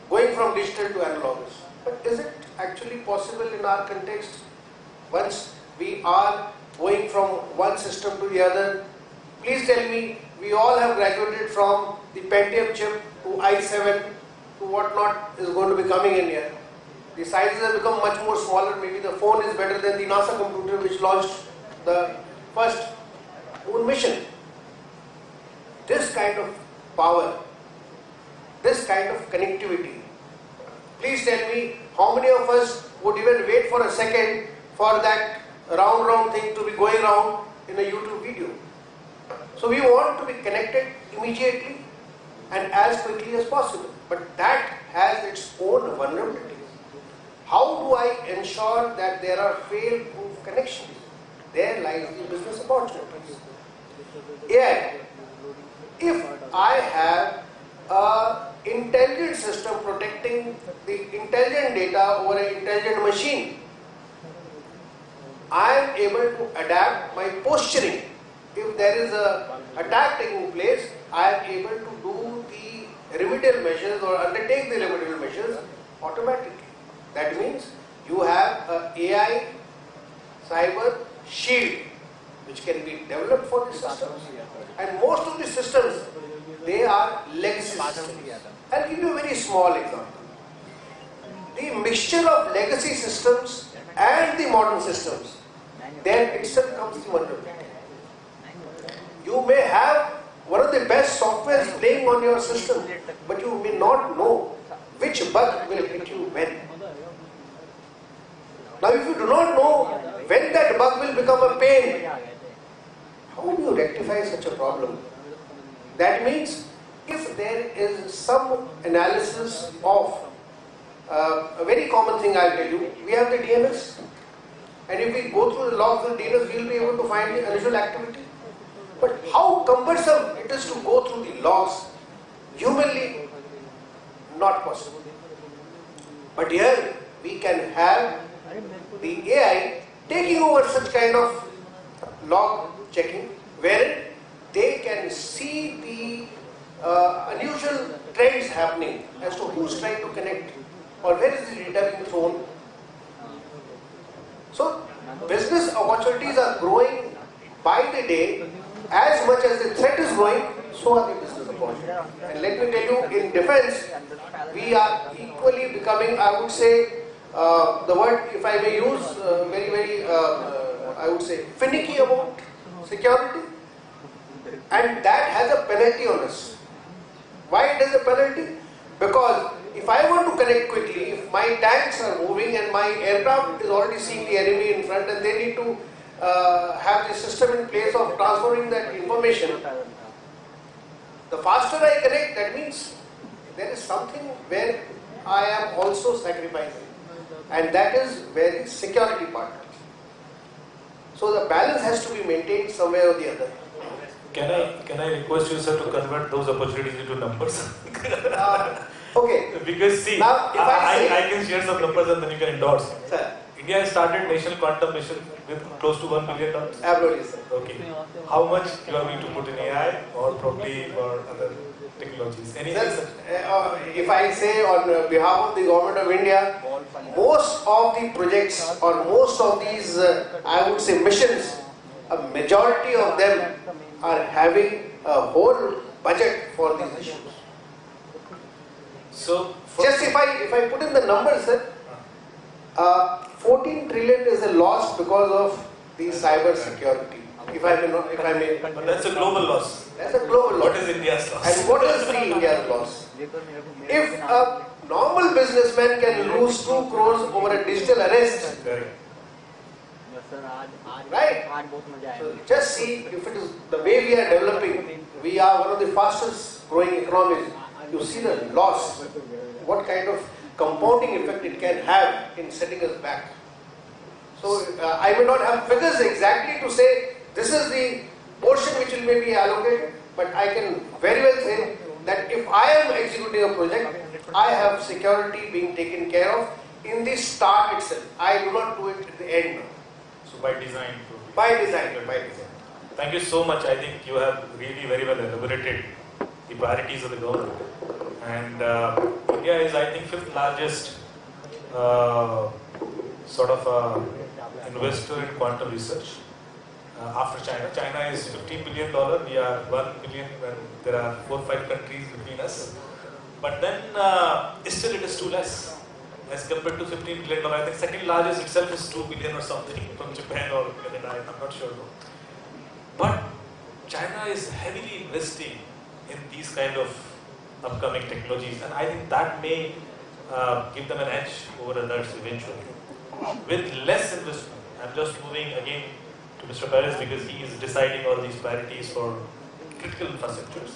going from digital to analogous. But is it actually possible in our context? Once we are going from one system to the other, please tell me, we all have graduated from the Pentium chip to i7 to what not is going to be coming in here. The sizes have become much more smaller. Maybe the phone is better than the NASA computer which launched the first moon mission. This kind of power, this kind of connectivity. Please tell me how many of us would even wait for a second for that round thing to be going around in a YouTube video. So we want to be connected immediately and as quickly as possible. But that has its own vulnerabilities. How do I ensure that there are fail-proof connections? There lies the business opportunities. AI. If I have an intelligent system protecting the intelligent data over an intelligent machine, I am able to adapt my posturing. If there is an attack taking place, I am able to do the remedial measures or undertake the remedial measures automatically. That means you have an AI cyber shield which can be developed for the systems. And most of the systems, they are legacy systems. I'll give you a very small example. The mixture of legacy systems and the modern systems, then itself comes the vulnerability. You may have one of the best softwares playing on your system, but you may not know which bug will hit you when. Now if you do not know when that bug will become a pain, how do you rectify such a problem? That means if there is some analysis of a very common thing I'll tell you, we have the DNS, and if we go through the logs of DNS, we will be able to find the unusual activity. But how cumbersome it is to go through the logs, humanly not possible. But here we can have the AI taking over such kind of log checking, where they can see the unusual trends happening as to who's trying to connect or where is the data being thrown. So business opportunities are growing by the day. As much as the threat is growing, so are the business opportunities. And let me tell you, in defense, we are equally becoming, I would say, the word, if I may use, very, I would say, finicky about security. And that has a penalty on us. Why it has a penalty? Because if I want to connect quickly, if my tanks are moving and my aircraft is already seeing the enemy in front and they need to have the system in place of transferring that information, the faster I connect, that means there is something where I am also sacrificing, and that is where the security part comes. So the balance has to be maintained somewhere or the other. Can I request you, sir, to convert those opportunities into numbers? Okay. Because see, now, if I can share some numbers and then you can endorse. Sir. India has started national quantum mission with close to $1 billion. Absolutely, sir. Okay. How much you are going to put in AI or probably for other technologies? Anything? Sir, if I say on behalf of the government of India, most of the projects or most of these, I would say, missions, a majority of them are having a whole budget for these issues. So, just if I put in the numbers, sir, 14 trillion is a loss because of the cyber security. If I may. But that's a global loss. That's a global loss. What is India's loss? And what is the India's loss? If a normal businessman can lose 2 crores over a digital arrest, Right? So just see if it is the way we are developing, we are one of the fastest growing economies. You see the loss, what kind of compounding effect it can have in setting us back. So I may not have figures exactly to say this is the portion which will maybe allocated, but I can very well say that if I am executing a project, I have security being taken care of in the start itself. I do not do it at the end. So by design. By design, by design. Thank you so much. I think you have really very well elaborated the priorities of the government. And India is, I think, 5th largest investor in quantum research after China. China is $15 billion. We are $1 billion, and there are 4 or 5 countries between us. But then still it is too less as compared to $15 billion. I think second largest itself is $2 billion or something from Japan or Canada. I'm not sure. But China is heavily investing in these kind of upcoming technologies, and I think that may give them an edge over others eventually. With less investment, I'm just moving again to Mr. Perez because he is deciding all these priorities for critical infrastructures.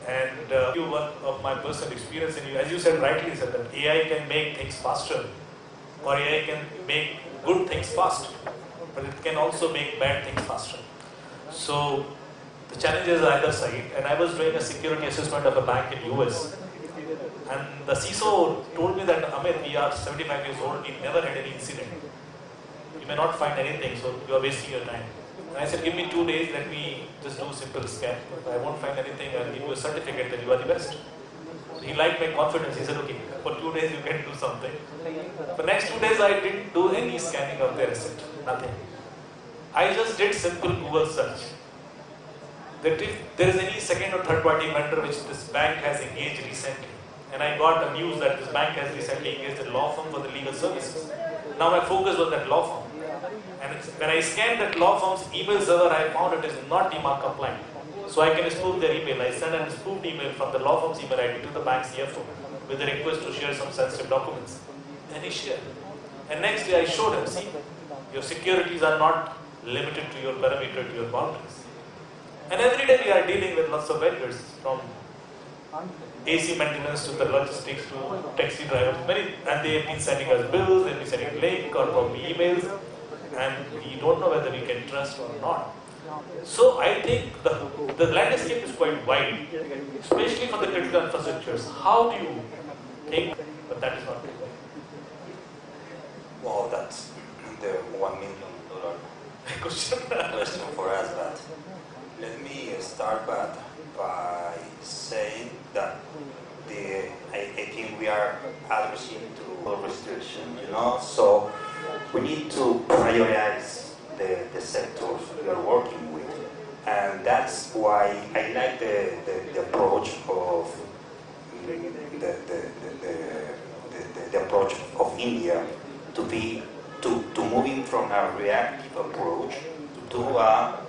And one of my personal experience, and as you said rightly, said that AI can make things faster, or AI can make good things fast, but it can also make bad things faster. So the challenge is either side. And I was doing a security assessment of a bank in US, and the CISO told me that, Amir, we are 75 years old, we never had any incident. You may not find anything, so you are wasting your time. And I said, give me 2 days, let me just do a simple scan. If I won't find anything, I'll give you a certificate that you are the best. He liked my confidence. He said, okay, for 2 days you can do something. For next 2 days, I didn't do any scanning of their asset, nothing. I just did simple Google search. That if there is any second or third party vendor which this bank has engaged recently, and I got the news that this bank has recently engaged a law firm for the legal services. Now my focus was that law firm. And when I scanned that law firm's email server, I found it is not DMARC compliant. So I can spoof their email. I sent a spoofed email from the law firm's email ID to the bank's CFO with a request to share some sensitive documents. And he shared. And next day I showed him, see, your securities are not limited to your parameter, to your boundaries. And every day we are dealing with lots of vendors, from AC maintenance to the logistics to taxi drivers. And they have been sending us bills, they've been sending link or probably emails, and we don't know whether we can trust or not. So I think the landscape is quite wide, especially for the critical infrastructures. How do you think? But that is not the way. Well, that's the $1 million question for us, but let me start by saying that I think we are addressing to restriction, so we need to prioritize the sectors we are working with, and that's why I like the approach of the approach of India to moving from a reactive approach to a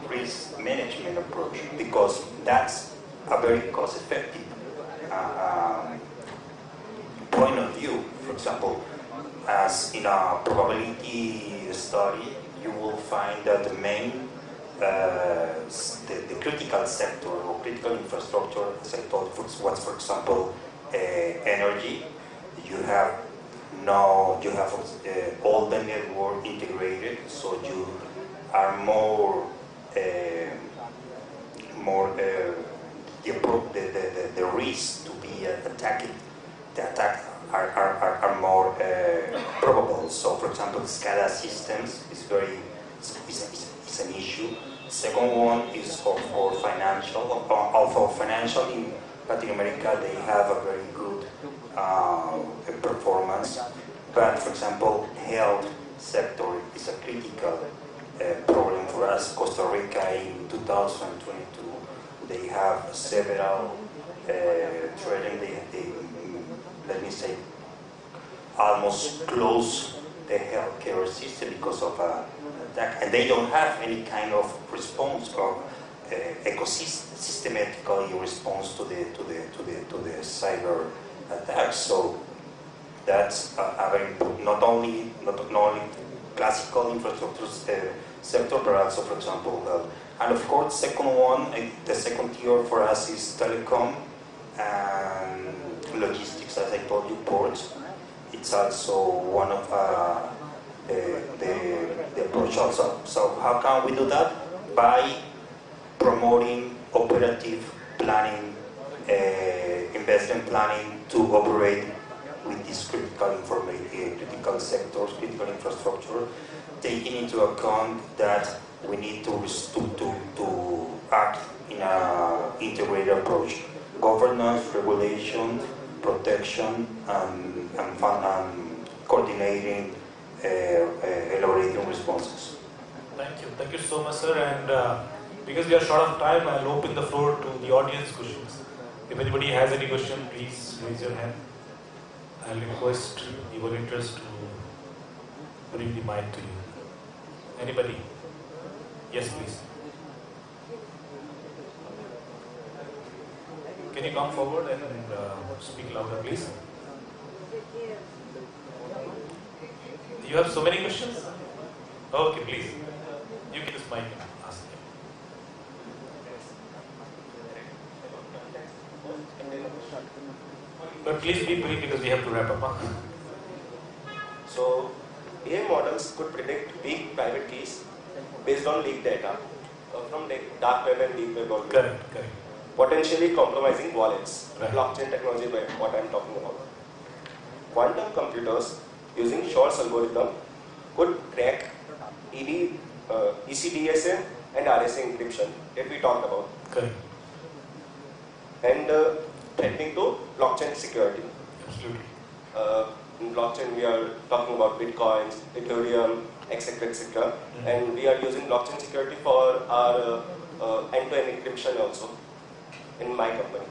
risk management approach, because that's a very cost-effective point of view. For example, as in a probability study, you will find that the main the critical sector or critical infrastructure sector, what's for example energy, you have all the network integrated, so you are more the risk to be attacked. The attacks are more probable. So, for example, SCADA systems is an issue. Second one is for financial. Although financial in Latin America they have a very good performance, but for example, health sector is a critical problem for us. Costa Rica in 2022 they have several let me say, almost close the healthcare system because of attack, and they don't have any kind of response or systematically response to the cyber attacks. So that's a very important. Not only classical infrastructure sector, but also, for example, and of course, second one, the second tier for us is telecom and logistics, as I told you, ports. It's also one of the approach also. So how can we do that? By promoting operative planning, investment planning to operate with these critical sectors, critical infrastructure, taking into account that we need to act in an integrated approach. Governance, regulation, protection, and coordinating, elaborating responses. Thank you so much, sir. And because we are short of time, I'll open the floor to the audience questions. If anybody has any question, please raise your hand. I'll request the volunteers to bring the mic to you. Anybody? Yes, please. Can you come forward and speak louder, please? You have so many questions? Okay, please. You get this mic and ask them. But please be brief because we have to wrap up. Huh? So, AI models could predict weak private keys based on leaked data from dark web and deep web already. Correct. Potentially compromising wallets. Right. Blockchain technology, by what I am talking about. Quantum computers using Shor's algorithm could crack ECDSA and RSA encryption that we talked about. Correct. And threatening to blockchain security. Absolutely. In blockchain, we are talking about bitcoins, Ethereum, etc., etc. And we are using blockchain security for our end-to-end encryption also in my company.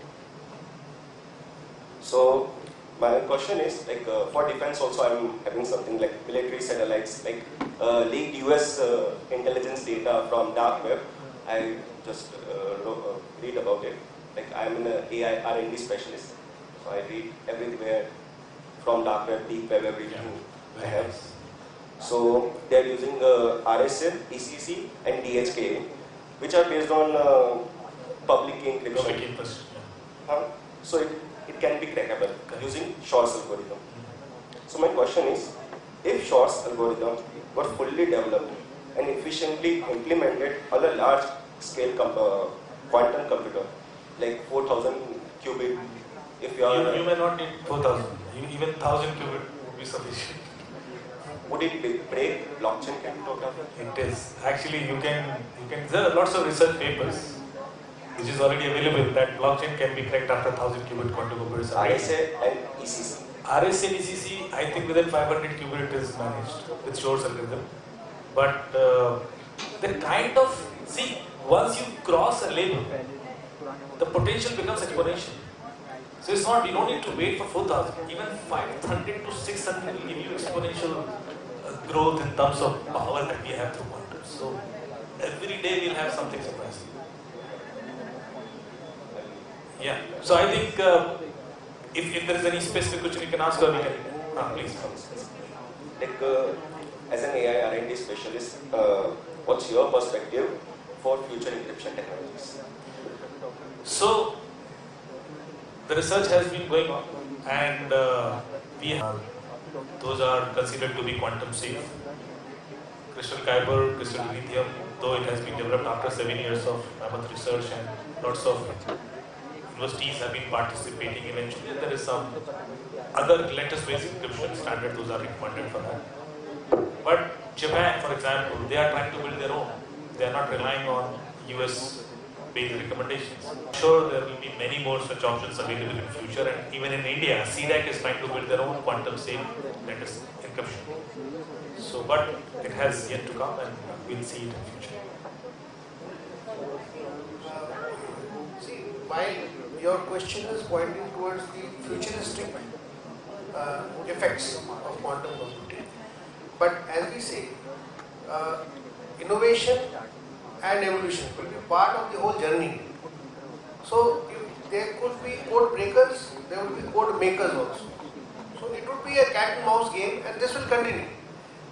So my question is, like, for defense also, I'm having something like military satellites, like leaked US intelligence data from dark web. I just read about it. Like, I'm an AI R&D specialist, so I read everywhere from dark web, deep web, everything I have. So they are using RSA, ECC, and DHK, which are based on public key encryption. So it can be crackable using Shor's algorithm. So my question is, if Shor's algorithm were fully developed and efficiently implemented on a large scale quantum computer, like 4,000 qubit, if you are... You may not need 4,000, even 1,000 qubit would be sufficient. Would it break blockchain cryptography? It is. Actually, you can, there are lots of research papers which is already available that blockchain can be cracked after 1,000 qubit quantum computers. RSA and ECC. RSA and ECC, I think within 500 qubit is managed with Shor's algorithm. But the kind of, see, once you cross a label, the potential becomes exponential. So it's not, you don't need to wait for 4,000. Even 500 to 600 will give you exponential growth in terms of power that we have through quantum. So every day we'll have something surprising. Yeah. So I think if there is any specific question you can ask, or we can please. Like as an AI R&D specialist, what's your perspective for future encryption technologies? So the research has been going on, and those are considered to be quantum safe. Crystal Kyber, crystal lithium, though it has been developed after 7 years of mammoth research and lots of universities have been participating eventually. There is some other latest-based encryption standard, those are recommended for that. But Japan, for example, they are trying to build their own. They are not relying on US-based recommendations. I'm sure there will be many more such options available in future, and even in India, CDAC is trying to build their own quantum safe latest encryption. So, but it has yet to come, and we'll see it in future. See, while your question is pointing towards the futuristic effects of quantum computing, but as we say, innovation and evolution will be part of the whole journey. So if there could be code breakers, there will be code makers also. So it would be a cat and mouse game, and this will continue.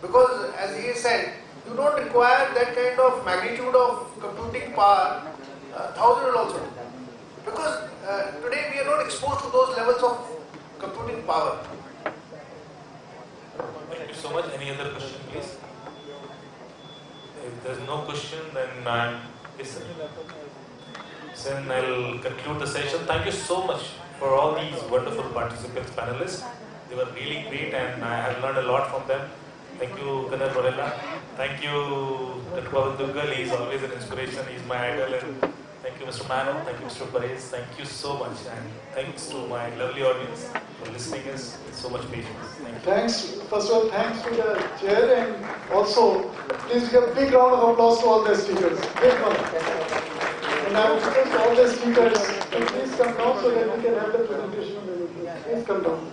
Because as he said, you don't require that kind of magnitude of computing power, 1000 will also do. Because today we are not exposed to those levels of computing power. Thank you so much. Any other question, please? If there's no question, then I'll conclude the session. Thank you so much for all these wonderful participants, panelists. They were really great and I have learned a lot from them. Thank you, Kanar Varela. Thank you, Dr. Pavan Duggal. He's always an inspiration. He's my idol. And thank you, Mr. Mano. Thank you, Mr. Paresh. Thank you so much. And thanks to my lovely audience for listening us with so much patience. Thank you. Thanks. First of all, thanks to the chair, and also please give a big round of applause to all the speakers. Big one. And I would request all the speakers to please come down so that we can have the presentation of the video. Please come down.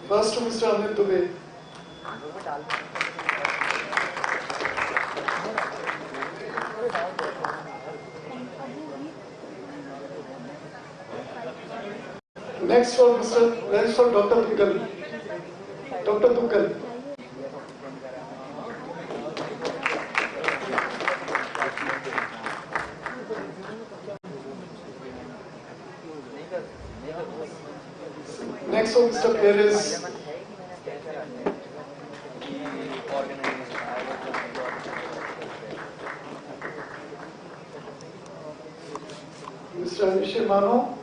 First to Mr. Amit Dubey. Next for Dr. Duggal. Dr. Duggal. Next for Mr. Perez. Mr. Ishimano.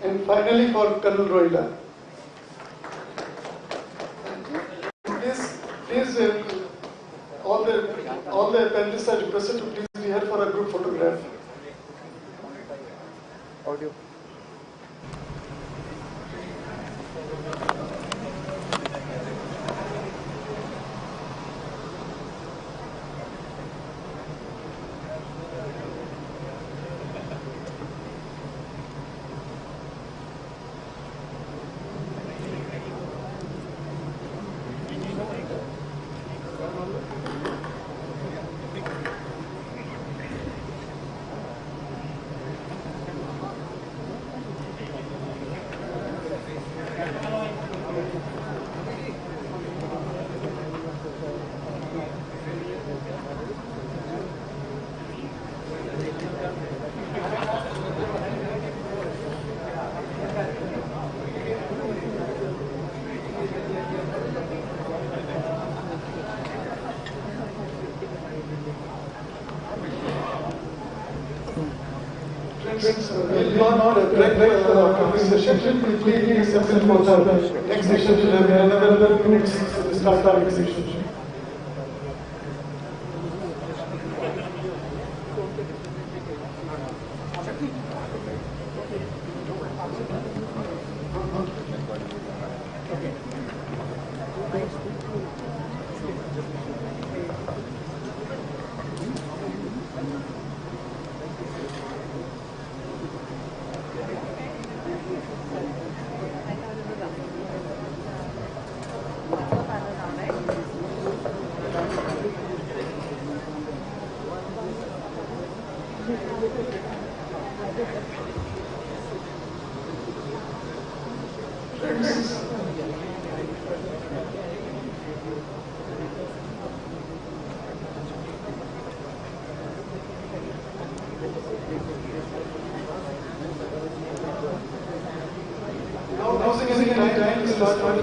And finally for Colonel Rohila. Please, all the panelists are requested to please be here for a group photograph. Audio. We will not break this session. We will be accepted for the next session. We will have another 2 weeks to start our next session.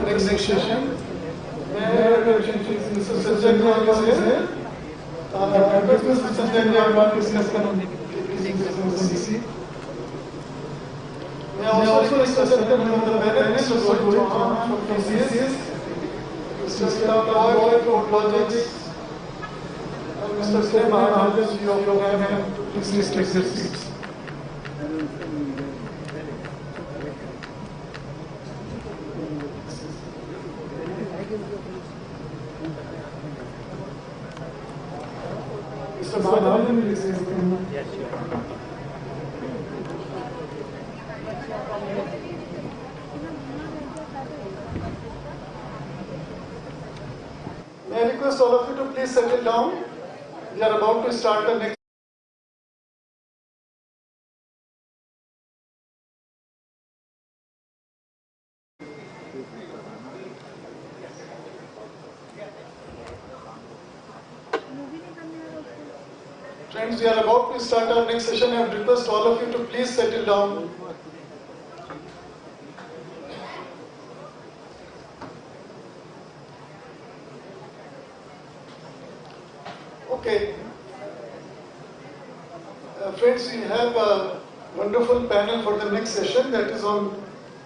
Next session. Mr. Sanjay Kumar is here. Mr. Sanjay Kumar to discuss CC. May I also discuss the benefits of from TCS, Mr. Siddhartha Roy from Logics, and Mr. Sri Mahajan, CEO of FM, please take their seats. Mr. Mahajan will say something. Yes, sure. May I request all of you to please settle down? We are about to start the next. Friends, we are about to start our next session. I would request all of you to please settle down. Okay. Friends, we have a wonderful panel for the next session that is on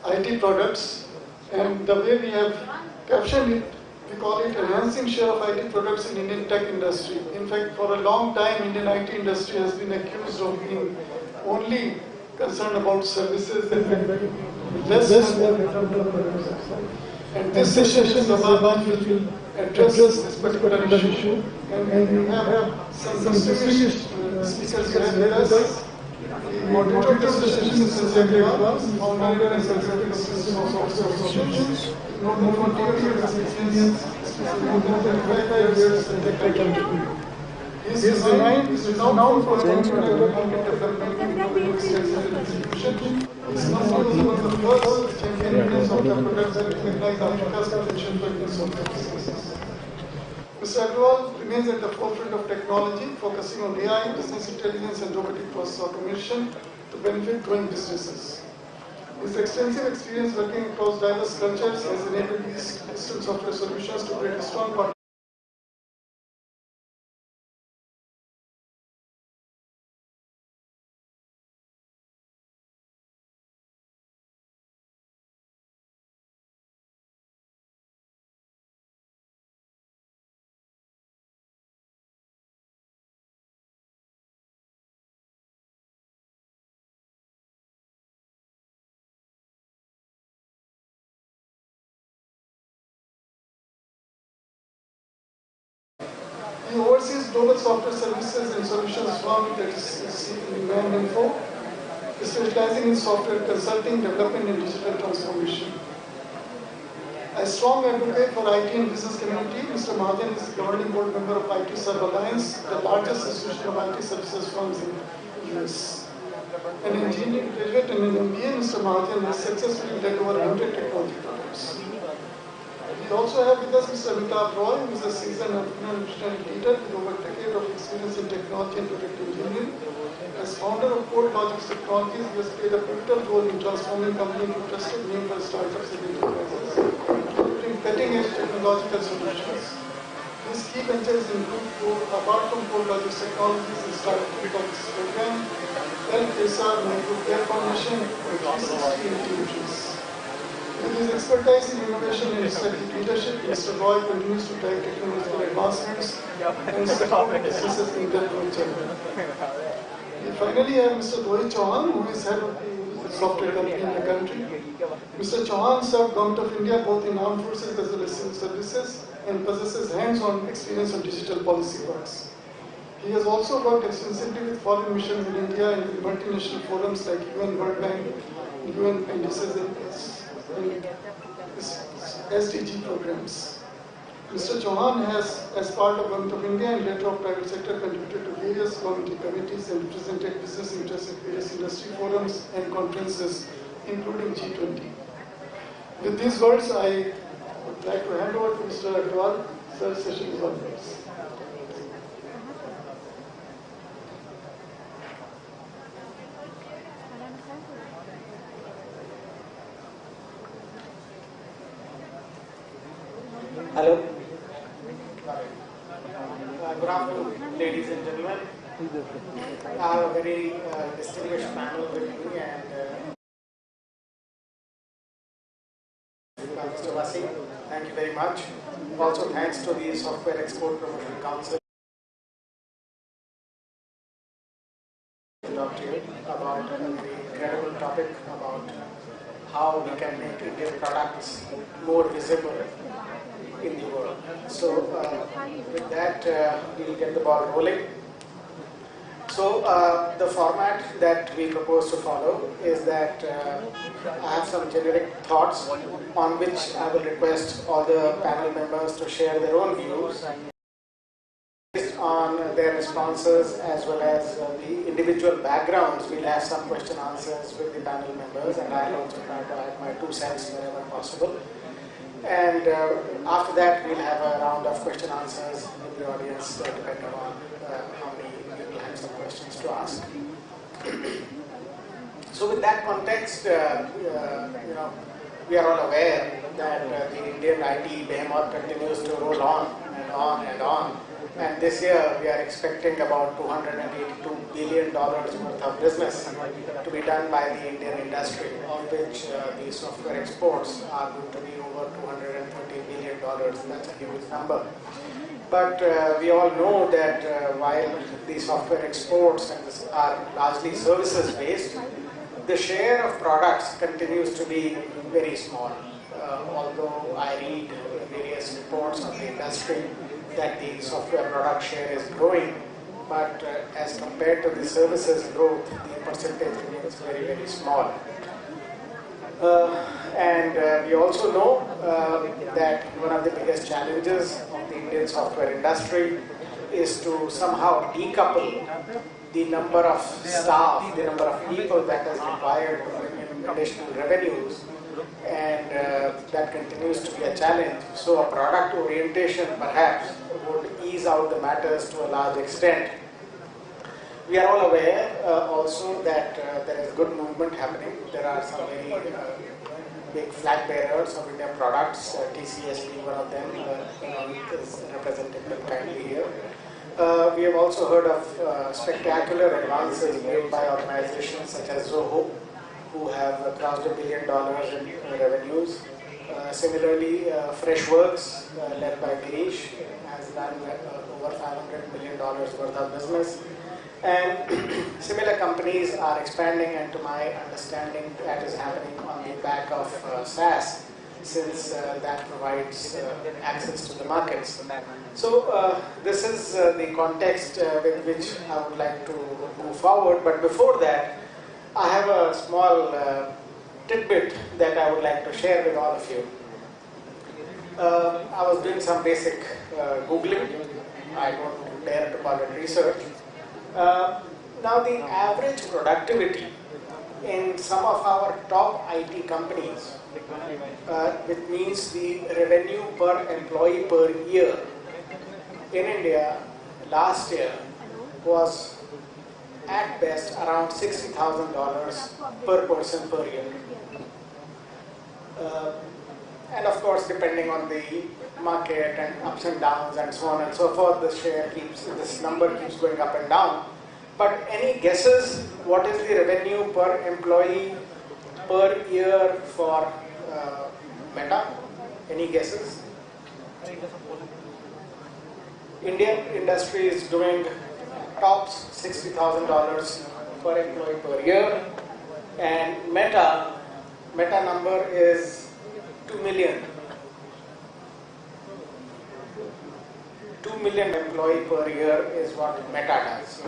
IT products. And the way we have captioned it, we call it enhancing share of IT products in Indian tech industry. In fact, for a long time, Indian IT industry has been accused of being only concerned about services and less about the products. And this session is about which will address this particular issue. And we have some distinguished speakers here with us. The moderator of this session is Mr. Agarwal, founder and executive assistant of Software Solutions. More than 40 years of experience, more than 25 years in tech entrepreneur. He is renowned for his market development and extensive distribution. His company was one of the first champions of the products that recognize Africa's potential for Indian software businesses. Mr. Agarwal remains at the forefront of technology, focusing on AI, business intelligence, and robotic process automation to benefit growing businesses. His extensive experience working across diverse cultures has enabled these Eastern software solutions to create a strong partnership. He oversees global software services and solutions firm that is Info, specializing in software consulting, development, and digital transformation. A strong advocate for IT and business community, Mr. Mahajan is the governing board member of IT Serve Alliance, the largest association of IT services firms in the US. An engineering graduate and an MBA, Mr. Mahajan has successfully led over 100 technology projects. We also have with us Mr. Amitabh Roy, who is a seasoned entrepreneurial leader with over a decade of experience in technology and product engineering. As founder of CodeLogix Technologies, he has played a pivotal role in transforming company into trusted name for startups and enterprises, including cutting-edge technological solutions. These key ventures include, apart from CodeLogix Technologies, the Startup Talks program, LPSR, Micro Care Foundation, and 360 Intuitions. With his expertise in innovation and strategic leadership, Mr. Roy continues to drive technological advancements and support businesses in their growth journey. We finally have Mr. Rohit Chauhan, who is head of the software company in the country. Mr. Chauhan served Government of India both in armed forces as well as civil services and possesses hands-on experience on digital policy works. He has also worked extensively with foreign missions in India and with multinational forums like UN World Bank, UN indices and SDG programs. Mr. Chauhan has, as part of Government of India and later of private sector, contributed to various government committees and represented business interests at various industry forums and conferences, including G20. With these words, I would like to hand over to Mr. Agarwal. Sir, session is on yours. Hello. Good afternoon, ladies and gentlemen. I have a very distinguished panel with me and Mr. Vasi, thank you very much. Also thanks to the Software Export Promotion Council to talk to you about the incredible topic about how we can make Indian products more visible in the world. So with that, we will get the ball rolling. So the format that we propose to follow is that I have some generic thoughts on which I will request all the panel members to share their own views. Based on their responses as well as the individual backgrounds, we'll have some question answers with the panel members, and I'll also try to add my 2 cents wherever possible. And after that, we'll have a round of question answers with the audience, depending on how many people have some questions to ask. So with that context, we are all aware that the Indian IT behemoth continues to roll on and on and on. And this year, we are expecting about $282 billion worth of business to be done by the Indian industry, of which the software exports are going to be over $230 billion. That's a huge number. But we all know that while the software exports are largely services based, the share of products continues to be very small. Although I read various reports of the industry that the software product share is growing, but as compared to the services growth, the percentage remains very, very small. And we also know that one of the biggest challenges of the Indian software industry is to somehow decouple the number of staff, the number of people that is required to bring in additional revenues, and that continues to be a challenge. So a product orientation perhaps would ease out the matters to a large extent. We are all aware also that there is good movement happening. There are some very big flag bearers of Indian products, TCS being one of them, is represented kindly here. We have also heard of spectacular advances made by organizations such as Zoho, who have crossed $1 billion in revenues. Similarly, Freshworks, led by Girish, has done over $500 million worth of business. And similar companies are expanding, and to my understanding, that is happening on the back of SaaS, since that provides access to the markets. So this is the context with which I would like to move forward. But before that, I have a small tidbit that I would like to share with all of you. I was doing some basic Googling. I don't dare to call it research. Now the average productivity in some of our top IT companies, which means the revenue per employee per year in India last year was at best around $60,000 per person per year. And of course, depending on the market and ups and downs and so on and so forth, this number keeps going up and down. But any guesses what is the revenue per employee per year for Meta? Any guesses? Indian industry is doing tops $60,000 per employee per year, and Meta number is 2 million. 2 million employee per year is what Meta does,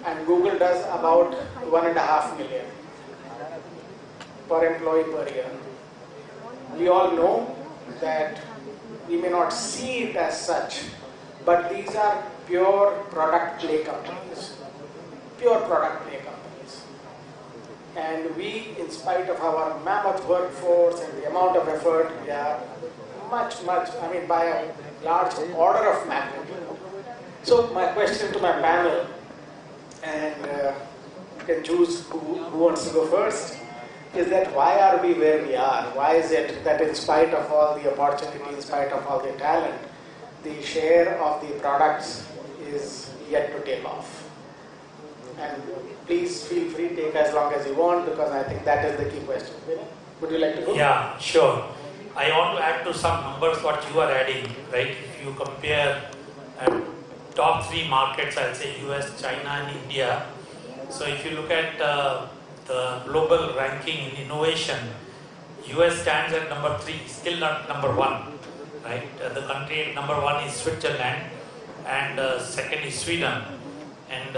and Google does about 1.5 million per employee per year. We all know that we may not see it as such, but these are pure product play companies. Pure product play companies. And we, in spite of our mammoth workforce and the amount of effort, we are much, by a large order of magnitude. So my question to my panel, and you can choose who wants to go first, is that why are we where we are? Why is it that in spite of all the opportunity, in spite of all the talent, the share of the products is yet to take off? And please feel free to take as long as you want, because I think that is the key question. Would you like to go? Yeah, sure. I want to add to some numbers what you are adding, right? If you compare top 3 markets, I'll say US, China and India. So if you look at the global ranking in innovation, US stands at number 3, still not number 1, right? The country number 1 is Switzerland, and second is Sweden. and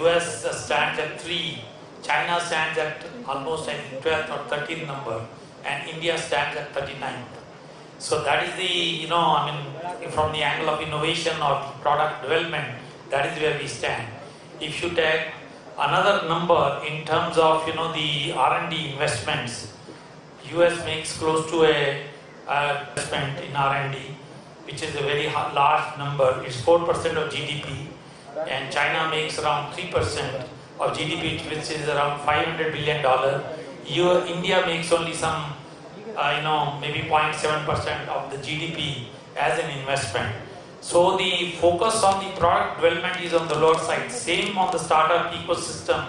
US stands at 3, China stands at almost I think 12th or 13th number, and India stands at 39th. So that is the, from the angle of innovation or product development, that is where we stand. If you take another number in terms of, the R&D investments, US makes close to a investment in R&D, which is a very large number. It's 4% of GDP, and China makes around 3% of GDP, which is around $500 billion. India makes only some, maybe 0.7% of the GDP as an investment. So the focus on the product development is on the lower side. Same on the startup ecosystem.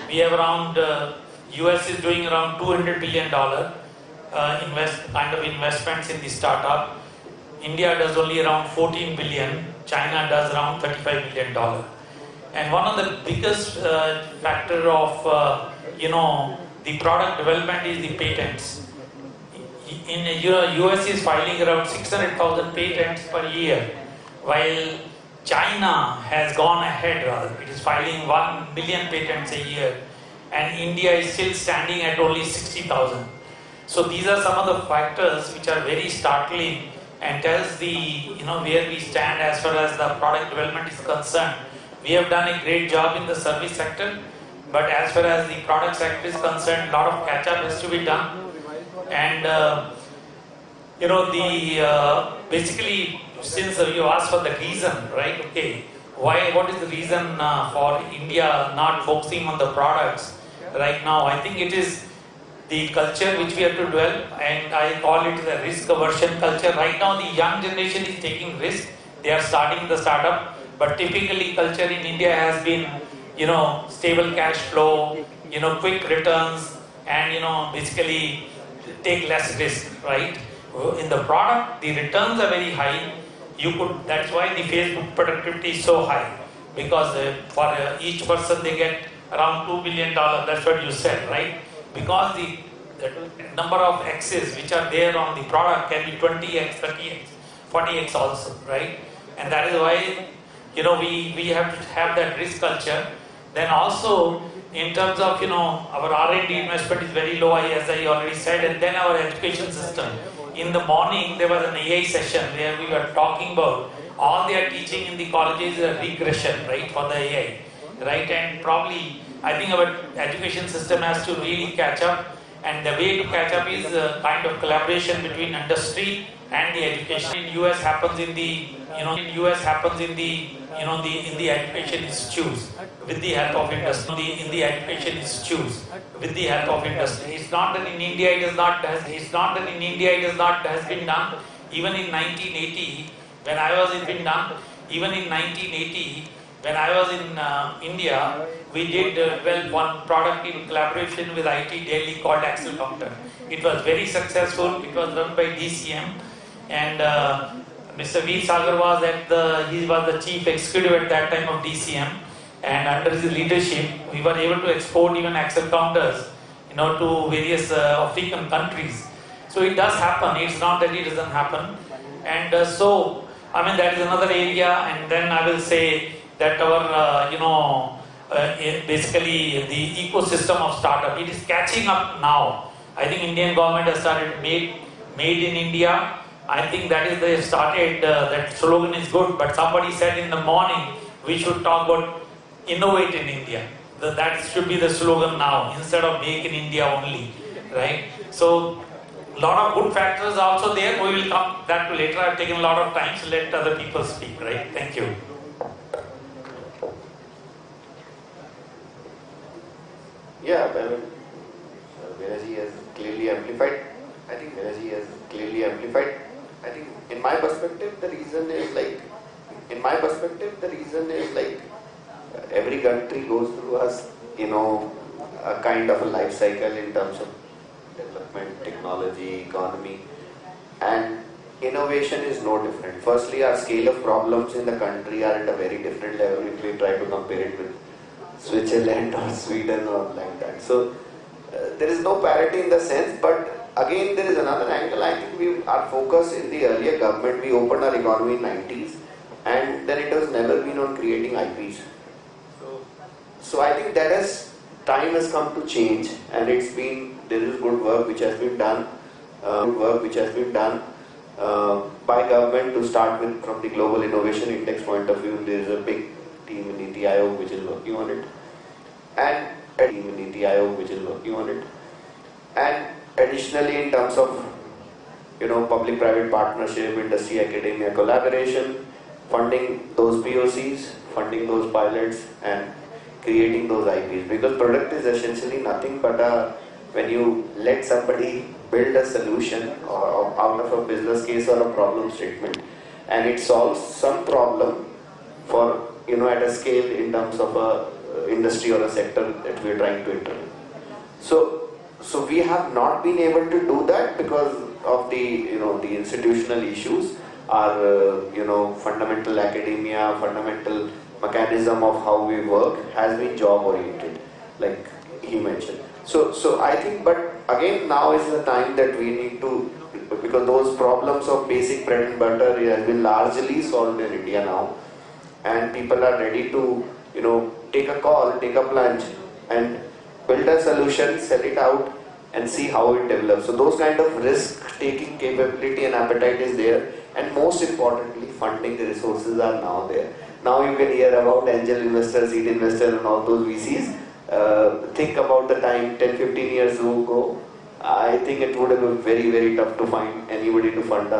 We have around, US is doing around $200 billion investments in the startup. India does only around 14 billion. China does around $35 billion. And one of the biggest factor of, the product development is the patents. In US is filing around 600,000 patents per year, while China has gone ahead rather. It is filing 1 million patents a year, and India is still standing at only 60,000. So these are some of the factors which are very startling and tells the, where we stand as far as the product development is concerned. We have done a great job in the service sector, but as far as the product sector is concerned, a lot of catch-up has to be done. And basically, since you asked for the reason, right? Okay, what is the reason for India not focusing on the products right now? I think it is the culture which we have to develop, and I call it the risk aversion culture. Right now, the young generation is taking risk. They are starting the startup, but typically culture in India has been, stable cash flow, quick returns, and basically take less risk, right? In the product, the returns are very high. That's why the Facebook productivity is so high, because for each person they get around $2 billion. That's what you said, right? Because the number of X's which are there on the product can be 20x, 30x, 40x also, right? And that is why, we have to have that risk culture. Then also, in terms of, our R&D investment is very low, as I already said, and then our education system. In the morning, there was an AI session where we were talking about all they are teaching in the colleges is a regression, right, for the AI, right? And probably, I think our education system has to really catch up, and the way to catch up is a kind of collaboration between industry and the education. In US happens in the, in the education institutes with the help of industry. In the education institutes with the help of industry. It's not that in India it is not. It's not that in India it is not has been done. Even in 1980, when I was in India, we did develop one product in collaboration with IT Delhi called Axle Counter. It was very successful. It was run by DCM, and Mr. V. Sagar was he was the chief executive at that time of DCM, and under his leadership, we were able to export even Axle Counters, to various African countries. So it does happen. It's not that it doesn't happen, and that is another area. And then I will say that our, basically the ecosystem of startup, it is catching up now. I think Indian government has started made in India. I think that is they started, that slogan is good, but somebody said in the morning, we should talk about innovate in India. That should be the slogan now, instead of make in India only, right? So, a lot of good factors are also there. We will come back to later. I've taken a lot of time, so let other people speak, right? Thank you. Yeah, Veeraji has clearly amplified. I think in my perspective, the reason is like, every country goes through a kind of a life cycle in terms of development, technology, economy, and innovation is no different. Firstly, our scale of problems in the country are at a very different level if we try to compare it with Switzerland or Sweden or like that. So there is no parity in the sense, but again there is another angle. I think our focus in the earlier government, we opened our economy in 90s, and then it has never been on creating IPs. So I think that time has come to change, and there is good work which has been done, by government to start with. From the Global Innovation Index point of view, there is a big team in NITI Aayog which is working on it, and additionally in terms of public-private partnership, industry-academia collaboration, funding those POCs, funding those pilots, and creating those IPs. Because product is essentially nothing but when you let somebody build a solution or out of a business case or a problem statement, and it solves some problem for at a scale in terms of a industry or a sector that we are trying to enter. So we have not been able to do that because of the the institutional issues. Our fundamental academia, fundamental mechanism of how we work has been job oriented, like he mentioned. So I think, but again, now is the time that we need to, because those problems of basic bread and butter has been largely solved in India now, and people are ready to take a call, take a plunge, and build a solution, sell it out, and see how it develops. So those kind of risk-taking capability and appetite is there, and most importantly, funding resources are now there. Now you can hear about angel investors, seed investors, and all those VCs. Think about the time 10-15 years ago. I think it would have been very, very tough to find anybody to fund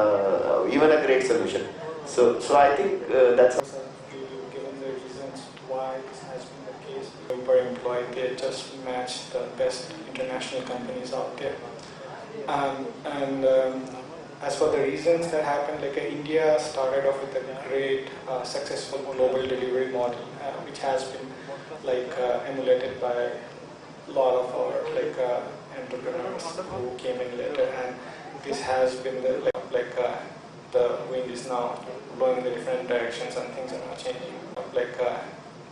even a great solution. So I think that's. Given the reasons why this has been the case, per employee, they just match the best international companies out there. As for the reasons that happened, like India started off with a great successful global delivery model, which has been emulated by a lot of our entrepreneurs who came in later, and this has been the wind is now blowing in the different directions and things are now changing.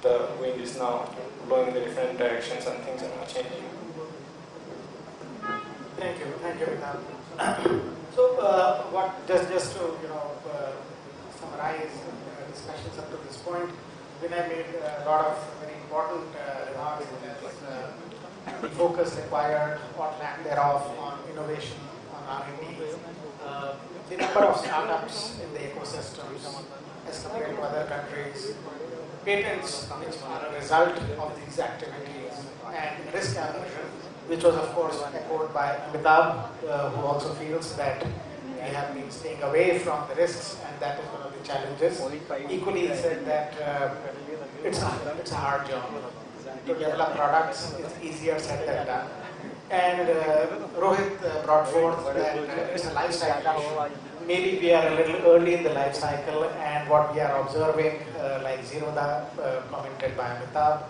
The wind is now blowing in the different directions and things are now changing. Thank you, Vidal. So, just to summarize discussions up to this point, Vinay made a lot of very important remarks. The focus required, what lack thereof on innovation, on R&D, the number of startups in the ecosystems as compared to other countries, patents which are a result of these activities, and risk aversion, which was of course echoed by Amitabh, who also feels that we have been staying away from the risks, and that is one of the challenges. Equally, he said that it's a hard job. To develop products is easier said than done. And Rohit brought forth that it's a life cycle issue. Maybe we are a little early in the life cycle, and what we are observing, like Zerodha commented by Amitabh,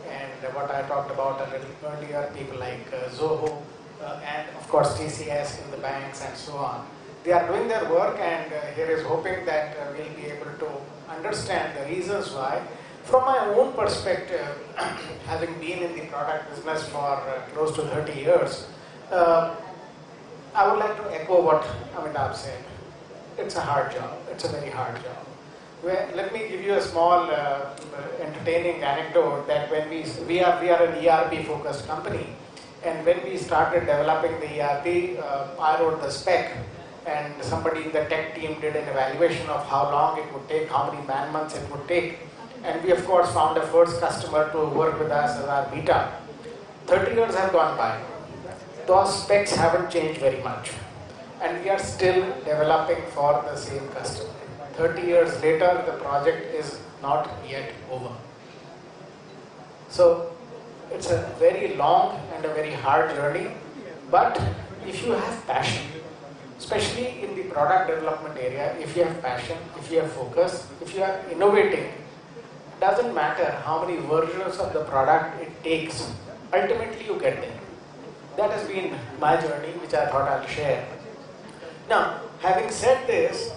and what I talked about a little earlier, people like Zoho, and of course TCS in the banks and so on. They are doing their work, and here is hoping that we'll be able to understand the reasons why. From my own perspective, having been in the product business for close to 30 years, I would like to echo what Amitabh said. It's a hard job. It's a very hard job. Let me give you a small entertaining anecdote that when we are an ERP focused company, and when we started developing the ERP, I wrote the spec, and somebody in the tech team did an evaluation of how long it would take, how many man months it would take, and we of course found a first customer to work with us as our beta. 30 years have gone by. Those specs haven't changed very much, and we are still developing for the same customer. 30 years later, the project is not yet over. So it's a very long and a very hard journey, but if you have passion, especially in the product development area, if you have passion, if you have focus, if you are innovating, it doesn't matter how many versions of the product it takes, ultimately you get there. That has been my journey, which I thought I'll share. Now, having said this,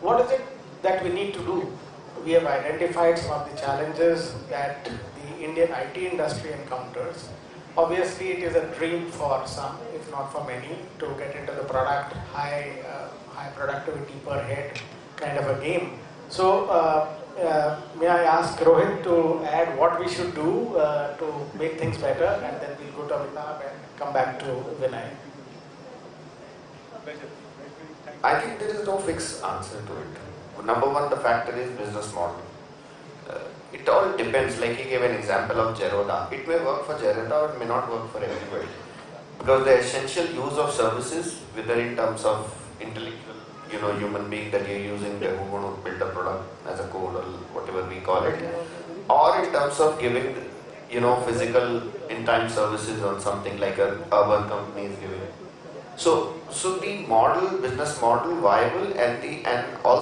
what is it that we need to do? We have identified some of the challenges that the Indian IT industry encounters. Obviously, it is a dream for some, if not for many, to get into the product, high productivity per head kind of a game. So may I ask Rohit to add what we should do to make things better, and then we'll go to Amitabh and come back to Vinay. I think there is no fixed answer to it. Number one, the factor is business model. It all depends. Like he gave an example of Zerodha. It may work for Zerodha or it may not work for everybody. Because the essential use of services, whether in terms of intellectual, human being that you're using, who want to build a product as a code or whatever we call it, or in terms of giving, physical in-time services on something like an urban company is giving. So the model, business model, viable, and also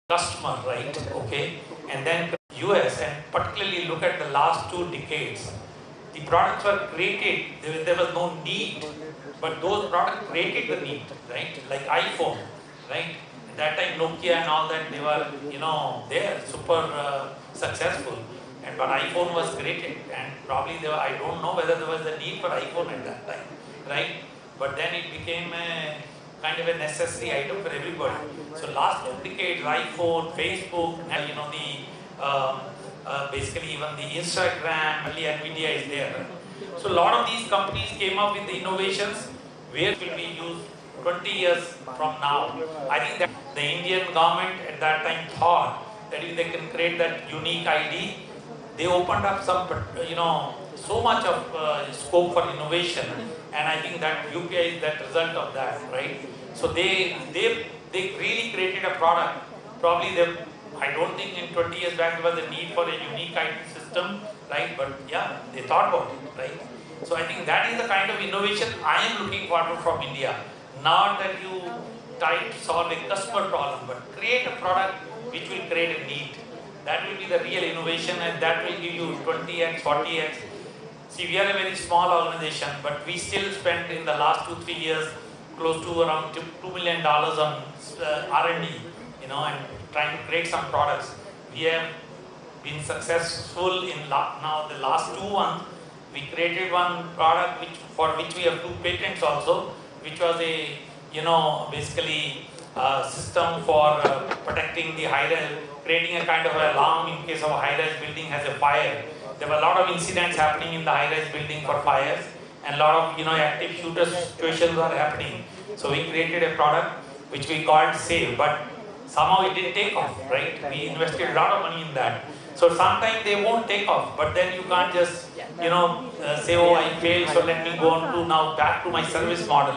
customer, right? Okay, and then US, and particularly look at the last 2 decades. The products were created, there was no need, but those products created the need, right? Like iPhone, right? At that time Nokia and all that, they were, they are super successful. But iPhone was created, and probably I don't know whether there was a need for iPhone at that time, right? But then it became a kind of a necessary item for everybody. So last 2 decades, iPhone, Facebook, and basically even the Instagram, only NVIDIA is there. So a lot of these companies came up with the innovations where will be used 20 years from now. I think that the Indian government at that time thought that if they can create that unique ID, they opened up some, so much of scope for innovation, and I think that UPI is that result of that, right? So they really created a product. Probably I don't think in 20 years back there was a need for a unique ID system, right? But yeah, they thought about it, right? So I think that is the kind of innovation I am looking forward from India. Not that you try to solve a customer problem, but create a product which will create a need. That will be the real innovation, and that will give you 20x, 40x. See, we are a very small organization, but we still spent in the last 2-3 years close to around $2 million on R&D, and trying to create some products. We have been successful in now the last 2 months. We created one product for which we have 2 patents also, which was a, basically system for protecting the high-rise, creating a kind of alarm in case of a high-rise building has a fire. There were a lot of incidents happening in the high-rise building for fires, and a lot of active shooter situations were happening. So we created a product which we called Save, but somehow it didn't take off, right? We invested a lot of money in that. So sometimes they won't take off, but then you can't just say, oh, I failed, so let me go on to now back to my service model.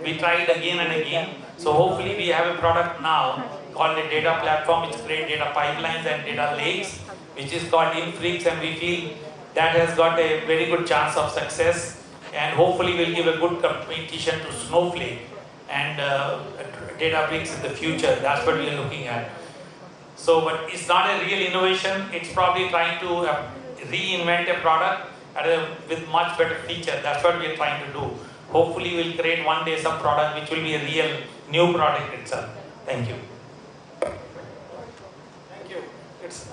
We tried again and again. So hopefully we have a product now called a data platform which creates data pipelines and data lakes, which is called Infreaks, and we feel that has got a very good chance of success, and hopefully will give a good competition to Snowflake and Databricks in the future. That's what we are looking at. So, but it's not a real innovation. It's probably trying to reinvent a product with much better feature. That's what we are trying to do. Hopefully, we'll create one day some product which will be a real new product itself. Thank you. Thank you. It's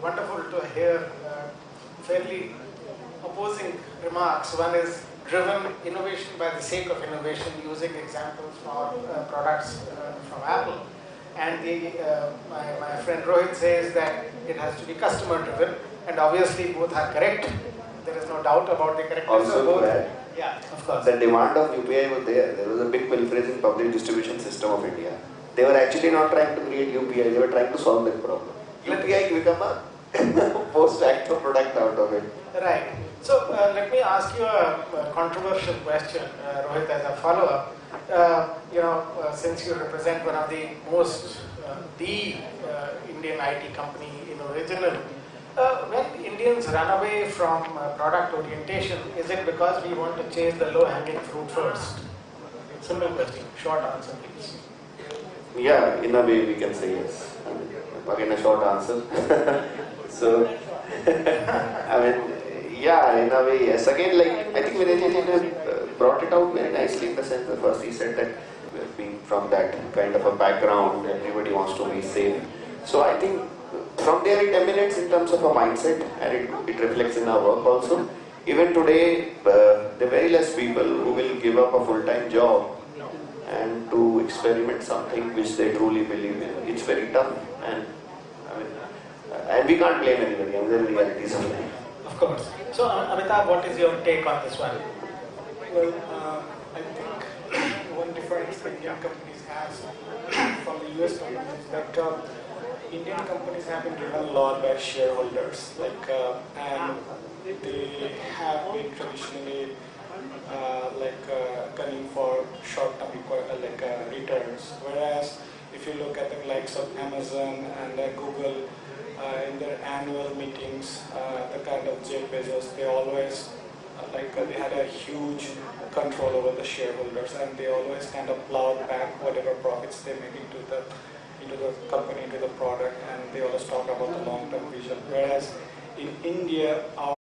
wonderful to hear fairly opposing remarks. One is driven innovation by the sake of innovation, using examples from products from Apple. And my friend Rohit says that it has to be customer driven, and obviously both are correct. There is no doubt about the correctness Also of both. to add, Yeah, of course. the demand of UPI was there. There was a big pilferage public distribution system of India. They were actually not trying to create UPI, they were trying to solve that problem. UPI become a post-facto product out of it. Right. So let me ask you a controversial question, Rohit, as a follow-up. Since you represent one of the most, the Indian IT company in original, when Indians run away from product orientation, is it because we want to chase the low-hanging fruit first? Simple question, short answer please. Yeah, in a way we can say yes. Again, a short answer. So, I mean, yeah, in a way, yes. Again, like, I think Vinay brought it out very nicely in the sense that first he said that being from that kind of a background, everybody wants to be safe. So I think from there it emanates in terms of a mindset, and it reflects in our work also. Even today, there are very less people who will give up a full-time job and to experiment something which they truly believe in. It's very tough, and I mean, and we can't blame anybody. I mean, the realities of life. Of course. So Amitabh, what is your take on this one? Well, I think one difference that Indian companies have from the US companies is that Indian companies have been driven a lot by shareholders, and they have been traditionally gunning for short-term returns. Whereas if you look at the likes of Amazon and Google, in their annual meetings, the kind of Jeff Bezos, they always they had a huge control over the shareholders, and they always kind of plowed back whatever profits they make into the company, into the product, and they always talk about the long-term vision. Whereas in India, our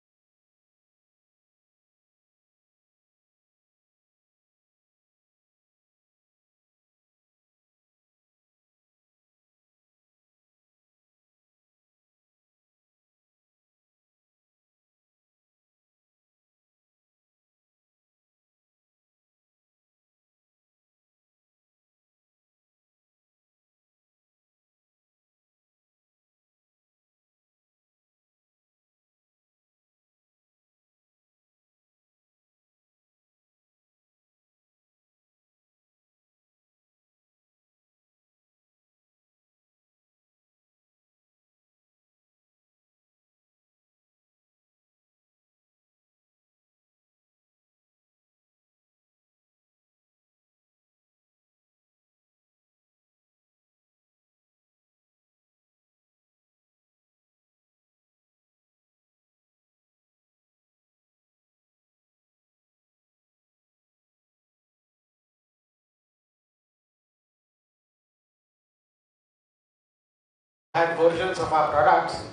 had versions of our products,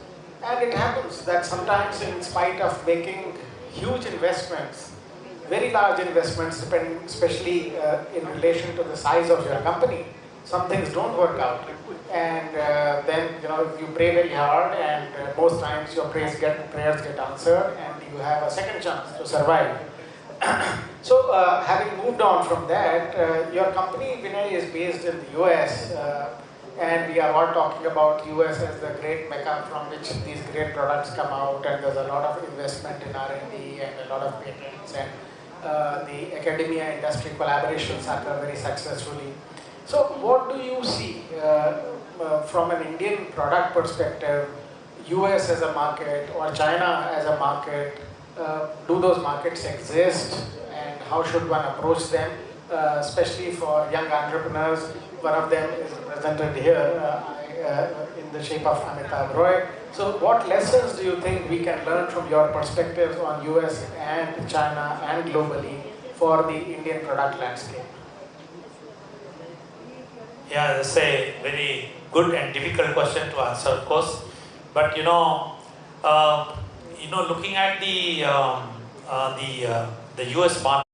and it happens that sometimes in spite of making huge investments, very large investments, especially in relation to the size of your company, some things don't work out. And then you pray very hard, and most times your prayers get answered, and you have a second chance to survive. So, having moved on from that, your company Vinay is based in the US, and we are all talking about US as the great mecca from which these great products come out, and there's a lot of investment in R&D and a lot of patents, and the academia industry collaborations happen very successfully. So, what do you see from an Indian product perspective, US as a market or China as a market? Do those markets exist? How should one approach them, especially for young entrepreneurs? One of them is represented here in the shape of Amitabh Roy. So what lessons do you think we can learn from your perspectives on US and China and globally for the Indian product landscape? Yeah, that's a very good and difficult question to answer, of course. But looking at the US market,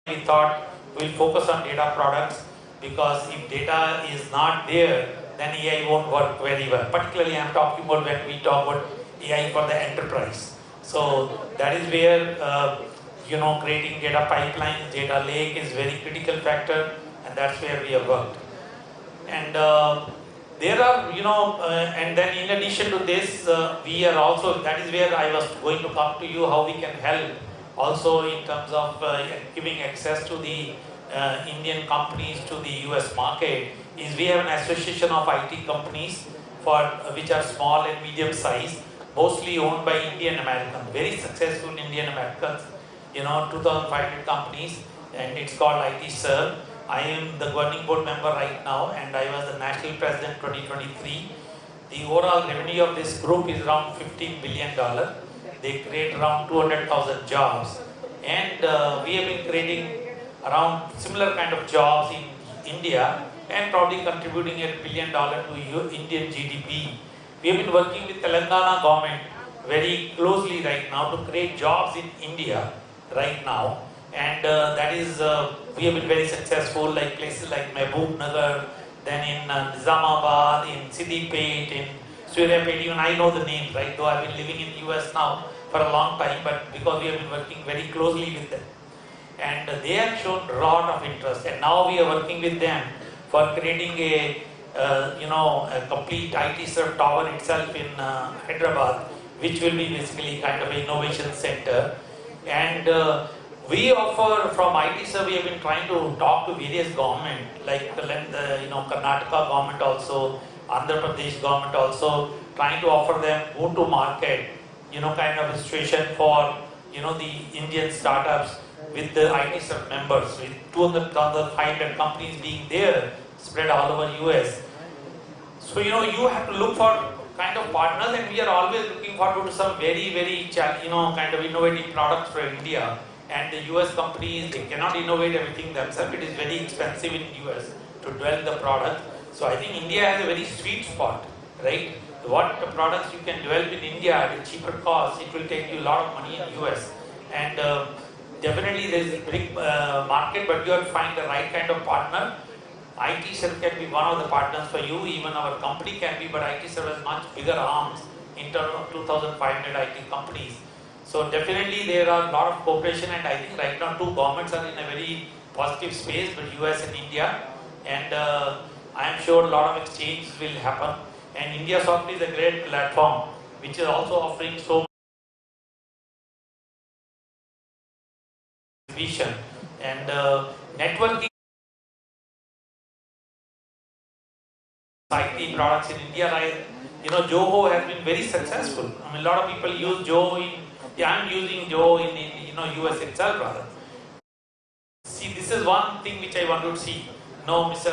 we thought we'll focus on data products, because if data is not there, then AI won't work very well. Particularly, I'm talking about when we talk about AI for the enterprise. So that is where creating data pipelines, data lake is very critical factor, and that's where we have worked. And there are, and then in addition to this, we are also, that is where I was going to come to you, how we can help also in terms of giving access to the Indian companies to the US market, is we have an association of IT companies which are small and medium size, mostly owned by Indian Americans, very successful Indian Americans, 2,500 companies, and it's called ITServe. I am the governing board member right now, and I was the national president 2023. The overall revenue of this group is around $15 billion. They create around 200,000 jobs, and we have been creating around similar kind of jobs in India and probably contributing $1 billion to Indian GDP. We have been working with Telangana government very closely right now to create jobs in India right now, and that is we have been very successful, like places like Mehboob Nagar, then in Nizamabad, in Siddipet, in Suryapet. Even I know the names, right? Though I've been living in US now for a long time, but because we have been working very closely with them, and they have shown a lot of interest, and now we are working with them for creating a complete ITServe tower itself in Hyderabad, which will be basically kind of an innovation center. And we offer from ITServe, we have been trying to talk to various government, like the Karnataka government also, Andhra Pradesh government also, trying to offer them go-to-market, kind of a situation for, the Indian startups with the ITServe members, with 200,500 companies being there, spread all over US. So, you have to look for kind of partners, and we are always looking forward to some very, very, kind of innovative products for India. And the US companies, they cannot innovate everything themselves. It is very expensive in US to develop the product. So I think India has a very sweet spot, right? What products you can develop in India at a cheaper cost, it will take you a lot of money in US. And definitely there is a big market, but you have to find the right kind of partner. ITServe can be one of the partners for you, even our company can be, but ITServe has much bigger arms in terms of 2,500 IT companies. So definitely there are a lot of cooperation, and I think right now two governments are in a very positive space, but US and India, and I am sure a lot of exchange will happen. And INDIASOFT is a great platform which is also offering so much vision and networking IT products in India. Right? You know, Joho has been very successful. I mean, a lot of people use Joho in. Yeah, I'm using Joho in you know US itself rather. See, this is one thing which I want to see. No, Mr.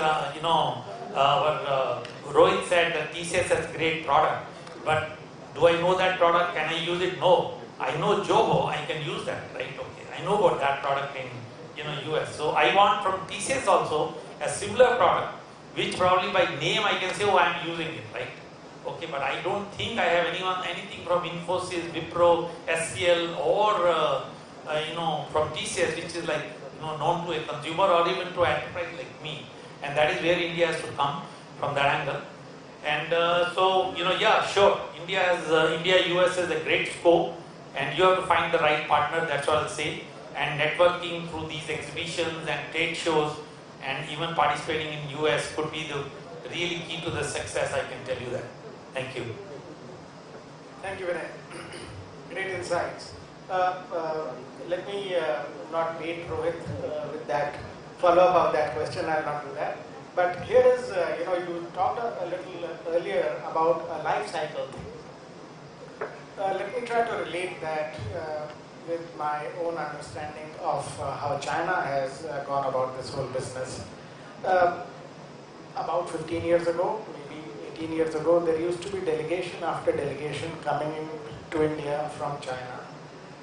Rohit said that TCS has a great product, but do I know that product? Can I use it? No. I know Joho, I can use that, right? Okay. I know about that product in US. So I want from TCS also a similar product, which probably by name I can say, oh, I am using it, right? Okay, but I don't think I have anything from Infosys, Wipro, SCL, or from TCS, which is like known to a consumer or even to enterprise like me, and that is where India has to come from that angle. And yeah, sure, India US has a great scope, and you have to find the right partner. That's what I'll say. And networking through these exhibitions and trade shows, and even participating in US could be the really key to the success. I can tell you that. Thank you. Thank you, Vinay. Great insights. Let me not bait Rohit with that follow-up of that question. I'll not do that. But here is, you talked a little earlier about a life cycle thing. Let me try to relate that with my own understanding of how China has gone about this whole business. About 15 years ago, maybe 18 years ago, there used to be delegation after delegation coming in to India from China,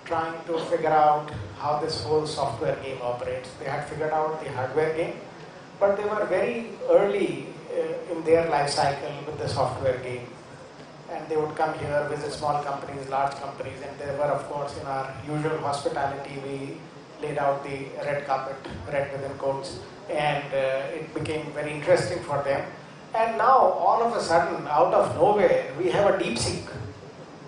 trying to figure out how this whole software game operates. They had figured out the hardware game, but they were very early in their life cycle with the software game. And they would come here, visit small companies, large companies, and there were, of course, in our usual hospitality, we laid out the red carpet, red ribbon coats, and it became very interesting for them. And now, all of a sudden, out of nowhere, we have a deep sink,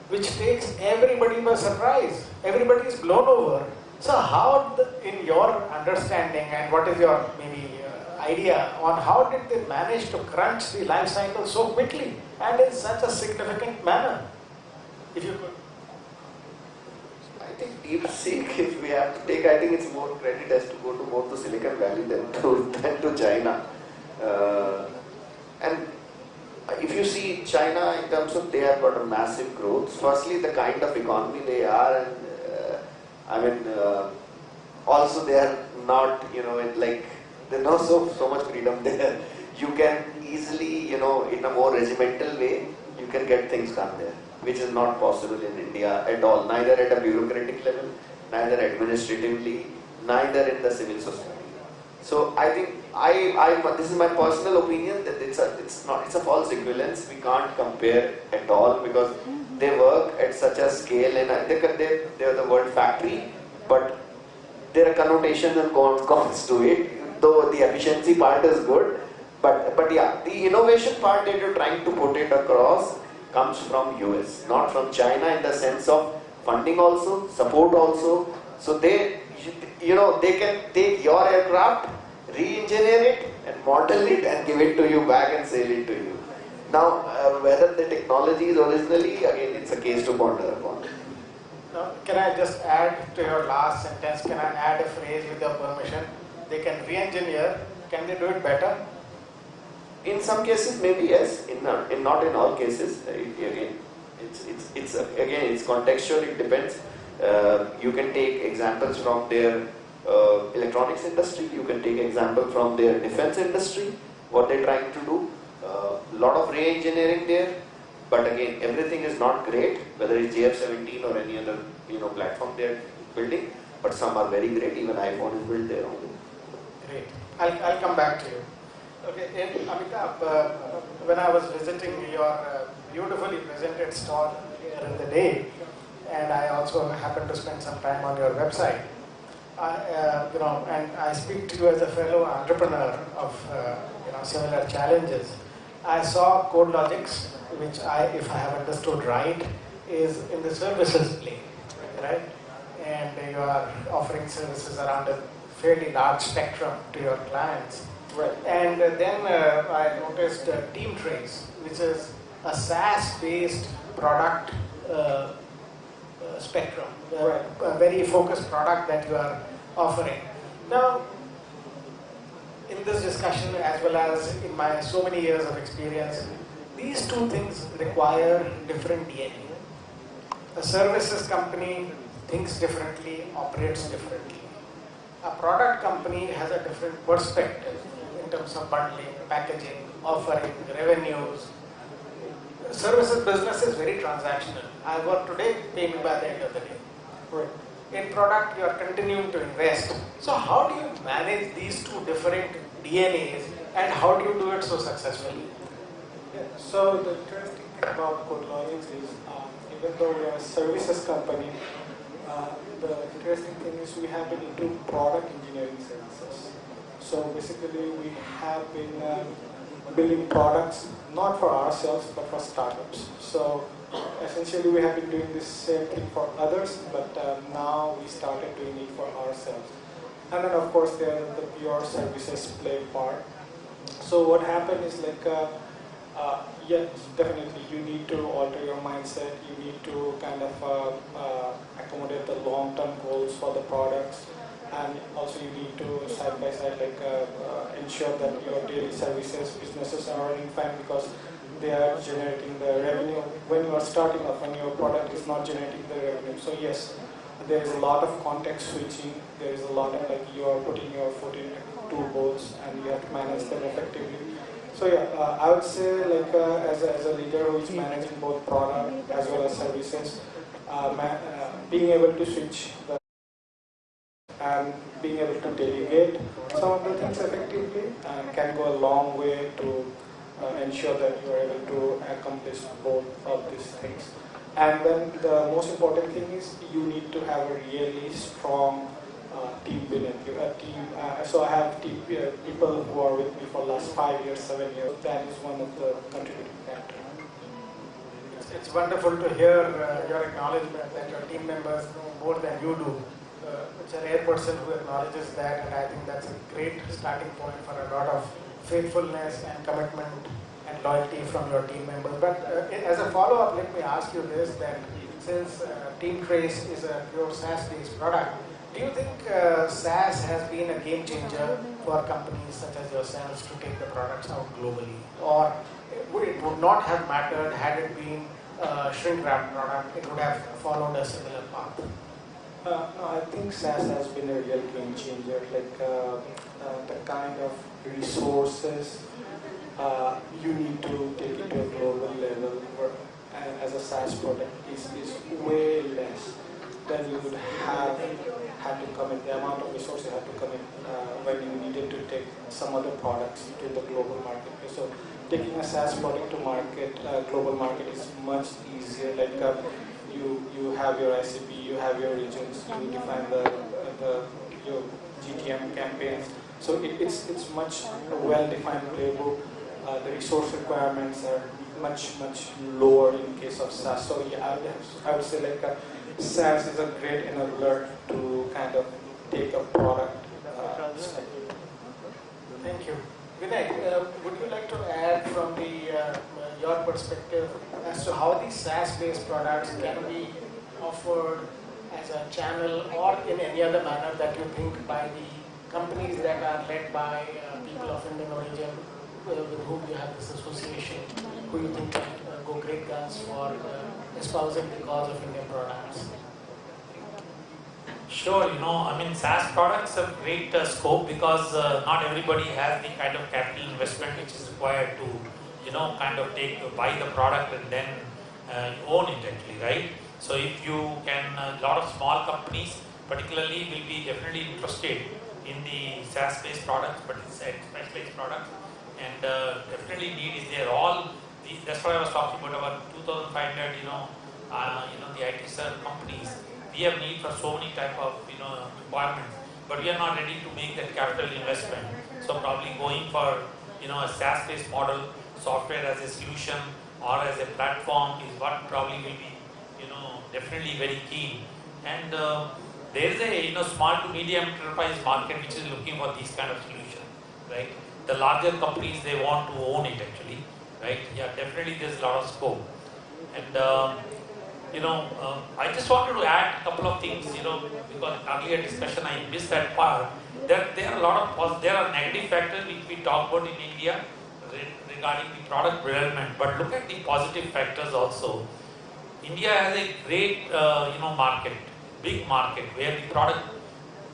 which takes everybody by surprise. Everybody is blown over. So how, in your understanding, and what is your maybe idea on how did they manage to crunch the life cycle so quickly and in such a significant manner? If you could. I think deep sink, if we have to take, I think it's more credit has to go to more to Silicon Valley than to China. And if you see China in terms of they have got a massive growth. Firstly, the kind of economy they are, and also they are not, there's not so much freedom there. You can easily, in a more regimental way, you can get things done there, which is not possible in India at all, neither at a bureaucratic level, neither administratively, neither in the civil society. So I think this is my personal opinion that it's a false equivalence. We can't compare at all because they work at such a scale, and they're the word factory, but there are connotations and cons to it. Though the efficiency part is good, but yeah, the innovation part that you're trying to put it across comes from US, not from China, in the sense of funding also, support also. So they can take your aircraft, re-engineer it and model it and give it to you back and sell it to you. Now, whether the technology is originally, again, it's a case to ponder upon. Now, can I just add to your last sentence, can I add a phrase with your permission? They can re-engineer, can they do it better? In some cases, maybe yes. Not in all cases. It's contextual. It depends. You can take examples from their electronics industry. You can take example from their defense industry. What they're trying to do. A lot of re-engineering there. But again, everything is not great. Whether it's JF17 or any other platform they're building. But some are very great. Even iPhone is built there only. Great. I'll come back to you. Okay, Amitabh, when I was visiting your beautifully presented stall here in the day, and I also happened to spend some time on your website, and I speak to you as a fellow entrepreneur of similar challenges. I saw CodeLogix, which if I have understood right, is in the services plane, right? And you are offering services around a fairly large spectrum to your clients. Right. And then I noticed Team Trace, which is a SaaS-based product spectrum, a very focused product that you are offering. Now, in this discussion, as well as in my so many years of experience, these two things require different DNA. A services company thinks differently, operates differently. A product company has a different perspective in terms of bundling, packaging, offering, revenues. Services business is very transactional. I work today, pay me by the end of the day. Right. In product, you are continuing to invest. So how do you manage these two different DNAs and how do you do it so successfully? Yeah. So the interesting thing about Codelogix is even though we are a services company, the interesting thing is we have been into product engineering services. So basically we have been building products not for ourselves but for startups. So essentially we have been doing this same thing for others, but now we started doing it for ourselves. And then of course there the pure services play part. So what happened is like, yes, definitely you need to alter your mindset, you need to kind of accommodate the long-term goals for the products, and also you need to side by side ensure that your daily services businesses are running fine because they are generating the revenue. When you are starting off, when your product is not generating the revenue. So yes, there is a lot of context switching, there is a lot of you are putting your foot in two bowls and you have to manage them effectively. So yeah, I would say as a leader who is managing both product as well as services, being able to switch and being able to delegate some of the things effectively can go a long way to ensure that you are able to accomplish both of these things. And then the most important thing is you need to have a really strong team beneath you. So I have people who are with me for the last 5 years, 7 years. That is one of the contributing factors. It's wonderful to hear your acknowledgement that your team members know more than you do. It's a rare person who acknowledges that, and I think that's a great starting point for a lot of faithfulness and commitment and loyalty from your team members. But as a follow-up, let me ask you this, that since Team Trace is a pure SaaS-based product, do you think SaaS has been a game changer for companies such as yourselves to take the products out globally? Or it would not have mattered had it been a shrink-wrapped product, it would have followed a similar path? No, I think SaaS has been a real game changer. The kind of resources you need to take it to a global level as a SaaS product is way less than you would have had to commit, the amount of resources you had to commit when you needed to take some other products to the global marketplace. So taking a SaaS product to market, global market is much easier. You have your ICP, you have your regions, you define your GTM campaigns. So it's much well-defined playbook. The resource requirements are much lower in case of SaaS. So yeah, I would say SaaS is a great enabler to kind of take a product. Thank you. Vinay, would you like to add from your perspective as to how these SaaS-based products can be offered as a channel or in any other manner that you think by the companies that are led by people of Indian origin with whom you have this association, who you think can go great guns for espousing the cause of Indian products? Sure, SaaS products have great scope because not everybody has the kind of capital investment which is required to, buy the product and then own it actually, right? So if you can, a lot of small companies particularly will be definitely interested in the SaaS-based products, but it's expense-based products, and definitely need is there. That's what I was talking about 2,500, the IT serve companies. We have need for so many type of requirements, but we are not ready to make that capital investment. So probably going for a SaaS-based model, software as a solution or as a platform is what probably will be definitely very key. And there is a small to medium enterprise market which is looking for these kind of solutions, right? the larger companies, they want to own it actually, right? Yeah, definitely there's a lot of scope. And I just wanted to add a couple of things, because earlier discussion I missed that part. There are a lot of there are negative factors which we talk about in India regarding the product development, but look at the positive factors also. India has a great market, big market, where the product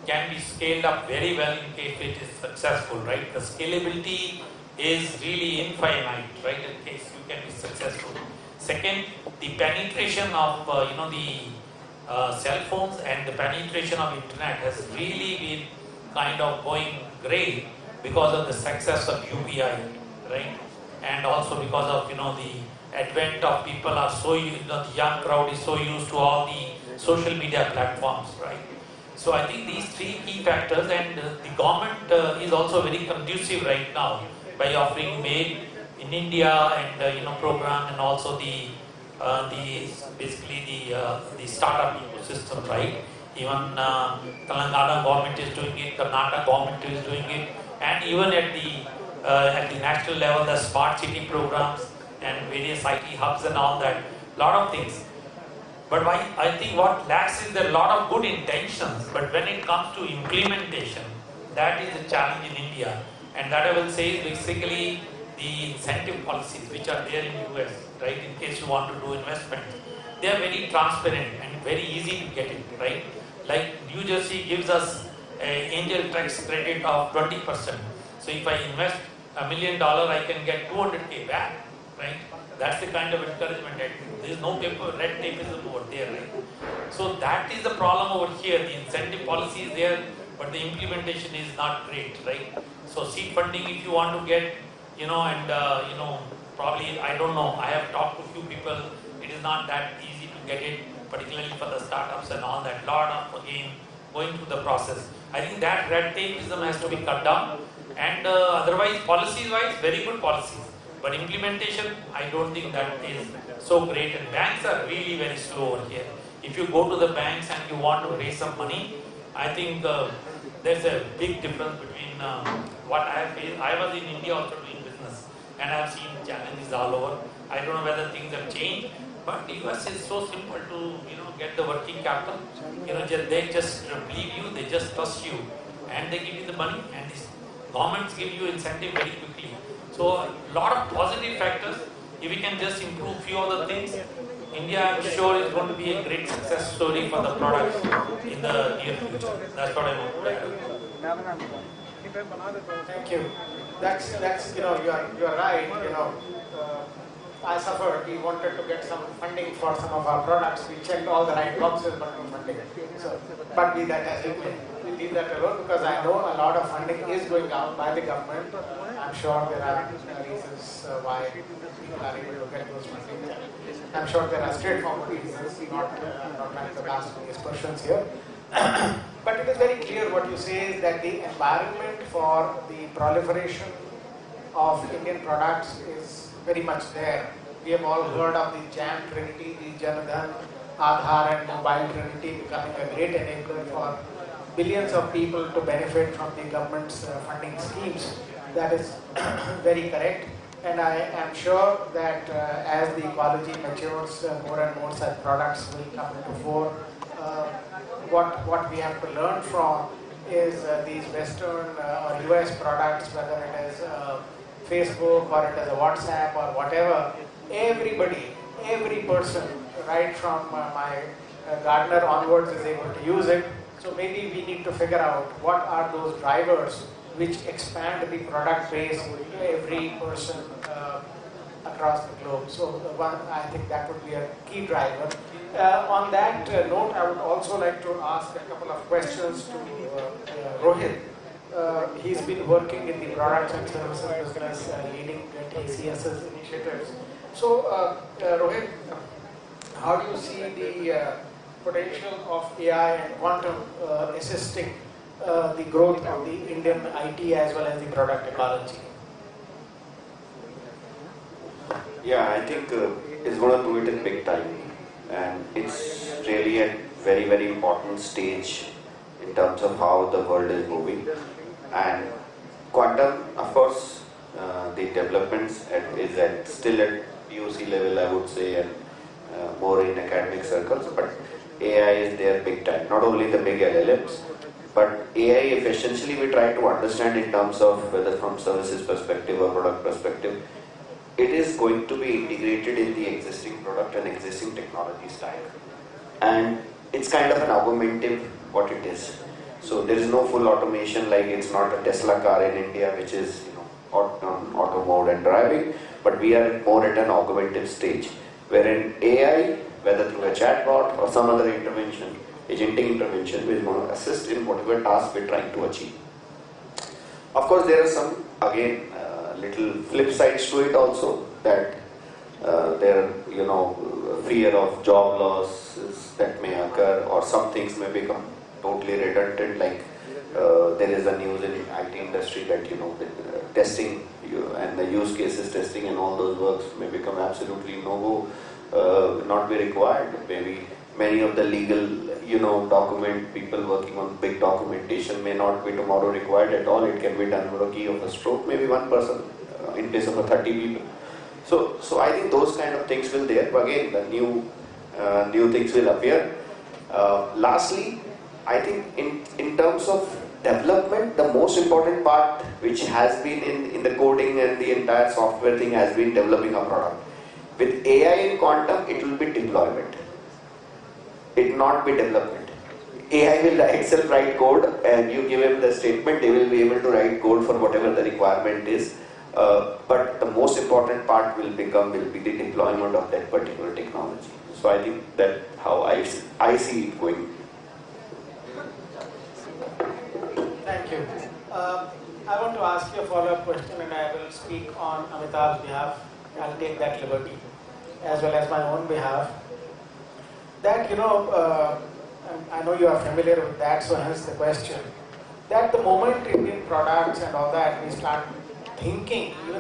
can be scaled up very well in case it is successful, right? The scalability is really infinite, right, in case you can be successful. Second, the penetration of the cell phones and the penetration of internet has really been kind of going great because of the success of UPI, right? And also because of the advent of people are so the young crowd is so used to all the social media platforms, right? So I think these three key factors, and the government is also very conducive right now by offering Made in India and program, and also the startup ecosystem, right? Even Telangana government is doing it, Karnataka government is doing it, and even at the national level, the smart city programs and various IT hubs and all that, lot of things. But I think what lacks is there a lot of good intentions, but when it comes to implementation, that is a challenge in India. And that I will say is basically the incentive policies which are there in US, right, in case you want to do investments. They are very transparent and very easy to get it, right? Like New Jersey gives us an angel tax credit of 20%. So if I invest $1 million, I can get 200K back, right? That's the kind of encouragement. There is no red tapeism over there, right? So that is the problem over here. The incentive policy is there, but the implementation is not great, right? So seed funding, if you want to get, probably, I don't know, I have talked to a few people, it is not that easy to get it, particularly for the startups and all that, lot of, again, going through the process. I think that red tapeism has to be cut down, and otherwise, policies-wise, very good policies. But implementation, I don't think that is so great, and banks are really very slow over here. If you go to the banks and you want to raise some money, I think there's a big difference between what I have faced. I was in India also doing business, and I have seen challenges all over. I don't know whether things have changed, but US is so simple to get the working capital. They just believe you, they just trust you, and they give you the money, and these governments give you incentive very quickly. So a lot of positive factors. If we can just improve few other things, India, I'm sure, is going to be a great success story for the products in the near future. That's what I want to say. Thank you. That's you are right. I suffered. We wanted to get some funding for some of our products. We checked all the right boxes, but no funding. So, but we leave that alone, because I know a lot of funding is going out by the government. I'm sure there are reasons why people are able to get those funding. I'm sure there are straightforward reasons. Not trying to ask these questions here. But it is very clear what you say is that the environment for the proliferation of Indian products is very much there. We have all heard of the JAM Trinity, the Janadhan, Aadhaar and Mobile Trinity becoming a great enabler for billions of people to benefit from the government's funding schemes. That is very correct. And I am sure that as the ecology matures, more and more such products will come into fore. What we have to learn from is these Western or US products, whether it is Facebook or it is a WhatsApp or whatever, every person, right from my gardener onwards, is able to use it. So maybe we need to figure out what are those drivers which expand the product base to every person across the globe. So I think that would be a key driver. On that note, I would also like to ask a couple of questions to Rohit. He's been working in the products and services business, leading TCS's initiatives. So Rohit, how do you see the potential of AI and quantum assisting the growth of the Indian IT as well as the product ecology? Yeah, I think it's going to do it in big time, and it's really a very, very important stage in terms of how the world is moving. And Quantum, of course, the developments is still at POC level, I would say, and more in academic circles, but AI is there big time. Not only the big LLMs, but AI essentially we try to understand in terms of whether from services perspective or product perspective, it is going to be integrated in the existing product and existing technology stack. And it's kind of an augmentative what it is. So there is no full automation, like it's not a Tesla car in India which is on auto mode and driving, but we are more at an augmentative stage, wherein AI, whether through a chatbot or some other intervention, agentic intervention, will going to assist in whatever task we're trying to achieve. Of course, there are some, again, little flip sides to it also, that there are, fear of job losses that may occur, or some things may become totally redundant, like there is a news in the IT industry that, the testing and the use cases testing and all those works may become absolutely no-go, not be required. Maybe many of the legal, document people working on big documentation may not be tomorrow required at all. It can be done with a key of a stroke, maybe one person in place of 30 people. So I think those kind of things will there. But again, the new things will appear. Lastly, I think in terms of development, the most important part which has been in the coding and the entire software thing has been developing a product. With AI and quantum, it will be deployment. It will not be development. AI will itself write code, and you give him the statement, he will be able to write code for whatever the requirement is. But the most important part will be the deployment of that particular technology. So I think that's how I see it going. Thank you. I want to ask you a follow-up question, and I will speak on Amitabh's behalf. I'll take that liberty, as well as my own behalf. That, I know you are familiar with that, so hence the question. That the moment Indian products and all that, we start even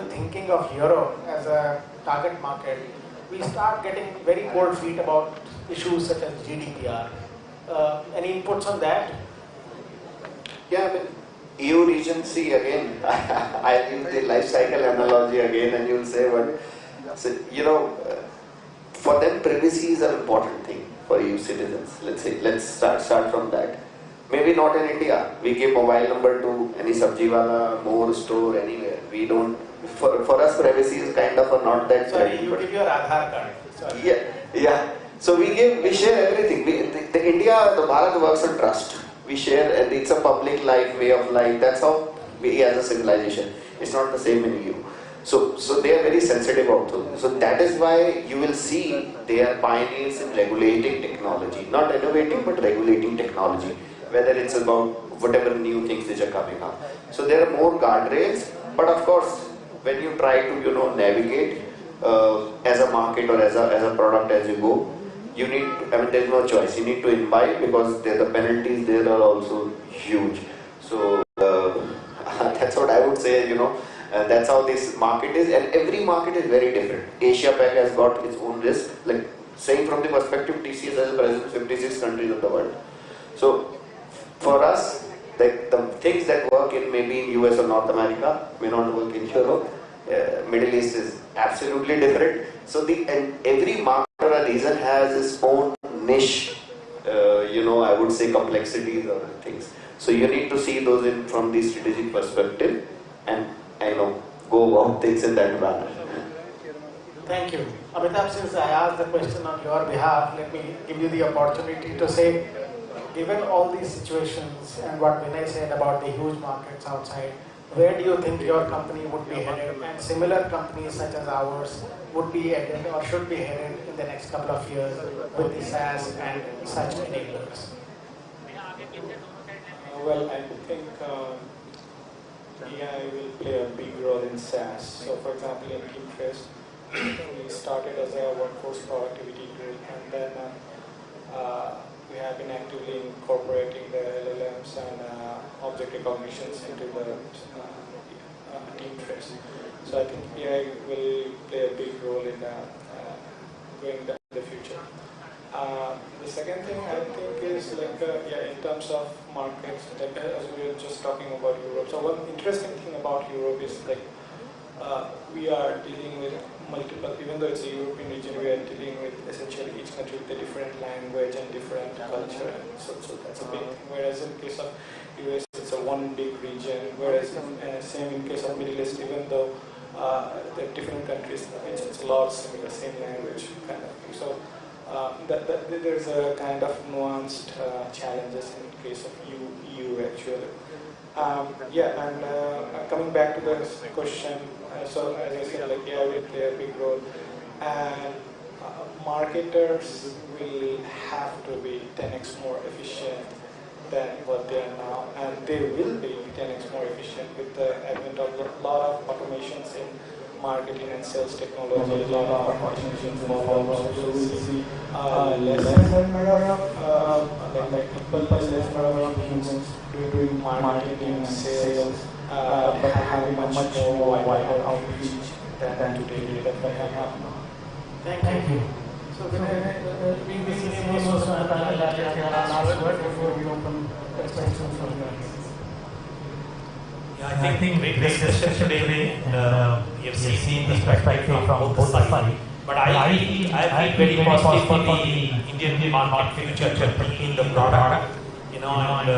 thinking of Europe as a target market, we start getting very cold feet about issues such as GDPR. Any inputs on that? Yeah, I mean, EU region, see again, I'll use the life cycle analogy again, and you'll say, but so, for them privacy is an important thing for EU citizens. Let's start from that. Maybe not in India. We give mobile number to any sabji wala, more store, anywhere. We don't. For us, privacy is kind of not that. Sorry, you give your Aadhaar card. Sorry. Yeah. So we share everything. The Bharat works on trust. We share, and it's a public life, way of life. That's how we as a civilization. It's not the same in EU. So they are very sensitive also. So that is why you will see they are pioneers in regulating technology, not innovating but regulating technology. Whether it's about whatever new things which are coming up. So there are more guardrails, but of course, when you try to navigate as a market or as a product as you go, you need to, there's no choice. You need to imbibe, because the penalties there are also huge. So that's what I would say. That's how this market is, and every market is very different. Asia Pac has got its own risk. Like saying from the perspective, TCS has a presence in 56 countries of the world. So for us, the things that work in maybe in US or North America may not work in Europe. Middle East is absolutely different. So every market or a region has its own niche, I would say complexities or things. So you need to see those from the strategic perspective, and go about things in that manner. Thank you. Amitabh, since I asked the question on your behalf, let me give you the opportunity to say, given all these situations and what Vinay said about the huge markets outside, where do you think your company would be headed, and similar companies such as ours would be headed or should be headed in the next couple of years with the SaaS and such enablers? Well, I think AI will play a big role in SaaS. So for example, in Interest, we started as a workforce productivity group, and then we have been actively incorporating the LLMs and object recognitions into the Interest. So I think AI will play a big role in going down in the future. The second thing I think is like, yeah, in terms of markets, like as we were just talking about Europe. So one interesting thing about Europe is like we are dealing with multiple, even though it's a European region, we are dealing with essentially each country with a different language and different culture. And so that's a big thing. Whereas in case of US, it's a one big region. Whereas same in case of Middle East, even though they're different countries, it's a lot similar, same language kind of thing. So there's a kind of nuanced challenges in case of EU actually. Yeah, and coming back to the question, so as I said, like AI will play a big role, and marketers will have to be 10x more efficient than what they are now, and they will be 10x more efficient with the advent of a lot of automations in marketing and sales technology, a lot of automations involved. So we'll see less number of like people, less number of humans doing marketing and sales, but having much more wider outreach than today that we have now. Thank you. So we will also last word before we open questions from the audience. Yeah, I think great discussion today. We have seen the perspective from both sides. But I feel very positive for the Indian market future, in the product, you know, and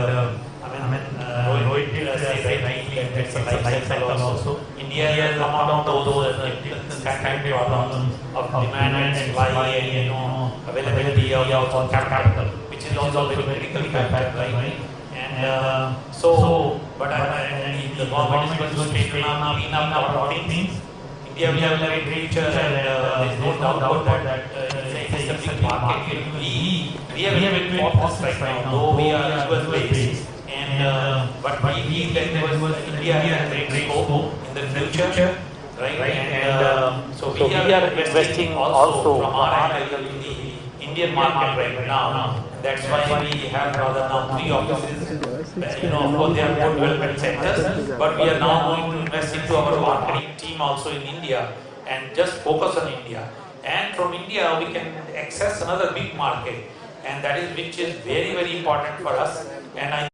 Rohit did say rightly that it's a life cycle also. India has come out of those kind of problems of demand and supply and, you know, availability of capital, which is also very critical factor, right? And but the government is going to clean up a lot of things. India will have a great future, and there's no doubt about that. It's a big market. We have a big focus right now, though we are US based. But we feel that India has a great scope in the future, right? And so we are investing also from our angle in the Indian market right now. That's why we have rather now 3 offices. You know, of course, they are good development centers, but we are now going to invest into our marketing team also in India and just focus on India. And from India, we can access another big market, and that is which is very, very important for us. And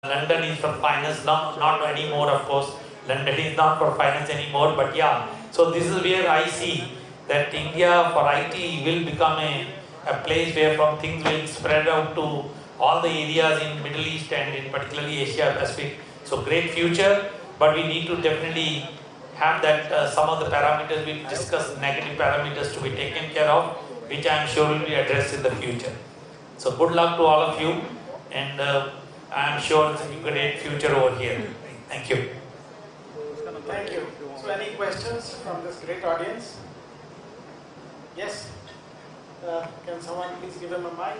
London is for finance, not anymore, of course. London is not for finance anymore, but yeah. So this is where I see that India for IT will become a place where from things will spread out to all the areas in Middle East and in particularly Asia Pacific. So great future, but we need to definitely have that some of the parameters we discuss, negative parameters to be taken care of, which I am sure will be addressed in the future. So good luck to all of you, and I am sure it's a great future over here. Thank you. Thank you. So any questions from this great audience? Yes? Can someone please give him a mic?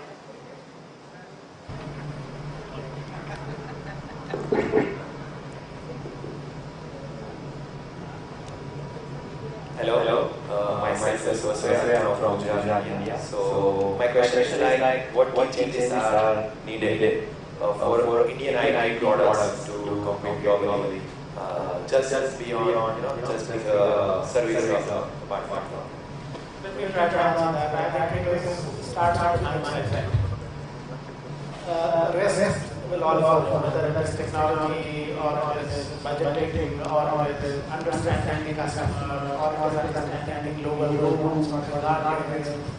Hello. Myself is Vasudha from Gujarat, India. So my question is like, what changes are needed for Indian IT products to compete globally? Just beyond, just being a service of a platform. Let me try to answer that. I think it starts with mindset. The rest will all follow, whether it is technology or it is budgeting or it is understanding customer or understanding global roles or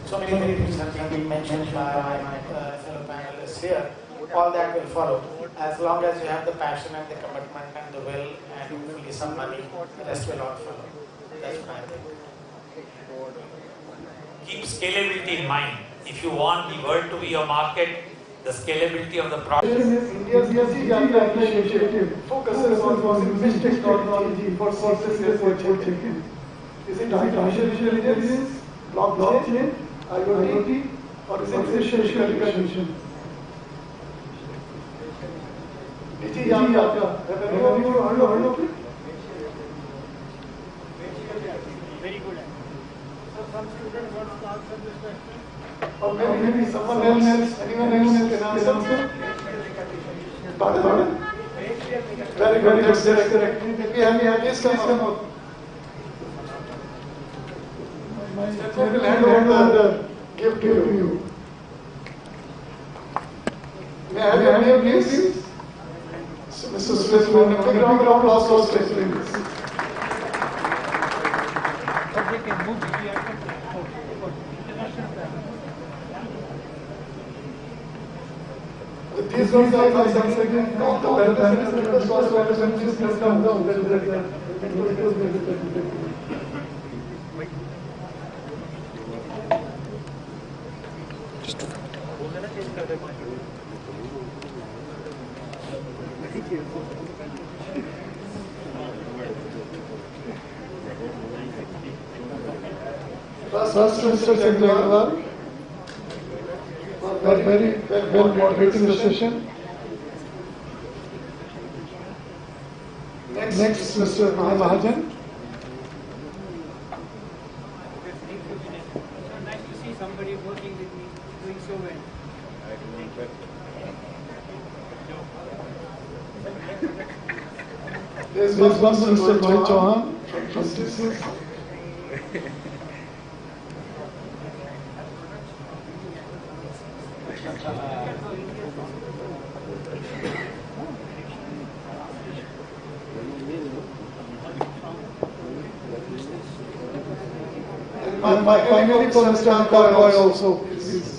so many things have been mentioned by my fellow panelists here. All that will follow. As long as you have the passion and the commitment and the will and hopefully some money, the rest will all follow. That's what I think. Keep scalability in mind. If you want the world to be your market, the scalability of the product. India's initiative focuses on using best technology for sources research. Is it artificial intelligence, blockchain, IoT, or is it facial recognition? Digi Yaka, have anyone heard of it? Very good. So some students want to answer this question. Or maybe someone else, anyone else can answer? Pardon? Very good, that's correct. We have this come out. I will hand over the gift to you. May I have your name, please? So, Mr. Smith, one big round of applause for explaining this. With these ones, I once again all the benefits and request also when this comes down. First, Mr. Sengwal, for very well moderating the session. Next, Mr. Mahajan. So nice to see somebody working with me, doing so well. There's one Mr. Rohit Chauhan from Trustees. And finally for Mr. Roy also. Please.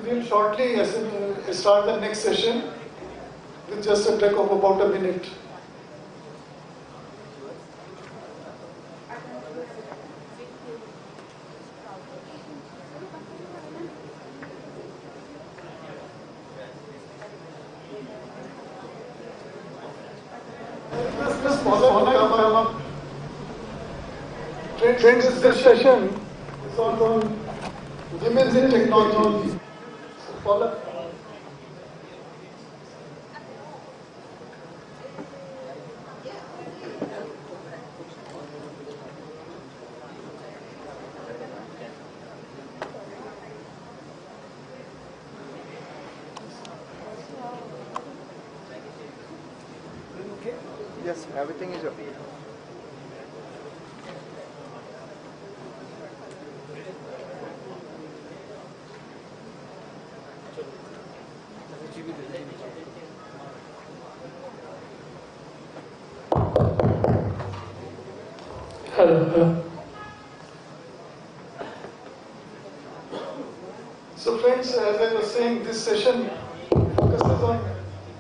We'll shortly start the next session with just a break of about a minute. Just follow up. This session is on women in technology. Follow. Yes, everything is okay. Hello. So friends, as I was saying, this session focuses on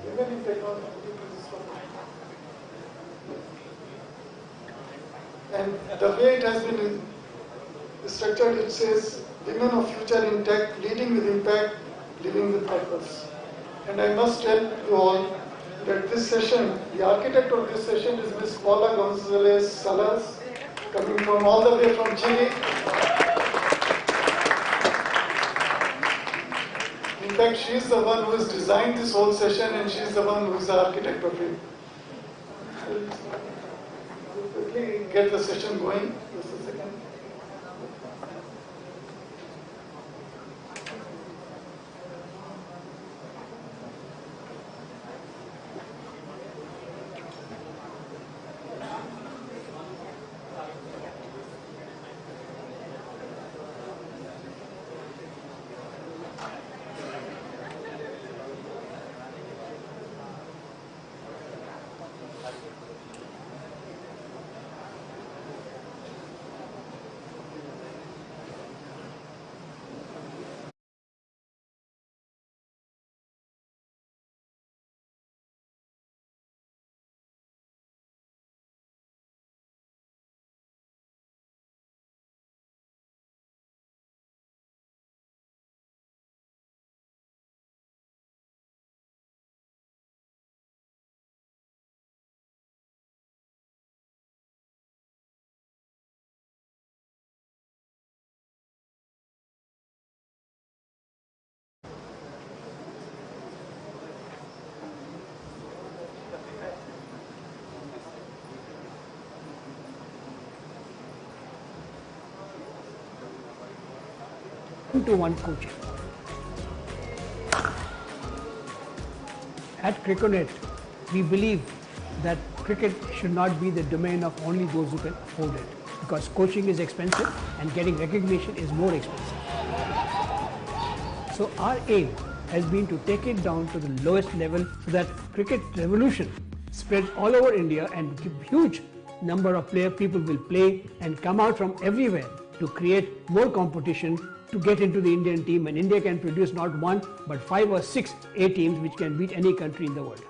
women in technology. And the way it has been structured, it says, women of future in tech, leading with impact, living with purpose. And I must tell you all that this session, the architect of this session is Ms. Paula Gonzalez Salas, coming from all the way from Chile. In fact, she is the one who has designed this whole session and she is the one who is the architect of it. Quickly get the session going. Just a second. one-to-one coaching. At Criconet, we believe that cricket should not be the domain of only those who can afford it, because coaching is expensive and getting recognition is more expensive. So our aim has been to take it down to the lowest level so that cricket revolution spreads all over India and huge number of people will play and come out from everywhere to create more competition to get into the Indian team, and India can produce not one but 5 or 6 A teams which can beat any country in the world.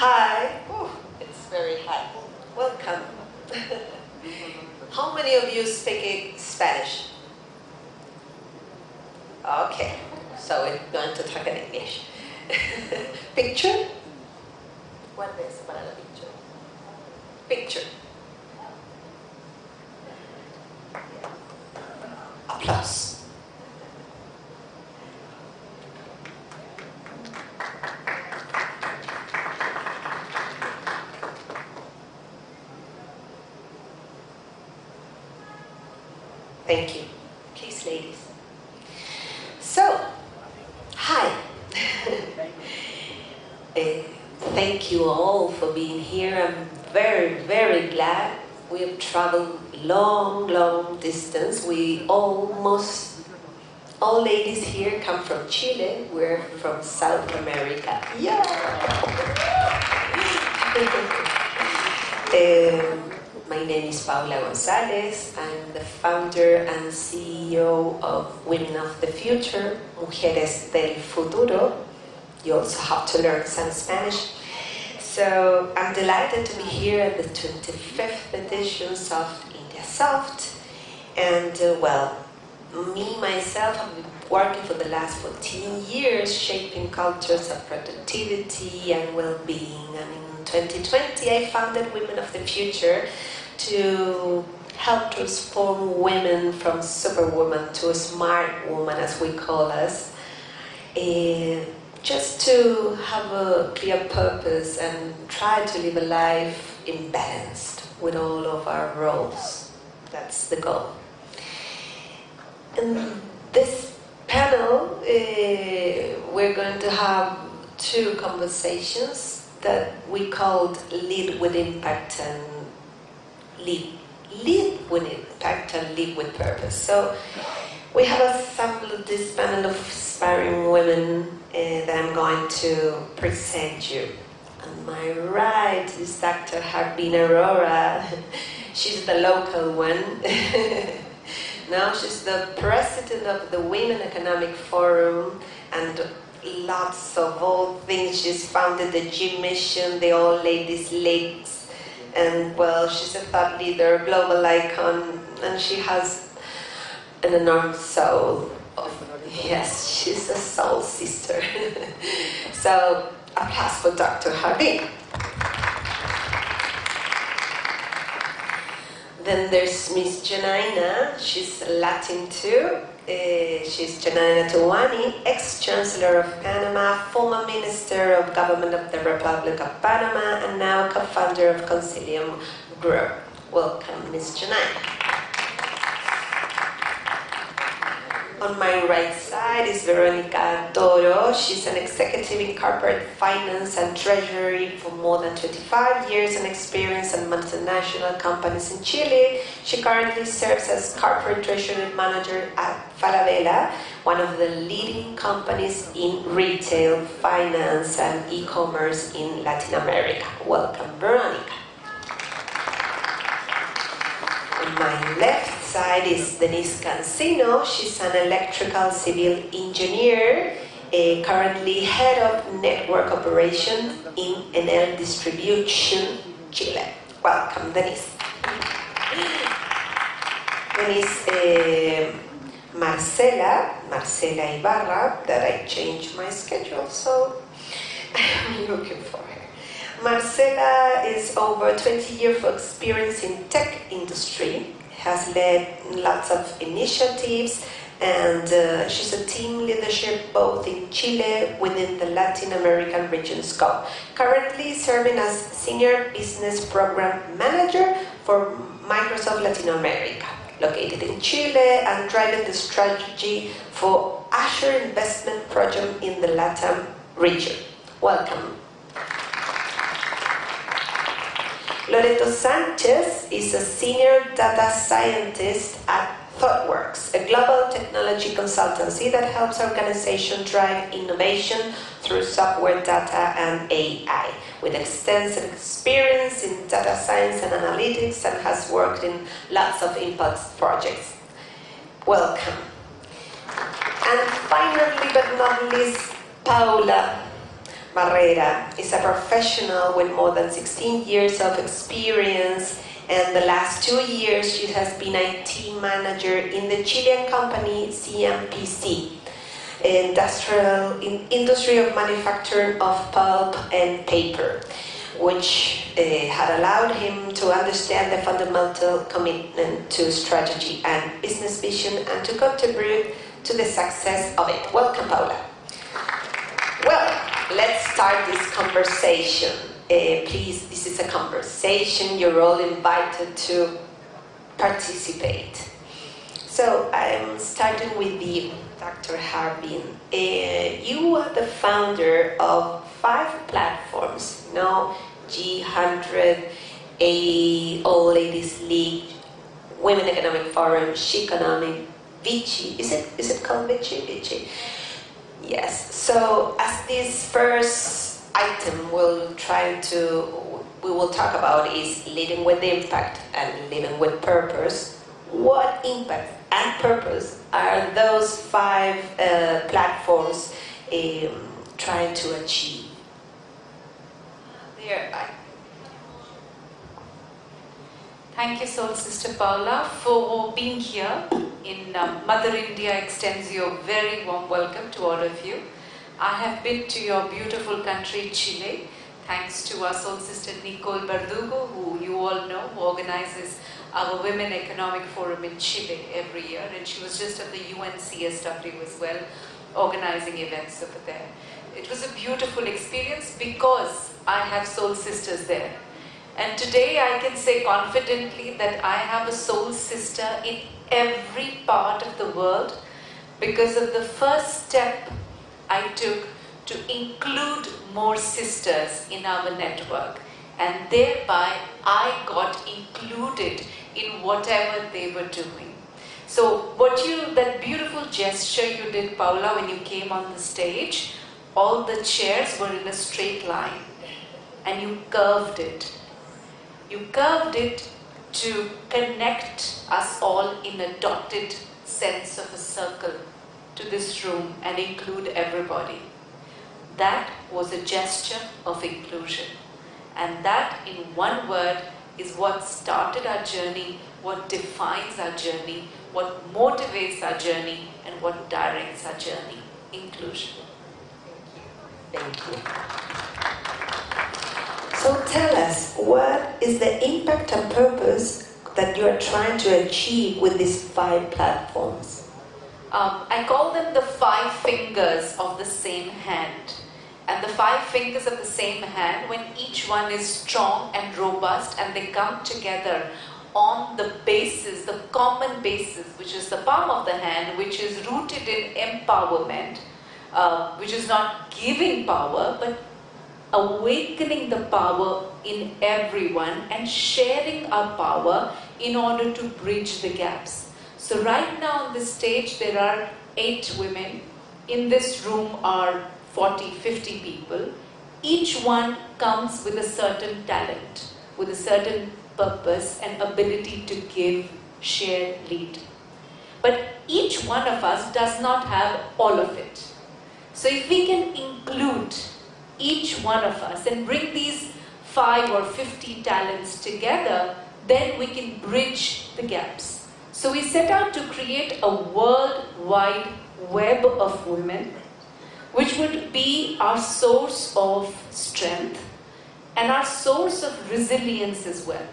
Hi. Oh, it's very high. Welcome. How many of you speak Spanish? Okay, so we're going to talk in English. Picture? ¿Cuál es para la picture? Picture. Applause. Thank you. Please, ladies. So, hi. Thank you all for being here. I'm very, very glad. We have traveled long distance. We almost, all ladies here come from Chile. We're from South America. Yeah! My name is Paula González. I'm the founder and CEO of Women of the Future, Mujeres del Futuro. You also have to learn some Spanish. So I'm delighted to be here at the 25th editions of INDIASOFT. And me, myself, have been working for the last 14 years shaping cultures of productivity and well-being. And in 2020, I founded Women of the Future to help transform women from superwoman to a smart woman, as we call us, just to have a clear purpose and try to live a life in balance with all of our roles. That's the goal. In this panel, we're going to have 2 conversations that we called Lead with Impact and Lead with Impact and Lead with Purpose. So we have assembled this panel of inspiring women that I'm going to present you. On my right is Dr. Harbin Arora. She's the local one. Now she's the president of the Women Economic Forum and lots of all things. She's founded the Gym Mission, the All Ladies Leagues. And she's a thought leader, global icon, and she has an enormous soul. Yes, she's a soul sister. So, applause for Dr. Harbin. Then there's Miss Janina. She's Latin too. She's Janana Tuwani, ex-Chancellor of Panama, former Minister of Government of the Republic of Panama, and now co-founder of Concilium Group. Welcome, Ms. Janana. On my right side is Veronica Toro. She's an executive in corporate finance and treasury for more than 25 years and experience in multinational companies in Chile. She currently serves as corporate treasury manager at Falabella, one of the leading companies in retail, finance, and e-commerce in Latin America. Welcome, Veronica. On my left side is Denise Cancino. She's an electrical civil engineer, currently head of network operations in Enel Distribution, Chile. Welcome, Denise. Denise Marcela Ibarra, that I changed my schedule, so I'm looking for her. Marcela is over 20 years of experience in tech industry, has led lots of initiatives, and she's a team leadership both in Chile within the Latin American region scope. Currently serving as Senior Business Program Manager for Microsoft Latin America, located in Chile, and driving the strategy for Azure investment project in the LATAM region. Welcome. Loreto Sanchez is a senior data scientist at ThoughtWorks, a global technology consultancy that helps organizations drive innovation through software, data, and AI. With extensive experience in data science and analytics, and has worked in lots of impact projects. Welcome. And finally, but not least, Paula Barrera is a professional with more than 16 years of experience, and the last 2 years she has been IT manager in the Chilean company CMPC, industry of manufacturing of pulp and paper, which had allowed him to understand the fundamental commitment to strategy and business vision and to contribute to the success of it. Welcome, Paula. Well, let's start this conversation. Please, this is a conversation. You're all invited to participate. So I'm starting with you, Dr. Harbin. You are the founder of 5 platforms, G100, All Ladies League, Women Economic Forum, Chiconomic, Vichy. Is it called Vichy? Vichy. Yes. So as this first item we will talk about is leading with impact and living with purpose. What impact and purpose are those 5 platforms trying to achieve? Thank you, Soul Sister Paula, for being here. Mother India extends you a very warm welcome to all of you. I have been to your beautiful country, Chile, thanks to our Soul Sister Nicole Verdugo, who you all know, who organizes our Women Economic Forum in Chile every year, and she was just at the UN CSW as well, organizing events over there. It was a beautiful experience because I have soul sisters there. And today I can say confidently that I have a soul sister in every part of the world because of the first step I took to include more sisters in our network, and thereby I got included in whatever they were doing. So that beautiful gesture you did, Paula, when you came on the stage, all the chairs were in a straight line and you curved it. You curved it to connect us all in a dotted sense of a circle to this room and include everybody. That was a gesture of inclusion. And that, in one word, is what started our journey, what defines our journey, what motivates our journey, and what directs our journey. Inclusion. Thank you. So tell us, what is the impact and purpose that you are trying to achieve with these 5 platforms? I call them the 5 fingers of the same hand. And the 5 fingers of the same hand, when each one is strong and robust and they come together on the basis, the common basis, which is the palm of the hand, which is rooted in empowerment, which is not giving power, but awakening the power in everyone and sharing our power in order to bridge the gaps. So right now on this stage there are 8 women. In this room are 40, 50 people. Each one comes with a certain talent, with a certain purpose and ability to give, share, lead. But each one of us does not have all of it. So if we can include each one of us and bring these 5 or 50 talents together, then we can bridge the gaps. So we set out to create a worldwide web of women, which would be our source of strength and our source of resilience as well.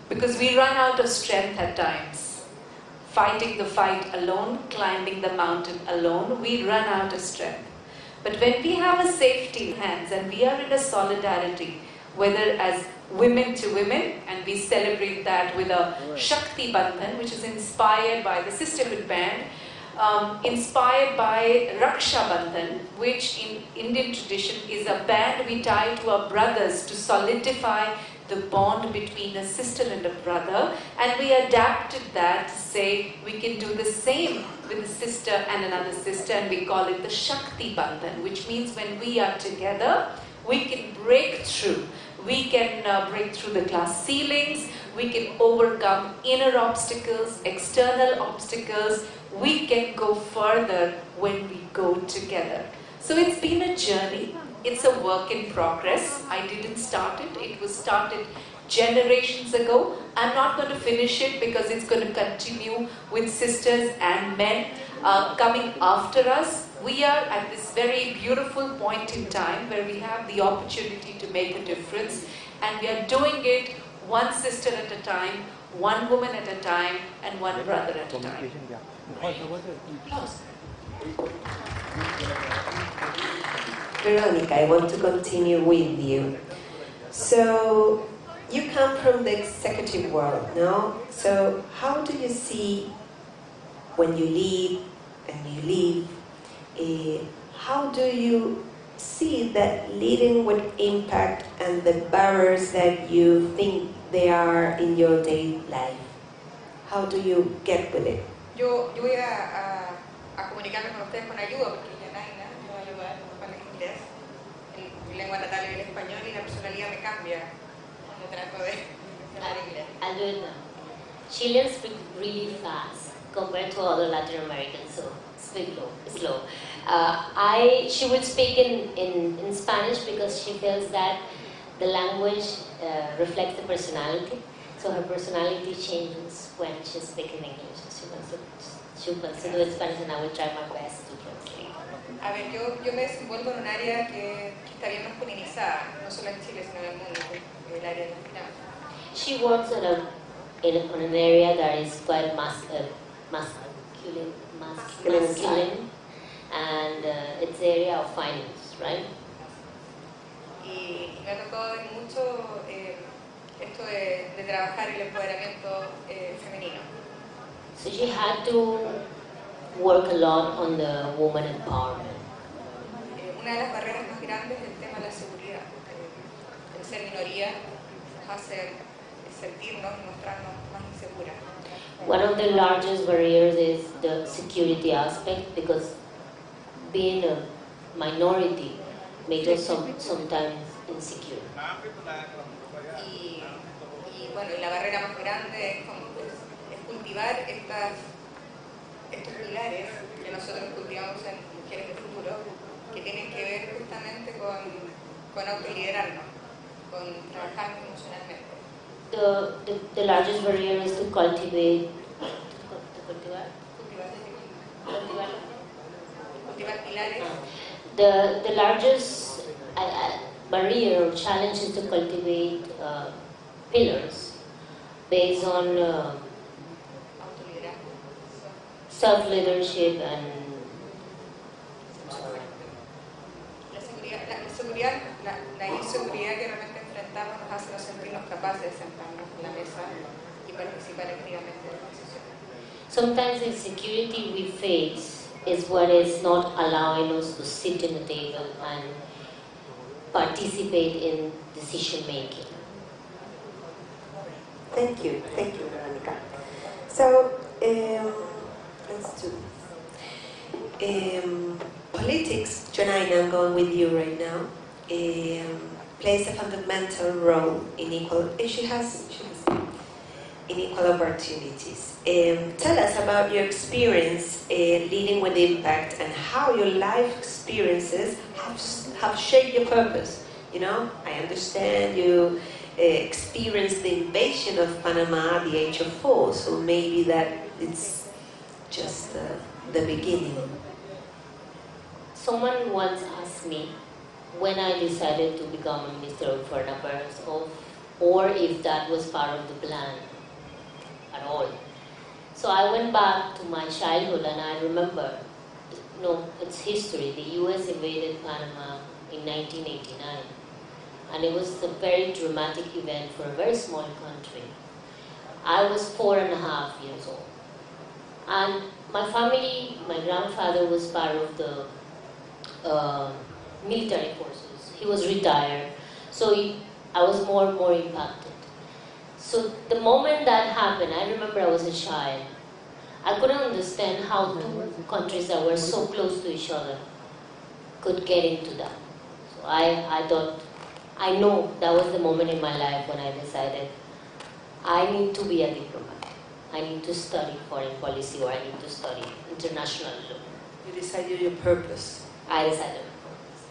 Because we run out of strength at times. Fighting the fight alone, climbing the mountain alone, we run out of strength. But when we have a safety in hands and we are in a solidarity, whether as women to women, and we celebrate that with a Shakti Bandhan, which is inspired by the sisterhood band, inspired by Raksha Bandhan, which in Indian tradition is a band we tie to our brothers to solidify the bond between a sister and a brother, and we adapted that to say we can do the same with a sister and another sister, and we call it the Shakti Bandhan, which means when we are together, we can break through. We can break through the glass ceilings, we can overcome inner obstacles, external obstacles, we can go further when we go together. So it's been a journey. It's a work in progress. I didn't start it. It was started generations ago. I'm not going to finish it because it's going to continue with sisters and men coming after us. We are at this very beautiful point in time where we have the opportunity to make a difference, and we are doing it one sister at a time, one woman at a time, and one brother at a time. Veronica, I want to continue with you. So, you come from the executive world, no? So, how do you see when you lead and you leave? How do you see that leading with impact and the barriers that you think they are in your daily life? How do you get with it? Yo voy a comunicarme con ustedes con ayuda, porque ya Naina me va a ayudar con el inglés. Mi lengua natal es el español y la personalidad me cambia cuando trato de hablar inglés. I'll do it now. Chileans speak really fast compared to other Latin Americans, so speak slow. She would speak in Spanish because she feels that the language reflects the personality. So her personality changes when she's speaking English. She wants to do it Spanish, and I will try my best to translate. A ver, yo me desenvuelvo en un área que está bien masculinizada, no solo en Chile, sino en el mundo, el área de la finanza. She works on an area that is quite masculine, and it's the area of finance, right? Y me ha tocado ver mucho esto de trabajar el empoderamiento femenino. So she had to work a lot on the woman empowerment. Una de las barreras más grandes es el tema de la seguridad. El ser minoría nos hace sentirnos y mostrarnos más inseguras. One of the largest barriers is the security aspect, because being a minority makes us sometimes insecure. Y bueno, y la barrera más grande es cultivar estos pilares que nosotros cultivamos en Mujeres del Futuro, que tienen que ver justamente con autoliderarnos, con trabajar emocionalmente. The largest barrier is to cultivate pilares. The largest barrier or challenge is to cultivate pillars based on self-leadership and la inseguridad que realmente enfrentamos nos hace no sentirnos capaces de sentarnos en la mesa y participar activamente de la decisión. sometimes the insecurity we face is what is not allowing us to sit in the table and participate in decision making. Thank you, Veronica. So, let's do politics, Jonaina, I'm going with you right now, plays a fundamental role in equal opportunities. Tell us about your experience leading with impact and how your life experiences have shaped your purpose. You know, I understand you experienced the invasion of Panama at the age of 4, so maybe that it's just the beginning. Someone once asked me when I decided to become a Minister of Foreign Affairs or if that was part of the plan at all. So I went back to my childhood and I remember, it's history. The US invaded Panama in 1989 and it was a very dramatic event for a very small country. I was 4.5 years old. And my family, my grandfather was part of the military forces. He was retired, so I was more and more impacted. So the moment that happened, I remember I was a child. I couldn't understand how two countries that were so close to each other could get into that. So I know that was the moment in my life when I decided I need to be a diplomat. I need to study foreign policy or I need to study international law. You decided your purpose. I decided my purpose.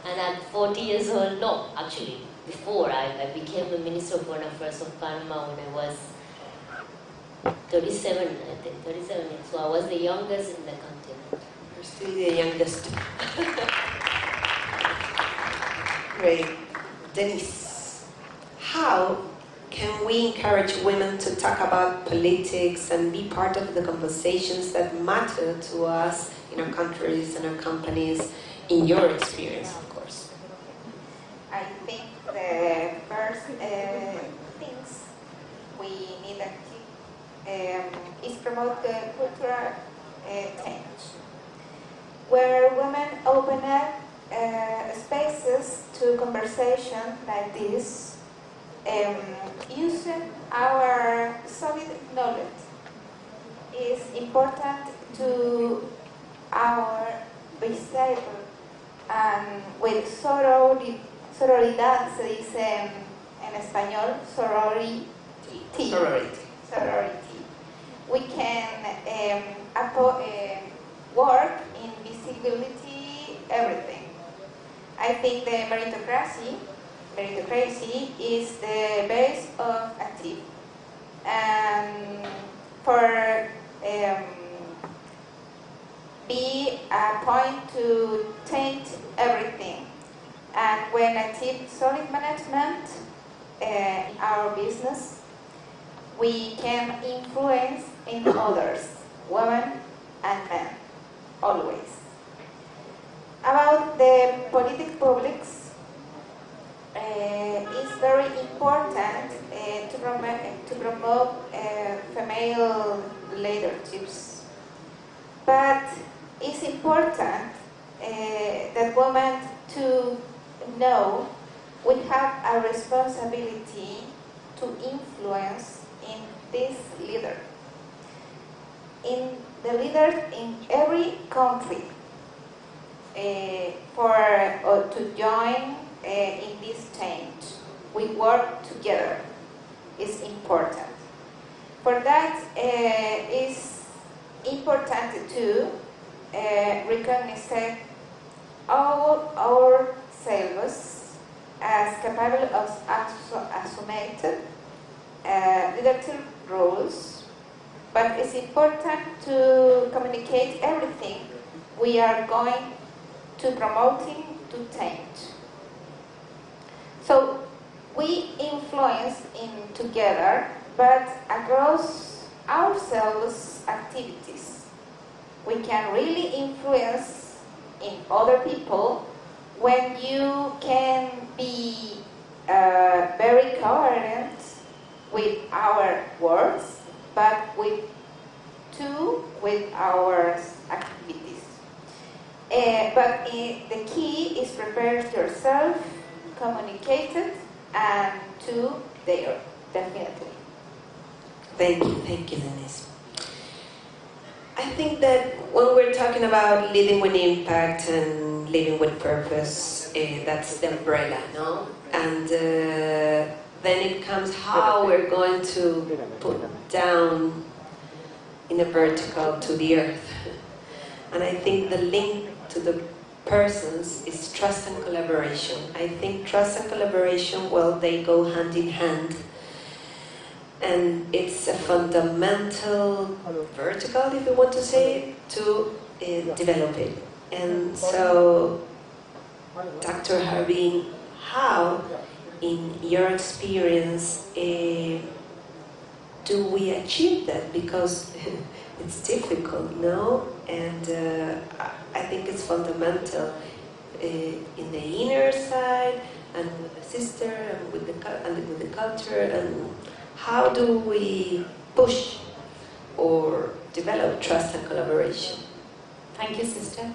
And at 40 years old, no, actually, before I became the Minister of Foreign Affairs of Panama when I was 37, I think, 37 years. So I was the youngest in the continent. You're still the youngest. Great. Denise, how can we encourage women to talk about politics and be part of the conversations that matter to us in our countries and our companies, in your experience, of course? I think the first things we need is promote the cultural change, where women open up spaces to conversation like this, using our solid knowledge is important to our behavior, and with sororidad se dice en español, sorority. We can work in visibility, everything. I think the meritocracy is the base of active, and for be a point to change everything. And when achieve solid management in our business, we can influence in others, women and men, always. About the political publics, it's very important to promote female leaderships, but it's important that women to know we have a responsibility to influence in this leader, in the leaders in every country, to join in this change. We work together. It's important. For that, it's important to recognize all ourselves as capable of assuming leadership roles, but it's important to communicate everything we are going to promoting to change. So we influence in together, but across ourselves activities. we can really influence in other people when you can be very coherent with our words, but with our activities. But the key is prepare yourself, communicate it, and to there, definitely. Thank you, Denise. I think that when we're talking about leading with impact and living with purpose, that's the umbrella, no? And then it comes how we're going to put down in a vertical to the earth. And I think the link to the persons is trust and collaboration. I think trust and collaboration, well, they go hand in hand. And it's a fundamental vertical, if you want to say it, to develop it. And so, Dr. Harbin, how, in your experience, do we achieve that? Because it's difficult, no? And I think it's fundamental in the inner side, and with the sister, and with the culture, and how do we push or develop trust and collaboration? Thank you, sister.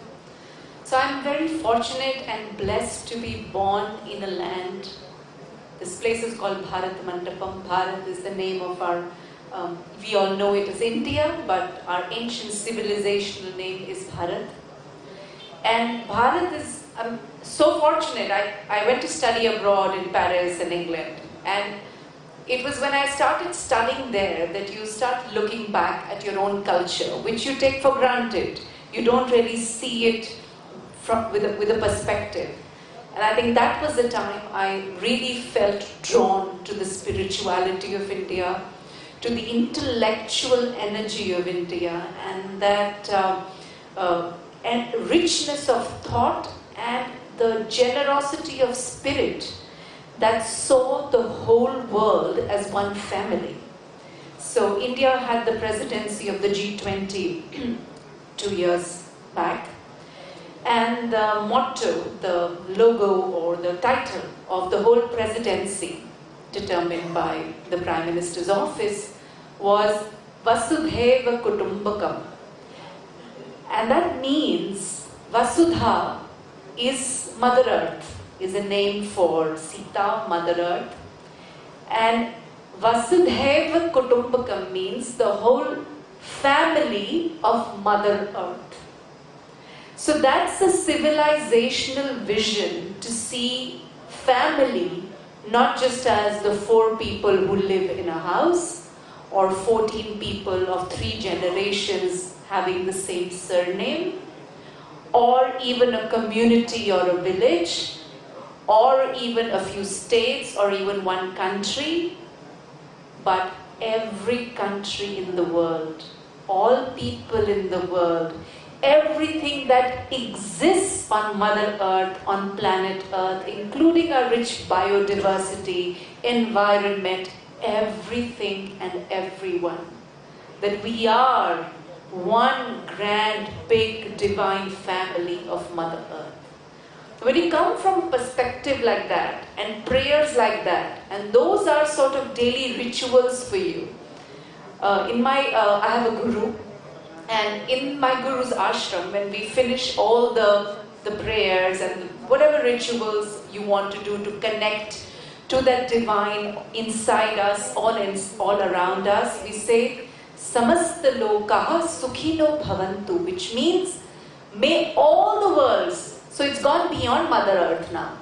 So I'm very fortunate and blessed to be born in a land. This place is called Bharat Mandapam. Bharat is the name of our, we all know it as India, but our ancient civilizational name is Bharat. And Bharat is, I'm so fortunate. I went to study abroad in Paris and England. And it was when I started studying there that you start looking back at your own culture, which you take for granted. You don't really see it with a perspective. And I think that was the time I really felt drawn to the spirituality of India, to the intellectual energy of India, and that and richness of thought and the generosity of spirit that saw the whole world as one family. So India had the presidency of the G20 2 years back. And the motto, the logo or the title of the whole presidency determined by the Prime Minister's office was Vasudhaiva Kutumbakam. And that means Vasudha is Mother Earth, is a name for Sita, Mother Earth. And Vasudhaiva Kutumbakam means the whole family of Mother Earth. So that's a civilizational vision, to see family not just as the 4 people who live in a house or 14 people of 3 generations having the same surname, or even a community or a village, or even a few states or even one country, but every country in the world, all people in the world, everything that exists on Mother Earth, on planet Earth, including our rich biodiversity, environment, everything and everyone. That we are one grand, big, divine family of Mother Earth. When you come from a perspective like that, and prayers like that, and those are sort of daily rituals for you. I have a guru, and in my guru's ashram, when we finish all the prayers and whatever rituals you want to do to connect to that divine inside us, all around us, we say, Samasta lokaha sukhino bhavantu, which means, may all the worlds, so it's gone beyond Mother Earth now.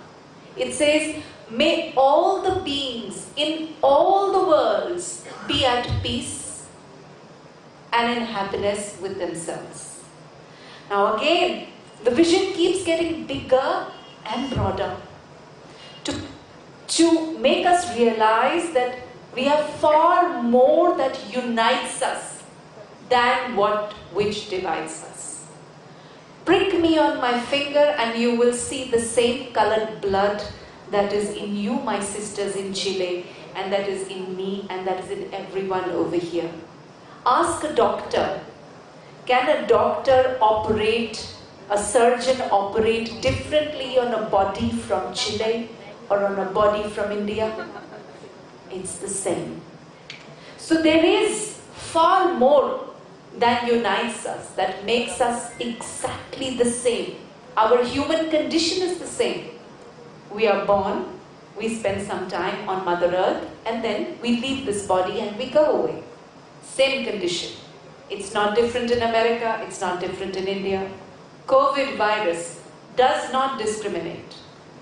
It says, may all the beings in all the worlds be at peace and in happiness with themselves. Now again, the vision keeps getting bigger and broader to make us realize that we have far more that unites us than which divides us. Prick me on my finger and you will see the same colored blood that is in you, my sisters in Chile, and that is in me, and that is in everyone over here. Ask a doctor, Can a doctor operate, a surgeon operate differently on a body from Chile or on a body from India? It's the same. So there is far more that unites us, that makes us exactly the same. Our human condition is the same. We are born, we spend some time on Mother Earth, and then we leave this body and we go away. Same condition. It's not different in America, it's not different in India. COVID virus does not discriminate.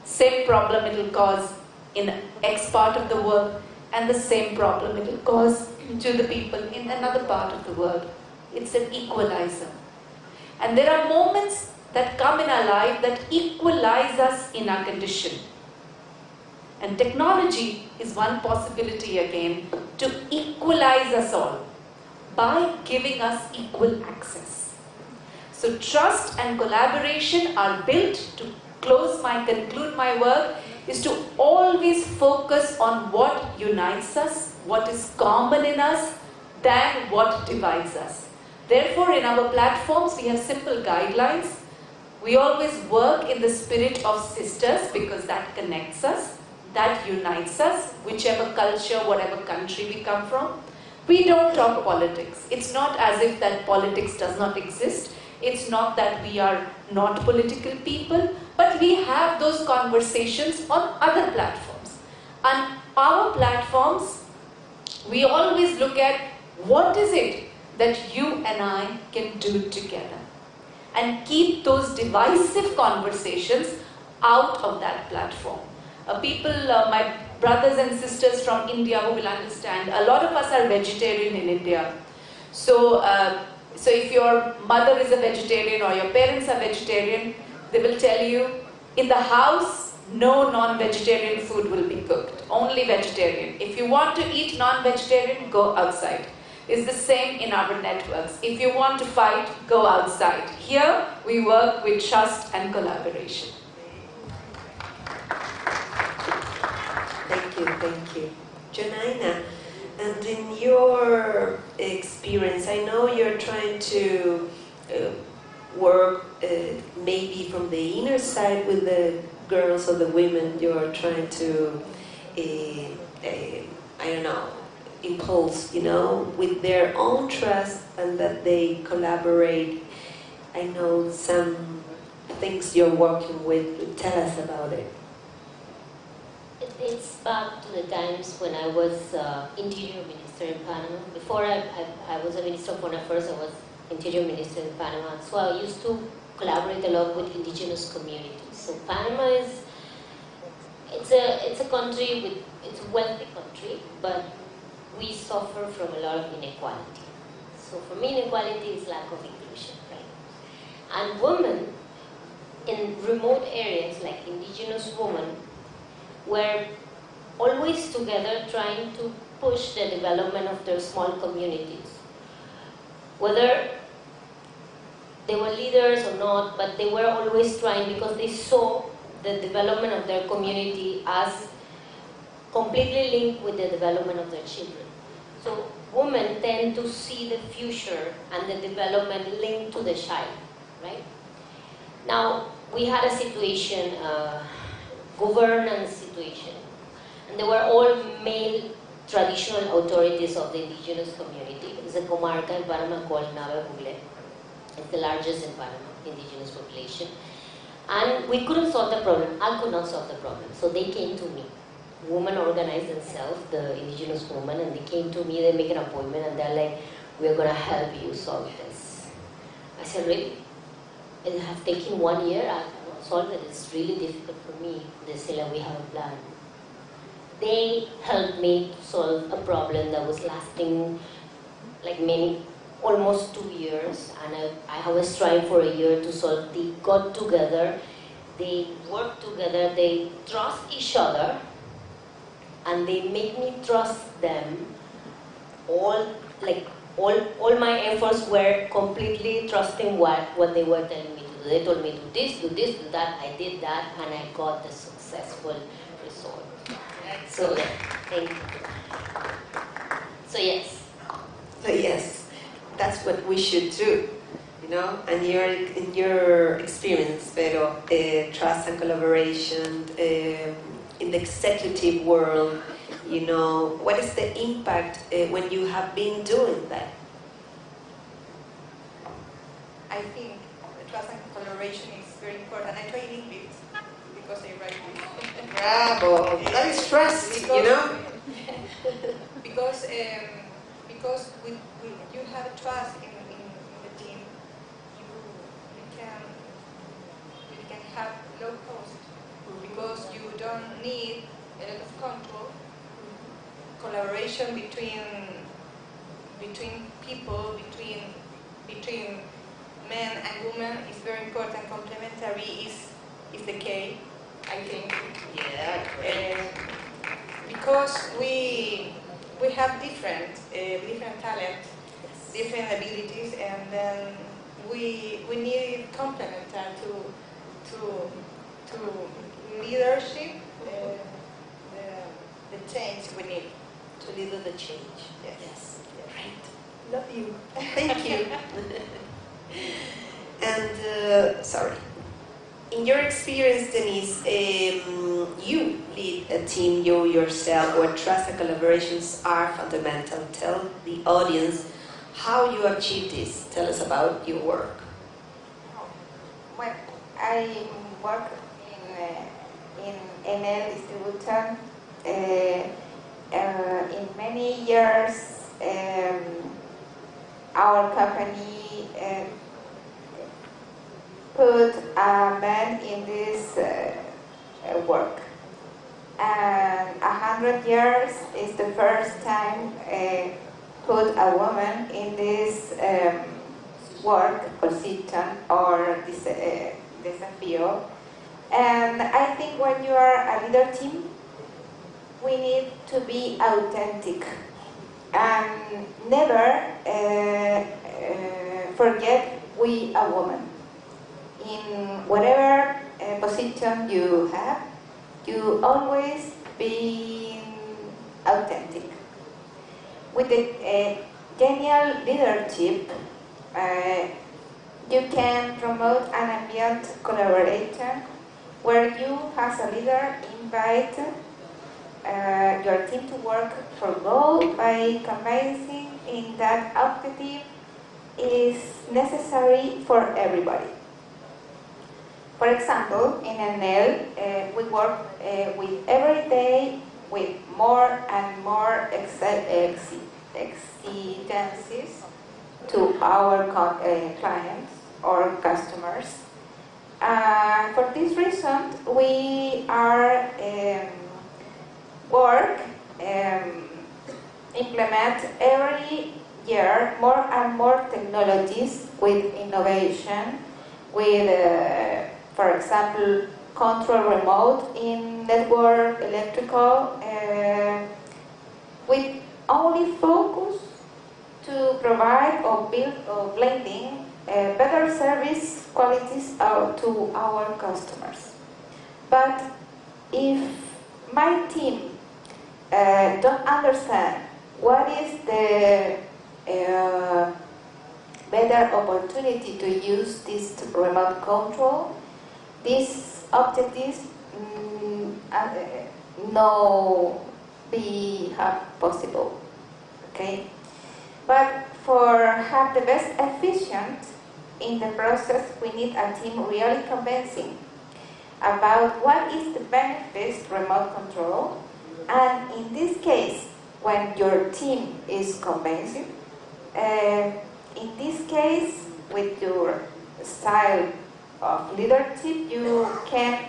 Same problem it will cause in X part of the world, and the same problem it will cause to the people in another part of the world. It's an equalizer. And there are moments that come in our life that equalize us in our condition. And technology is one possibility again to equalize us all by giving us equal access. So trust and collaboration are built, to conclude my work, is to always focus on what unites us, what is common in us, than what divides us. Therefore, in our platforms, we have simple guidelines. We always work in the spirit of sisters because that connects us, that unites us, whichever culture, whatever country we come from. We don't talk politics. It's not as if that politics does not exist. It's not that we are not political people, but we have those conversations on other platforms. On our platforms, we always look at what is it that you and I can do together, and keep those divisive conversations out of that platform. My brothers and sisters from India who will understand, a lot of us are vegetarian in India. So if your mother is a vegetarian or your parents are vegetarian, they will tell you, in the house, no non-vegetarian food will be cooked, only vegetarian. If you want to eat non-vegetarian, go outside. It's the same in our networks. If you want to fight, go outside. Here, we work with trust and collaboration. Thank you. Jonaina, and in your experience, I know you're trying to work maybe from the inner side with the girls or the women. You're trying to, I don't know, impulse, with their own trust, and that they collaborate. I know some things you're working with. Tell us about it. It's back to the times when I was Interior Minister in Panama. Before I was a Minister of Foreign Affairs, I was Interior Minister in Panama. So I used to collaborate a lot with indigenous communities. So Panama it's a country it's a wealthy country, but we suffer from a lot of inequality. So for me, inequality is lack of inclusion, right? And women in remote areas, like indigenous women, were always together trying to push the development of their small communities. Whether they were leaders or not, but they were always trying, because they saw the development of their community as completely linked with the development of their children. So women tend to see the future and the development linked to the child, right? Now, we had a situation, governance situation, and they were all male traditional authorities of the indigenous community. It's a comarca in Panama called Navajugle. It's the largest in Panama, indigenous population. And we couldn't solve the problem. I could not solve the problem. So they came to me. Women organized themselves, the indigenous women, and they came to me, they make an appointment, and they're like, we're going to help you solve this. I said, really? It has taken 1 year, I cannot solve it. It's really difficult for me. They say, like, we have a plan. They helped me solve a problem that was lasting like almost 2 years, and I was trying for a year to solve. They got together, they worked together, they trust each other, and they make me trust them. All my efforts were completely trusting what they were telling me to do. They told me do this, do that. I did that, and I got the successful result. So thank you. So yes. So yes, that's what we should do. know, and in your experience, pero trust and collaboration in the executive world, you know, what is the impact when you have been doing that? I think the trust and collaboration is very important. I try in English because I write it. Bravo! That is trust, you know? because when you have trust in the team, you can have low cost because you don't need a lot of control. Collaboration between people, between men and women is very important. Complementary is the key, I think. Yeah. Because we have different talents, different abilities, and then we need complementary to leadership, the change we need. To lead the change. Yes. Right. Love you. Thank you. And sorry. In your experience, Denise, you lead a team, you yourself, where trust and collaborations are fundamental. Tell the audience how you achieve this. Tell us about your work. Well, I work in NL distributor. In many years, our company put a man in this work. And 100 years is the first time put a woman in this work position or this desafio. And I think when you are a leader team, we need to be authentic and never forget we are women. In whatever position you have, you always be authentic. With the genial leadership, you can promote an ambient collaboration where you, as a leader, invite your team to work for goal by convincing in that objective is necessary for everybody. For example, in NL, we work with every day with more and more exigencies to our clients or customers. For this reason, we are implement every year more and more technologies with innovation, with, for example, control remote in network electrical, with only focus to provide or build or blending better service qualities to our customers. But if my team don't understand what is the better opportunity to use this remote control, these objectives no be possible. Okay, but for have the best efficient in the process, we need a team really convincing about what is the benefits remote control. And in this case, when your team is convincing, in this case, with your style of leadership, you can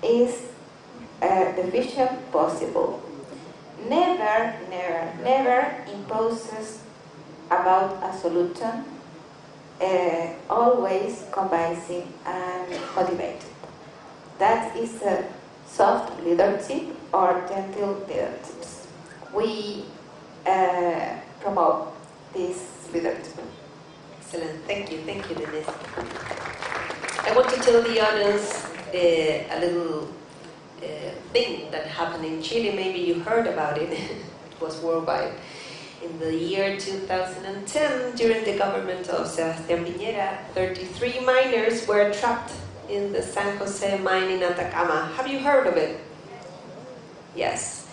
is the vision possible. Never, never, never imposes about a solution. Always convincing and motivated. That is a soft leadership or gentle leadership. We promote this leadership. Excellent. Thank you, Denise. I want to tell the audience a little thing that happened in Chile. Maybe you heard about it. It was worldwide. In the year 2010, during the government of Sebastián Piñera, 33 miners were trapped in the San Jose mine in Atacama. Have you heard of it? Yes.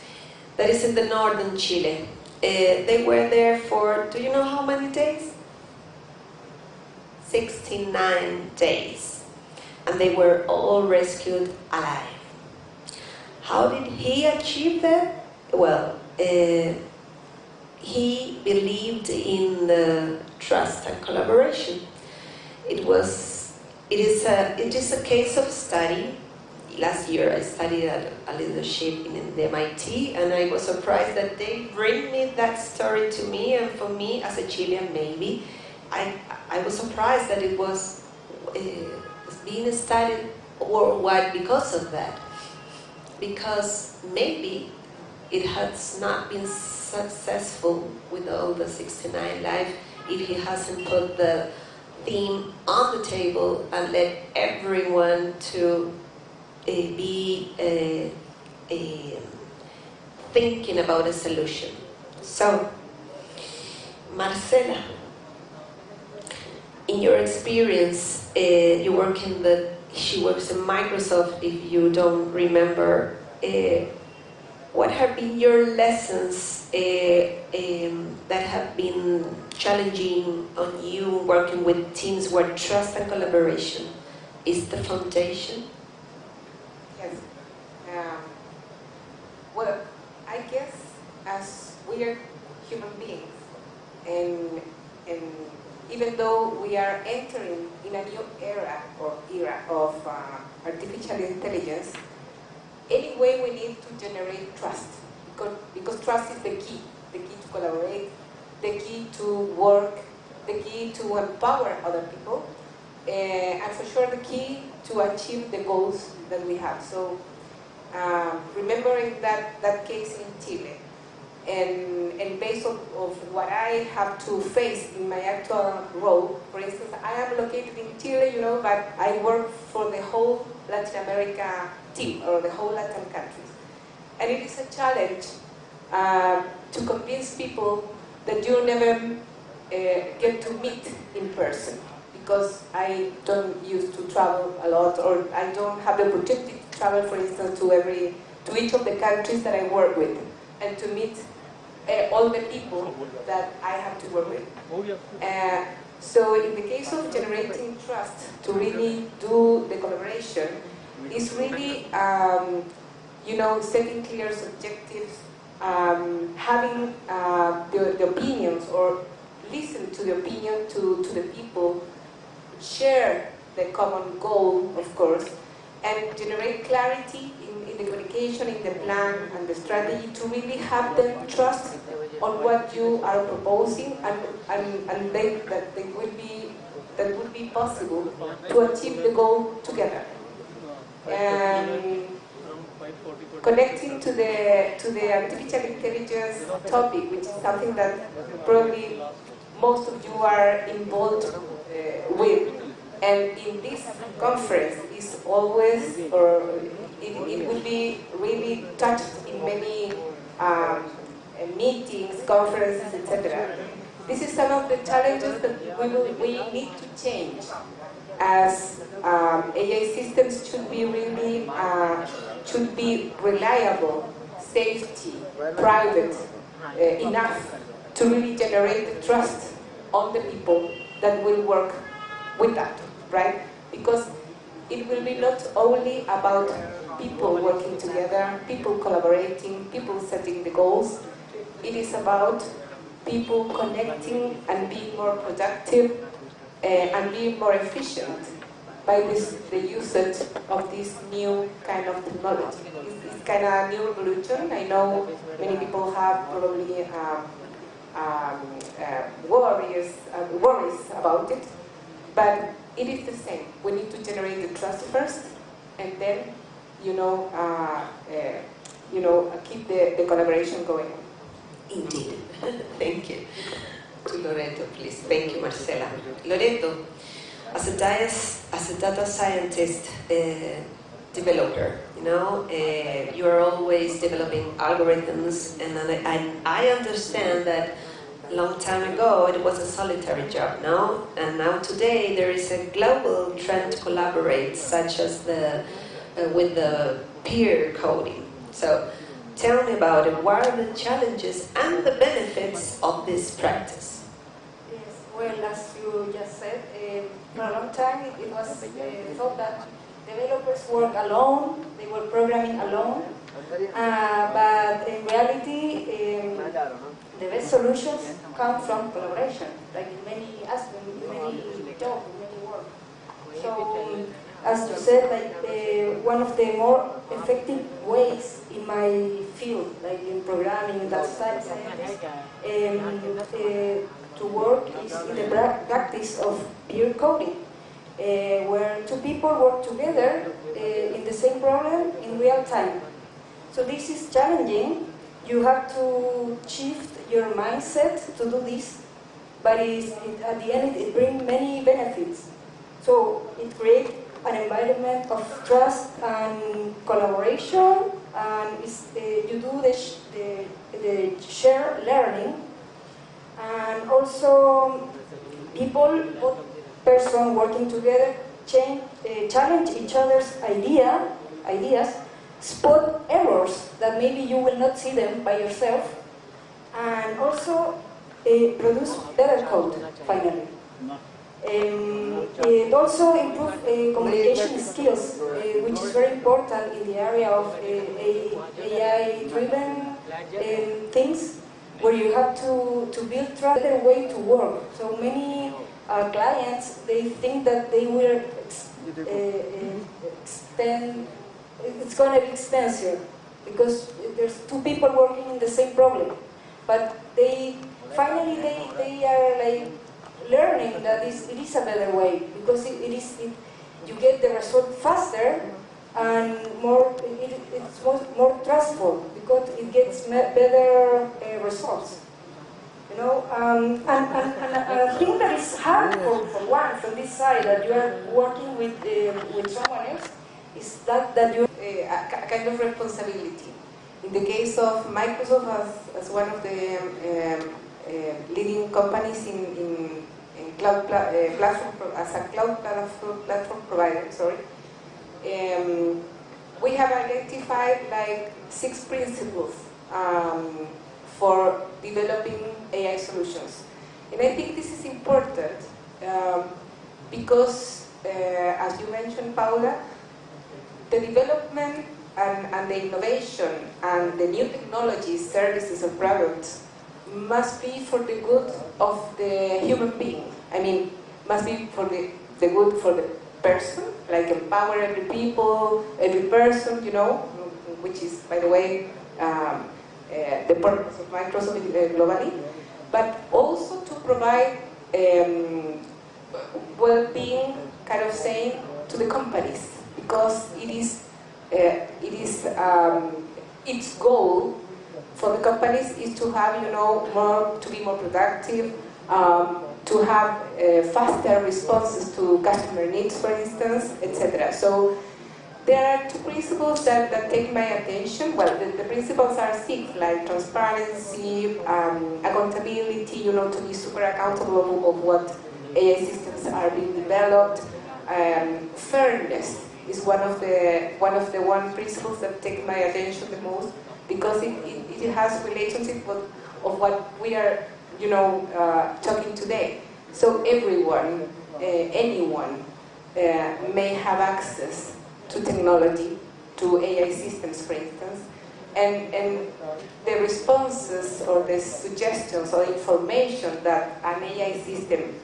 That is in the northern Chile. They were there for, do you know how many days? 69 days. And they were all rescued alive. How did he achieve that? Well, he believed in trust and collaboration. It is a case of study. Last year I studied a leadership in the MIT, and I was surprised that they bring me that story to me, and for me as a Chilean maybe, I was surprised that it was being studied worldwide because of that. Because maybe it has not been successful with all the 69 lives if he hasn't put the theme on the table and let everyone to be thinking about a solution. So, Marcela, in your experience, she works in Microsoft, if you don't remember, what have been your lessons that have been challenging on you working with teams where trust and collaboration is the foundation? Yes. Well, I guess as we are human beings, and even though we are entering in a new era of artificial intelligence, anyway we need to generate trust, because trust is the key to collaborate, the key to work, the key to empower other people, and for sure the key to achieve the goals that we have. So remembering that case in Chile, and based on what I have to face in my actual role, for instance, I am located in Chile, but I work for the whole Latin America team, or the whole Latin countries. And it is a challenge to convince people that you never get to meet in person, because I don't used to travel a lot, or I don't have the opportunity to travel, for instance, to each of the countries that I work with, and to meet all the people that I have to work with. So in the case of generating trust, to really do the collaboration, is really, setting clear objectives, having the opinions, or listen to the opinion to the people, share the common goal, of course, and generate clarity in the communication, in the plan and the strategy, to really have them trust on what you are proposing, and that would be possible to achieve the goal together. Connecting to the artificial intelligence topic, which is something that probably most of you are involved with, and in this conference is always, or it will be really touched in many meetings, conferences, etc. This is some of the challenges that we need to change, as AI systems should be really reliable, safety, private, enough to really generate the trust on the people that will work with that, right? Because it will be not only about people working together, people collaborating, people setting the goals. It is about people connecting and being more productive and being more efficient by the usage of this new kind of technology. It's kind of a new revolution. I know many people have probably worries about it, but it is the same. We need to generate the trust first, and then, keep the collaboration going. Indeed. Thank you. To Loreto, please. Thank you, Marcela. Loreto, as a data scientist developer, you are always developing algorithms, and I understand that long time ago it was a solitary job, no? And now today there is a global trend to collaborate, such as with the peer coding. So tell me about it. What are the challenges and the benefits of this practice? Yes, well, as you just said, for a long time it was thought that developers work alone, they were programming alone, but in reality, the best solutions come from collaboration, like in many aspects, in many jobs, in many work. So, as you said, like one of the more effective ways in my field, like in programming and data science, to work is in the practice of peer coding, where two people work together in the same problem in real time. So this is challenging. You have to shift your mindset to do this, but at the end it brings many benefits. So it creates an environment of trust and collaboration, and you do the shared learning, and also people, both persons working together, challenge each other's ideas, spot errors that maybe you will not see them by yourself, and also produce better code finally. It also improves communication skills, which is very important in the area of AI-driven things, where you have to build a better way to work. So many clients, they think that they will expand. It's going to be expensive because there's two people working in the same problem, but finally they are like learning that it is a better way, because you get the result faster and it's more trustful, because it gets better results. You know, and a thing that is hard for one from this side, that you are working with someone else, is that you a kind of responsibility. In the case of Microsoft as one of the leading companies in cloud platform, as a cloud platform provider, we have identified like 6 principles for developing AI solutions. And I think this is important because, as you mentioned, Paula, the development and the innovation and the new technologies, services, and products must be for the good of the human being. I mean, must be for the good for the person, like empower every person, you know, which is, by the way, the purpose of Microsoft globally, but also to provide well-being, kind of saying, to the companies, because its goal for the companies is to have, to be more productive, to have faster responses to customer needs, for instance, etc. So there are 2 principles that take my attention. Well, the principles are 6, like transparency, accountability, to be super accountable of what AI systems are being developed. Fairness is one of the principles that take my attention the most, because it has relationship of what we are, talking today. So everyone, anyone, may have access to technology, to AI systems, for instance, and the responses or the suggestions or information that an AI system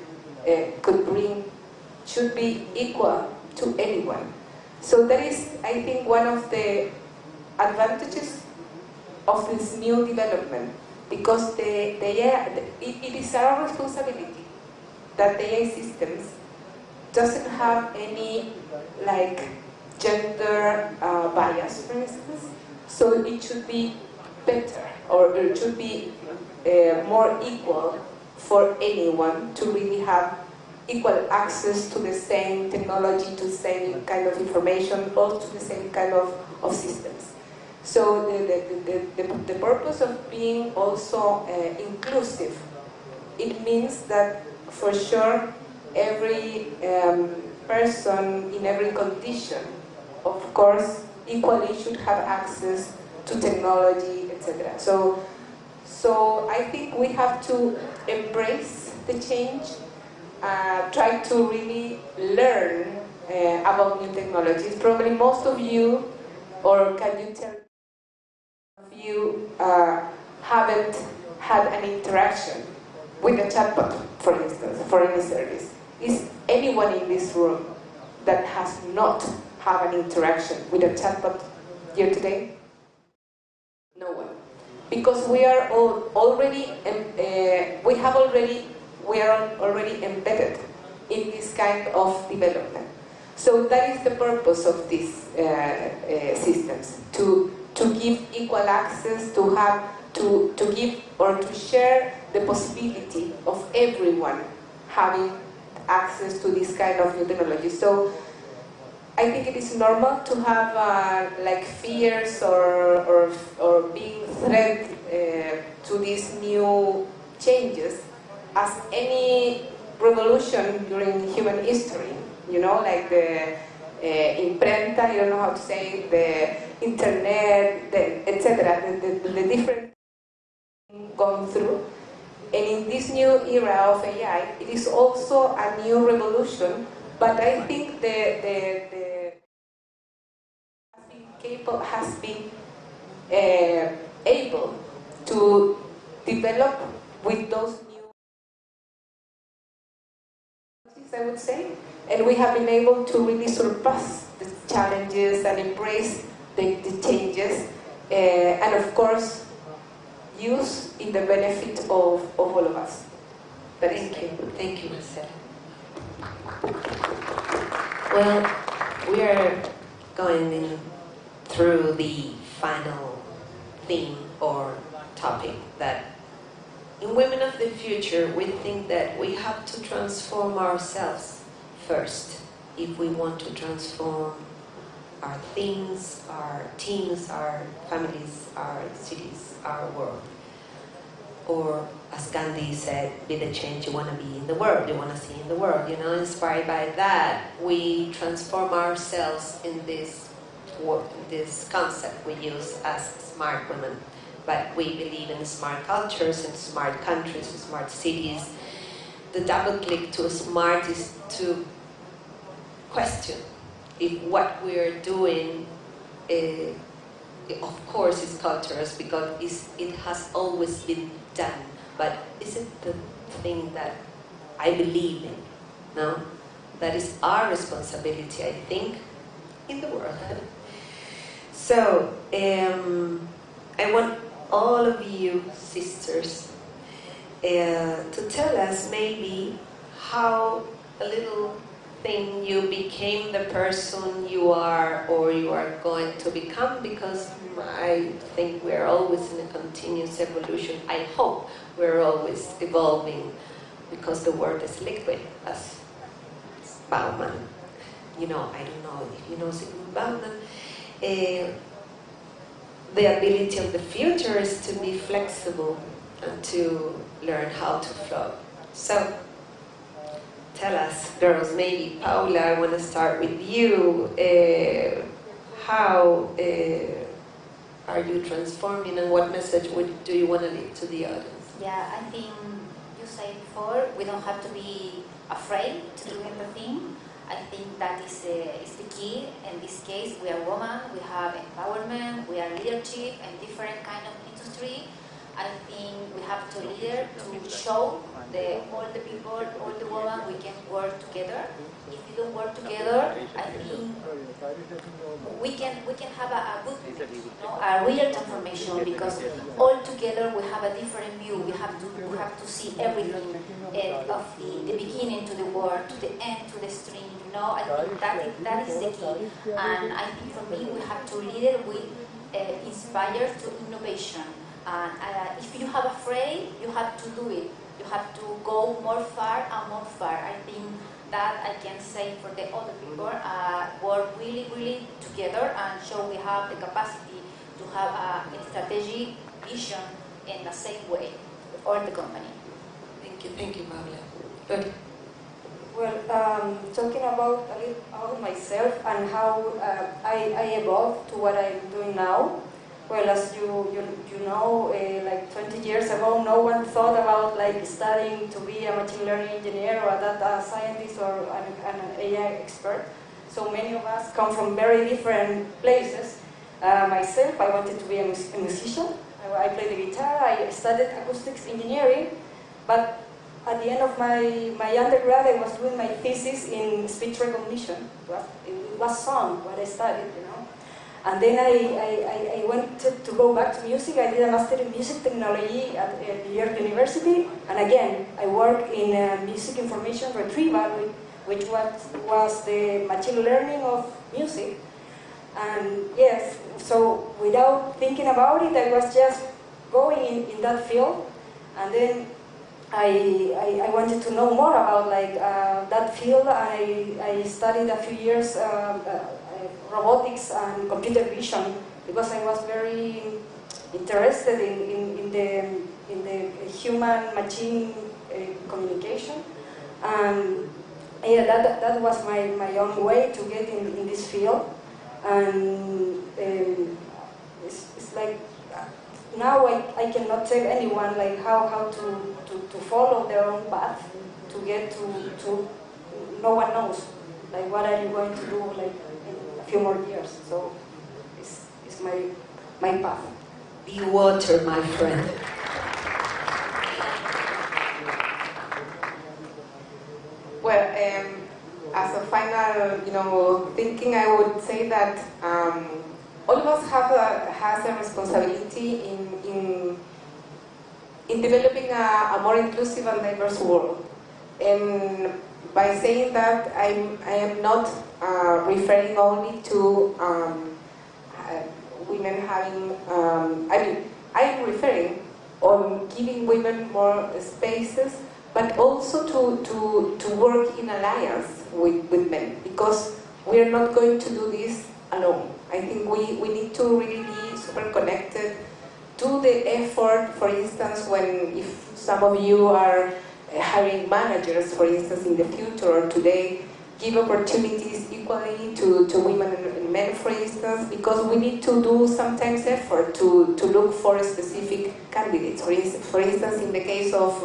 could bring should be equal to anyone. So that is, I think, one of the advantages of this new development, because it is our responsibility that the AI systems doesn't have any gender bias, for instance. So it should be better, or it should be more equal for anyone to really have equal access to the same technology, to the same kind of information, or to the same kind of systems. So the purpose of being also inclusive it means that for sure every person in every condition, of course, equally should have access to technology, etc. So I think we have to embrace the change, try to really learn about new technologies. Probably most of you, or can you tell if you haven't had an interaction with a chatbot, for instance, for any service? Is anyone in this room that has not had an interaction with a chatbot here today? No one. Because we are already embedded in this kind of development. So that is the purpose of these systems, to give equal access, to give or to share the possibility of everyone having access to this kind of new technology. So I think it is normal to have like fears or being threat to these new changes, as any revolution during human history. You know, like the imprenta, I don't know how to say it, the internet, etc. The different gone through. And in this new era of AI, it is also a new revolution. But I think has been able to develop with those new, I would say, and we have been able to really surpass the challenges and embrace the changes, and of course use in the benefit of all of us. Thank you, Marcela. Well, we are going through the final theme or topic that in Women of the Future we think that we have to transform ourselves first if we want to transform our things, our teams, our families, our cities, our world. Or as Gandhi said, be the change you want to be in the world, you want to see in the world. You know, inspired by that, we transform ourselves in this concept we use as smart women. But we believe in smart cultures and smart countries and smart cities. The double click to smart is to question if what we're doing, of course, is cultures because it has always been done. But is it the thing that I believe in? No? That is our responsibility, I think, in the world. So, I want all of you sisters to tell us maybe how a little thing you became the person you are or you are going to become, because I think we're always in a continuous evolution. I hope we're always evolving, because the word is liquid, as Bauman. You know, I don't know if you know Sigmund Bauman. The ability of the future is to be flexible and to learn how to flow. So, tell us, girls, maybe Paula, I want to start with you. How are you transforming, and what message do you want to leave to the audience? Yeah, I think you said before, we don't have to be afraid to do anything. I think that is the key. In this case, we are women, we have empowerment, we are leadership and different kind of industry. I think we have to lead to show all the people, all the women, we can work together. If we don't work together, I think we can have a good, a real transformation, because all together we have a different view. We have to see everything of the beginning to the word, to the end, to the stream. I think that is the key. And I think for me, we have to lead with inspire to innovation. And if you have afraid, you have to do it. You have to go more far and more far. I think that I can say for the other people, work really, really together and show we have the capacity to have a strategy, vision in the same way for the company. Thank you, Paula. Good. Well, talking about a little about myself and how I evolved to what I'm doing now. Well, as you know, like 20 years ago, no one thought about like studying to be a machine learning engineer or a data scientist or an AI expert. So many of us come from very different places. Myself, I wanted to be a musician. I played the guitar. I studied acoustics engineering, but at the end of my undergrad, I was doing my thesis in speech recognition. It was song, what I studied, you know. And then I wanted to go back to music. I did a master in music technology at New York University. And again, I work in music information retrieval, which was the machine learning of music. And yes, so without thinking about it, I was just going in that field. And then I wanted to know more about like that field. I studied a few years robotics and computer vision because I was very interested in the human-machine communication. And yeah, that was my own way to get in this field. And it's like now I cannot tell anyone like how to follow their own path to get to no one knows like what are you going to do like in a few more years. So it's my path. Be water, my friend. Well, as a final, thinking, I would say that all of us has a responsibility in developing a more inclusive and diverse world. And by saying that, I am not referring only to women having. I am referring on giving women more spaces, but also to work in alliance with men, because we are not going to do this alone. I think we need to really be super connected to the effort, for instance, if some of you are hiring managers, for instance, in the future or today, give opportunities equally to women and men, for instance, because we need to do sometimes effort to look for specific candidates. For instance, in the case of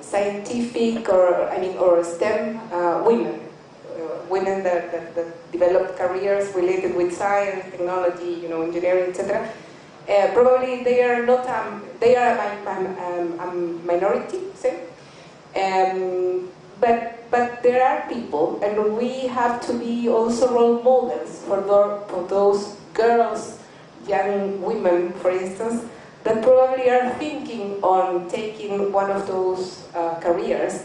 scientific or STEM women that develop careers related with science, technology, engineering, etc. Probably they are not they are a minority, say. But there are people, and we have to be also role models for those girls, young women, for instance, that probably are thinking on taking one of those careers.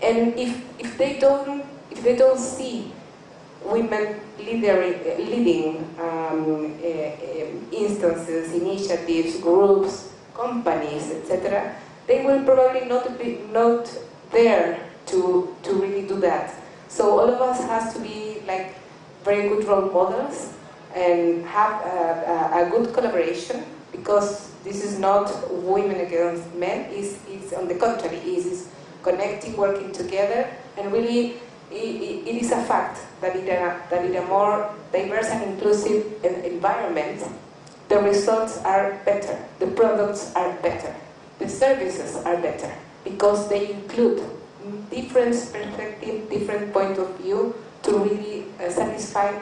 And if they don't see women leading instances, initiatives, groups, companies, etc., they will probably not there to really do that. So all of us has to be like very good role models and have a good collaboration, because this is not women against men. It's on the contrary. It's connecting, working together, and really it is a fact that in a more diverse and inclusive environment, the results are better, the products are better, the services are better, because they include different perspective, different point of view to really satisfy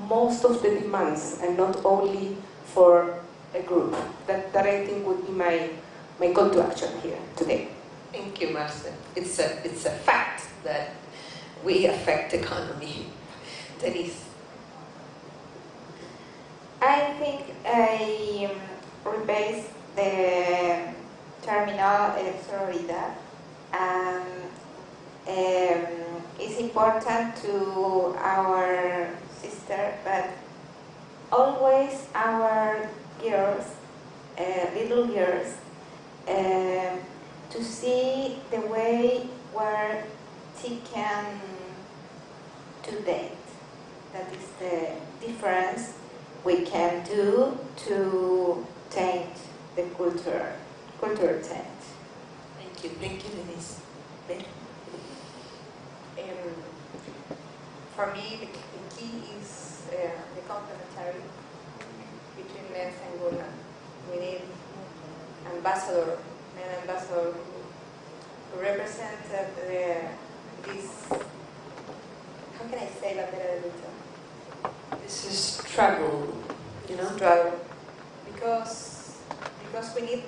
most of the demands and not only for a group. That I think would be my call to action here today. Thank you, Marcel. It's a fact that we affect economy. Denise. I think I rebase the terminal electroreader. It's important to our sister, but always our girls, little girls, to see the way where she can to date. That is the difference we can do to change the culture change. Thank Thank you, Denise. For me, the key is the complementary between men and women. We need ambassador, men ambassador, who represent this. How can I say that? This is struggle, struggle, because we need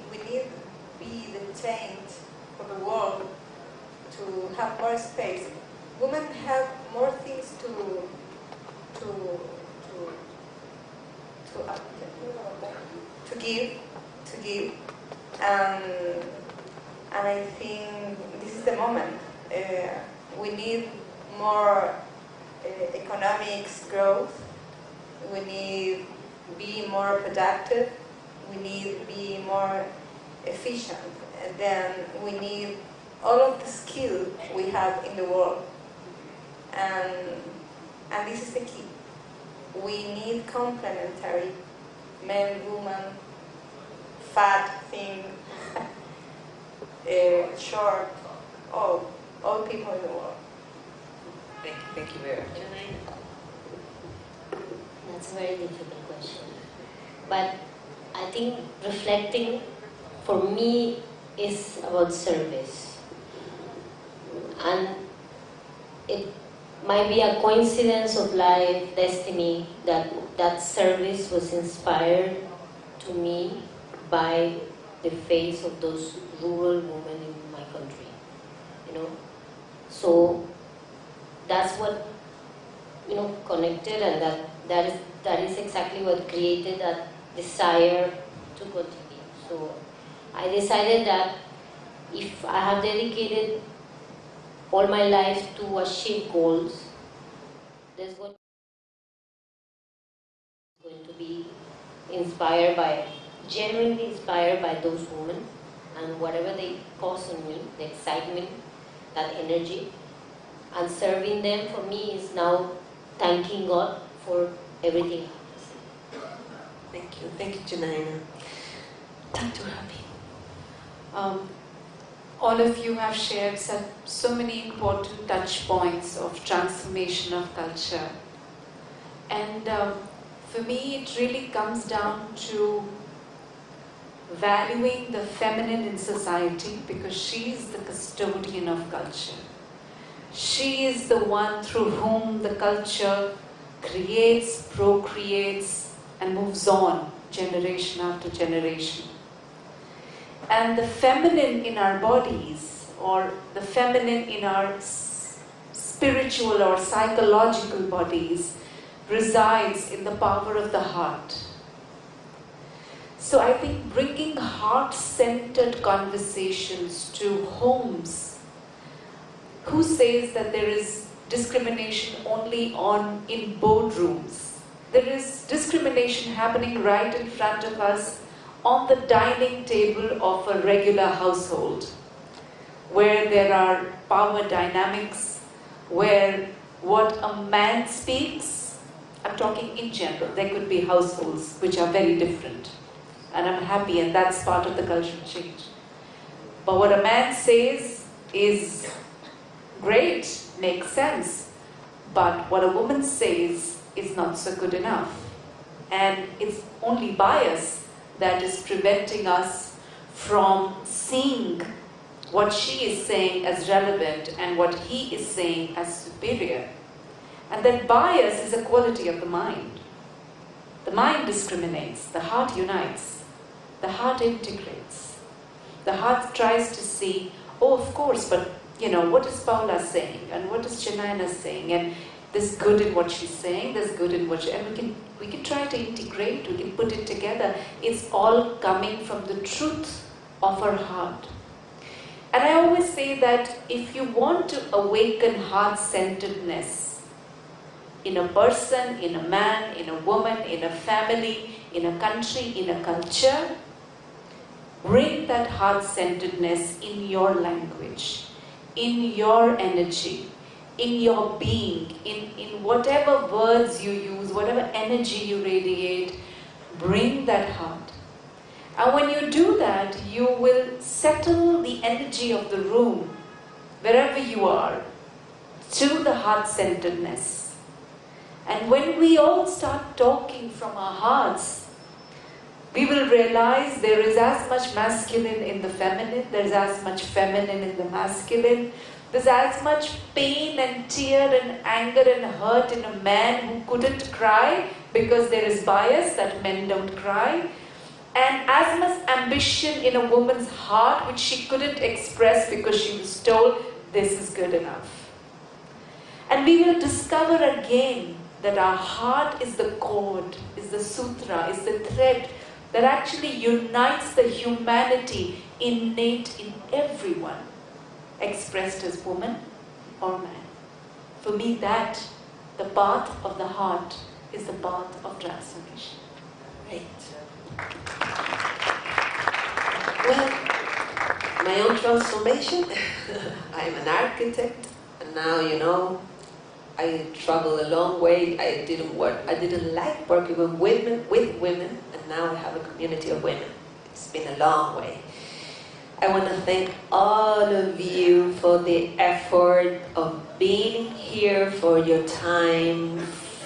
be the change for the world to have more space. Women have more things to give, and I think this is the moment. We need more economics growth. We need be more productive. We need be more efficient. And then we need all of the skill we have in the world. And this is the key. We need complementary men, women, fat, thin, short, all people in the world. Thank you very much. That's a very difficult question. But I think reflecting for me is about service. And it might be a coincidence of life, destiny, that that service was inspired to me by the face of those rural women in my country. So that's what connected, and that is exactly what created that desire to continue. So I decided that if I have dedicated all my life to achieve goals, there's going to be genuinely inspired by those women, and whatever they cause in me, the excitement, that energy, and serving them for me is now thanking God for everything. Thank you, Janina. Time to happy. All of you have shared so many important touch points of transformation of culture. And for me, it really comes down to valuing the feminine in society, because she is the custodian of culture. She is the one through whom the culture creates, procreates, and moves on generation after generation. And the feminine in our bodies, or the feminine in our spiritual or psychological bodies, resides in the power of the heart. So I think bringing heart-centered conversations to homes. Who says that there is discrimination only in boardrooms? There is discrimination happening right in front of us on the dining table of a regular household, where there are power dynamics, where what a man speaks, I'm talking in general, there could be households which are very different. And I'm happy, and that's part of the cultural change. But what a man says is great, makes sense. But what a woman says is not so good enough. And it's only bias that is preventing us from seeing what she is saying as relevant and what he is saying as superior. And that bias is a quality of the mind. The mind discriminates, the heart unites. The heart integrates. The heart tries to see, of course, but what is Paula saying? And what is Janina saying? And there's good in what she's saying, there's good in what and we can try to integrate, we can put it together. It's all coming from the truth of our heart. And I always say that if you want to awaken heart-centeredness in a person, in a man, in a woman, in a family, in a country, in a culture, bring that heart-centeredness in your language, in your energy, in your being, in whatever words you use, whatever energy you radiate, bring that heart. And when you do that, you will settle the energy of the room, wherever you are, to the heart-centeredness. And when we all start talking from our hearts, we will realize there is as much masculine in the feminine, there's as much feminine in the masculine, there's as much pain and tear and anger and hurt in a man who couldn't cry because there is bias that men don't cry, and as much ambition in a woman's heart which she couldn't express because she was told this is good enough. And we will discover again that our heart is the cord, is the sutra, is the thread that actually unites the humanity innate in everyone, expressed as woman or man. For me, that, the path of the heart, is the path of transformation. Right. Well, my own transformation, I'm an architect, and now, you know, I traveled a long way. I didn't like working with women, and now I have a community of women. It's been a long way. I want to thank all of you for the effort of being here, for your time,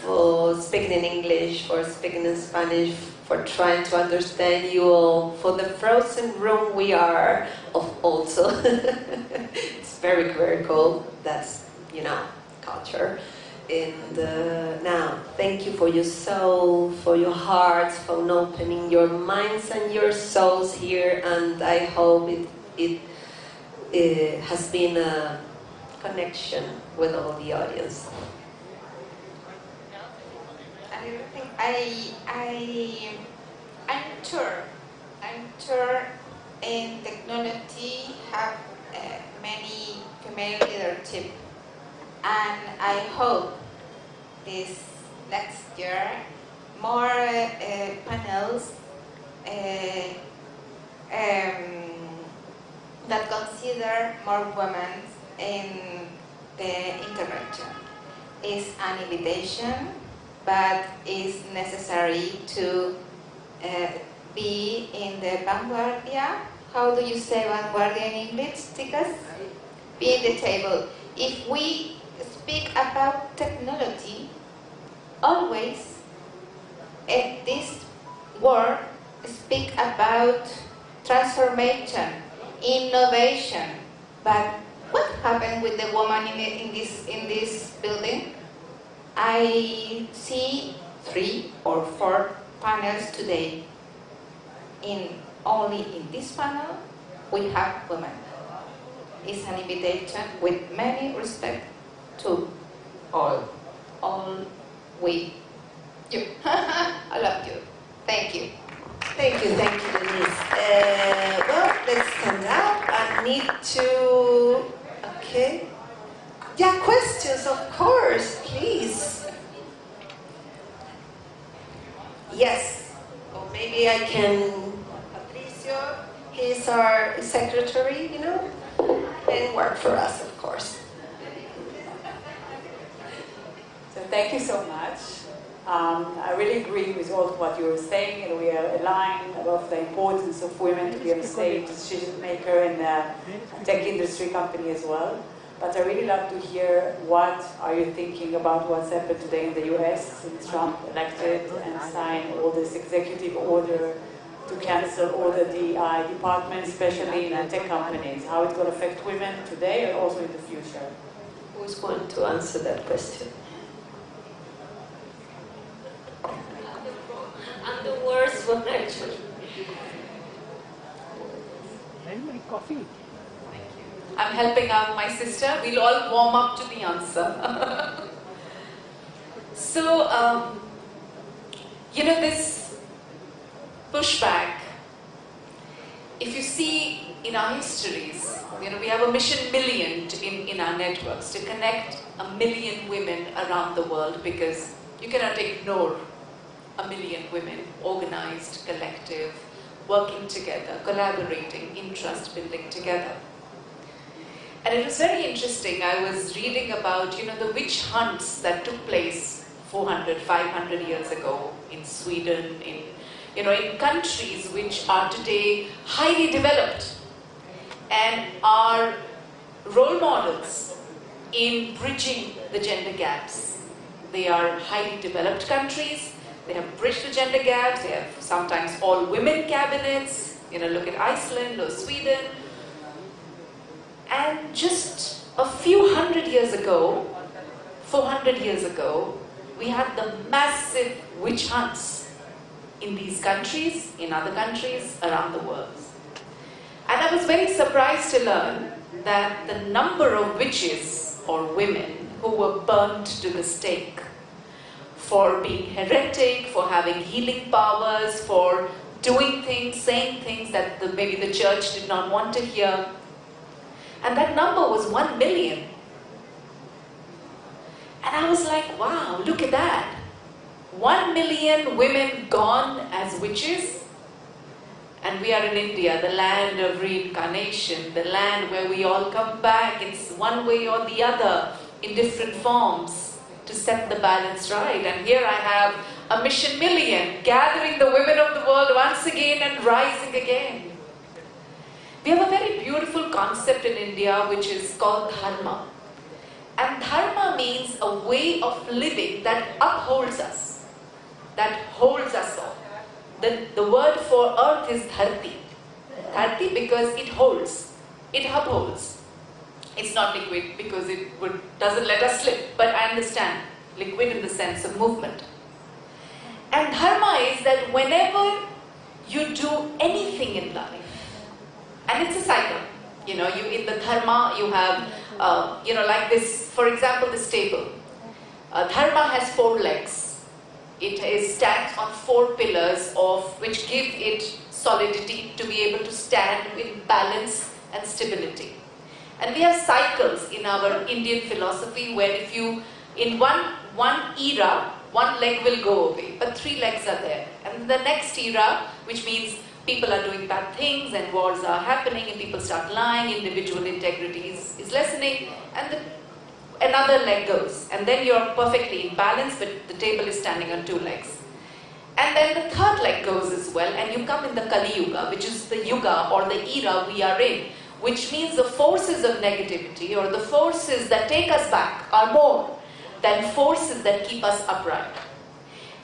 for speaking in English, for speaking in Spanish, for trying to understand you all, for the frozen room we are of also. It's very, very cool. That's, you know, culture. And now, thank you for your soul, for your hearts, for opening your minds and your souls here. And I hope it has been a connection with all the audience. I'm sure in technology have many female leadership, and I hope this next year more panels that consider more women in the intervention. It's an invitation, but it's necessary to be in the vanguardia. How do you say vanguardia in English, chicas? Be in the table. If we speak about technology, always at this word speak about transformation, innovation. But what happened with the woman in this building? I see 3 or 4 panels today. Only in this panel we have women. It's an invitation with many respect to all we, you, all of you. Thank you. Thank you, Denise. Well, let's stand up. I need to, okay. Yeah, questions, of course, please. Yes, or maybe I can, Patricio, he's our secretary, you know, and work for us, of course. So thank you so much. I really agree with all what you were saying, and we are aligned about the importance of women to be on stage, decision maker in the tech industry company as well. But I really love to hear what are you thinking about what's happened today in the US since Trump elected and signed all this executive order to cancel all the DEI departments, especially in the tech companies, how it's going to affect women today and also in the future. Who's going to answer that question? I'm the worst one, actually. Anybody coffee? I'm helping out my sister. We'll all warm up to the answer. So, you know, this pushback, if you see in our histories, you know, we have a mission million in our networks to connect 1 million women around the world, because you cannot ignore 1 million women, organized, collective, working together, collaborating, interest building together. And it was very interesting. I was reading about, you know, the witch hunts that took place 400, 500 years ago in Sweden, in in countries which are today highly developed and are role models in bridging the gender gaps. They are highly developed countries. They have bridged the gender gaps. They have sometimes all women cabinets. Look at Iceland or Sweden. And just a few hundred years ago, 400 years ago, we had the massive witch hunts in these countries, in other countries around the world. And I was very surprised to learn that the number of witches or women who were burnt to the stake for being heretic, for having healing powers, for doing things, saying things that maybe the church did not want to hear. And that number was 1 million. And I was like, wow, look at that. 1 million women gone as witches. And we are in India, the land of reincarnation, the land where we all come back in one way or the other, in different forms, to set the balance right. And here I have a mission million, gathering the women of the world once again and rising again. We have a very beautiful concept in India which is called dharma. And dharma means a way of living that upholds us, that holds us all. The word for earth is dharti. Dharti because it holds, it upholds. It's not liquid because it doesn't let us slip, but I understand liquid in the sense of movement. And dharma is that whenever you do anything in life, and it's a cycle, in the dharma you have, like this, for example, this table. Dharma has 4 legs. It stands on 4 pillars which give it solidity to be able to stand in balance and stability. And we have cycles in our Indian philosophy where if you, in one era, 1 leg will go away, but 3 legs are there. And the next era, which means people are doing bad things and wars are happening and people start lying, individual integrity is lessening, and another leg goes. And then you're perfectly in balance, but the table is standing on 2 legs. And then the 3rd leg goes as well, and you come in the Kali Yuga, which is the Yuga or the era we are in, which means the forces of negativity or the forces that take us back are more than forces that keep us upright.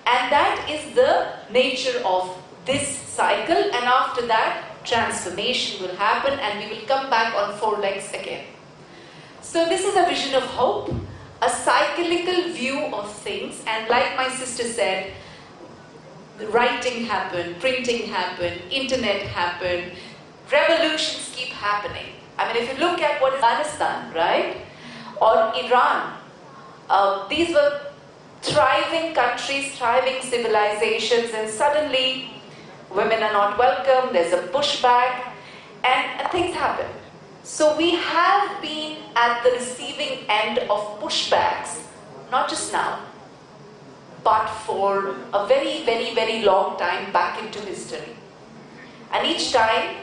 And that is the nature of this cycle, and after that, transformation will happen and we will come back on 4 legs again. So this is a vision of hope, a cyclical view of things, and like my sister said, writing happened, printing happened, internet happened, revolutions keep happening. I mean, if you look at what is Afghanistan, right, or Iran, these were thriving countries, thriving civilizations, and suddenly women are not welcome, there's a pushback, and things happen. So we have been at the receiving end of pushbacks, not just now, but for a very, very, very long time back into history. And each time,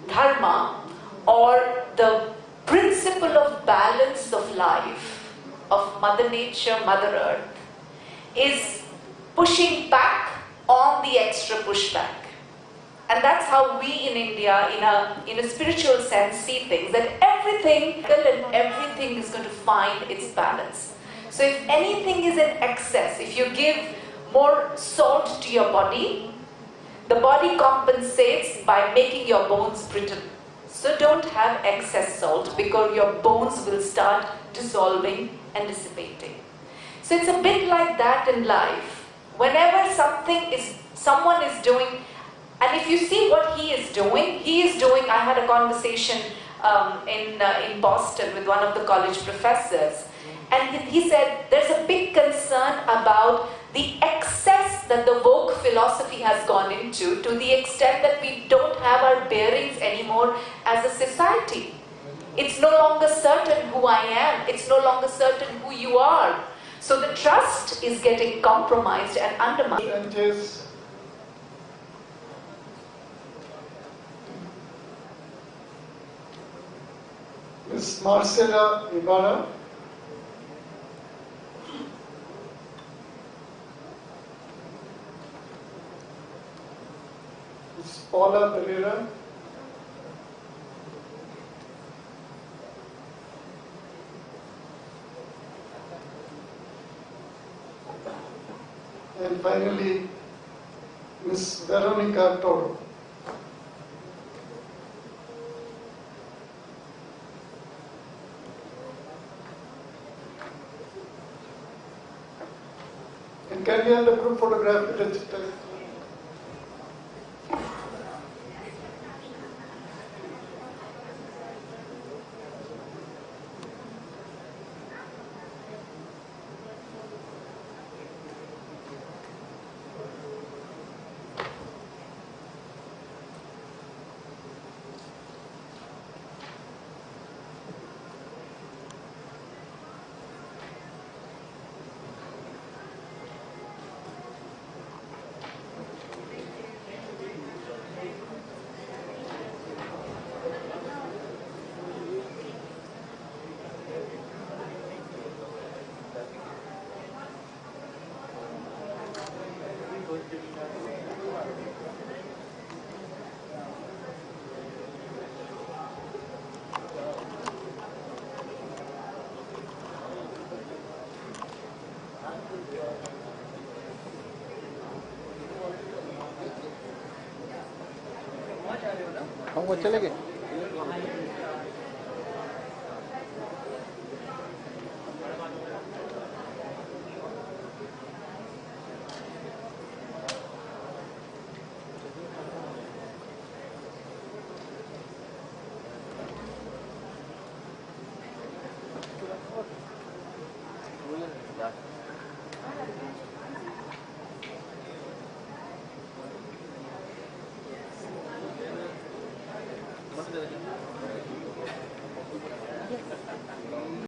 dharma, or the principle of balance of life, of Mother Nature, Mother Earth, is pushing back on the extra pushback. And that's how we in India, in a spiritual sense, see things, that everything is going to find its balance. So if anything is in excess, if you give more salt to your body, the body compensates by making your bones brittle. So don't have excess salt because your bones will start dissolving and dissipating. So it's a bit like that in life. Whenever someone is doing, and if you see what he is doing, I had a conversation in Boston with one of the college professors, and he said there's a big concern about the excess that the woke philosophy has gone into, to the extent that we don't have our bearings anymore as a society. It's no longer certain who I am, it's no longer certain who you are. So the trust is getting compromised and undermined. And his Ms. Marcela Ibarra. Paula Pereira. And finally, Ms. Veronica Toro. And can we have the group photograph with the हम वो चले गए Gracias.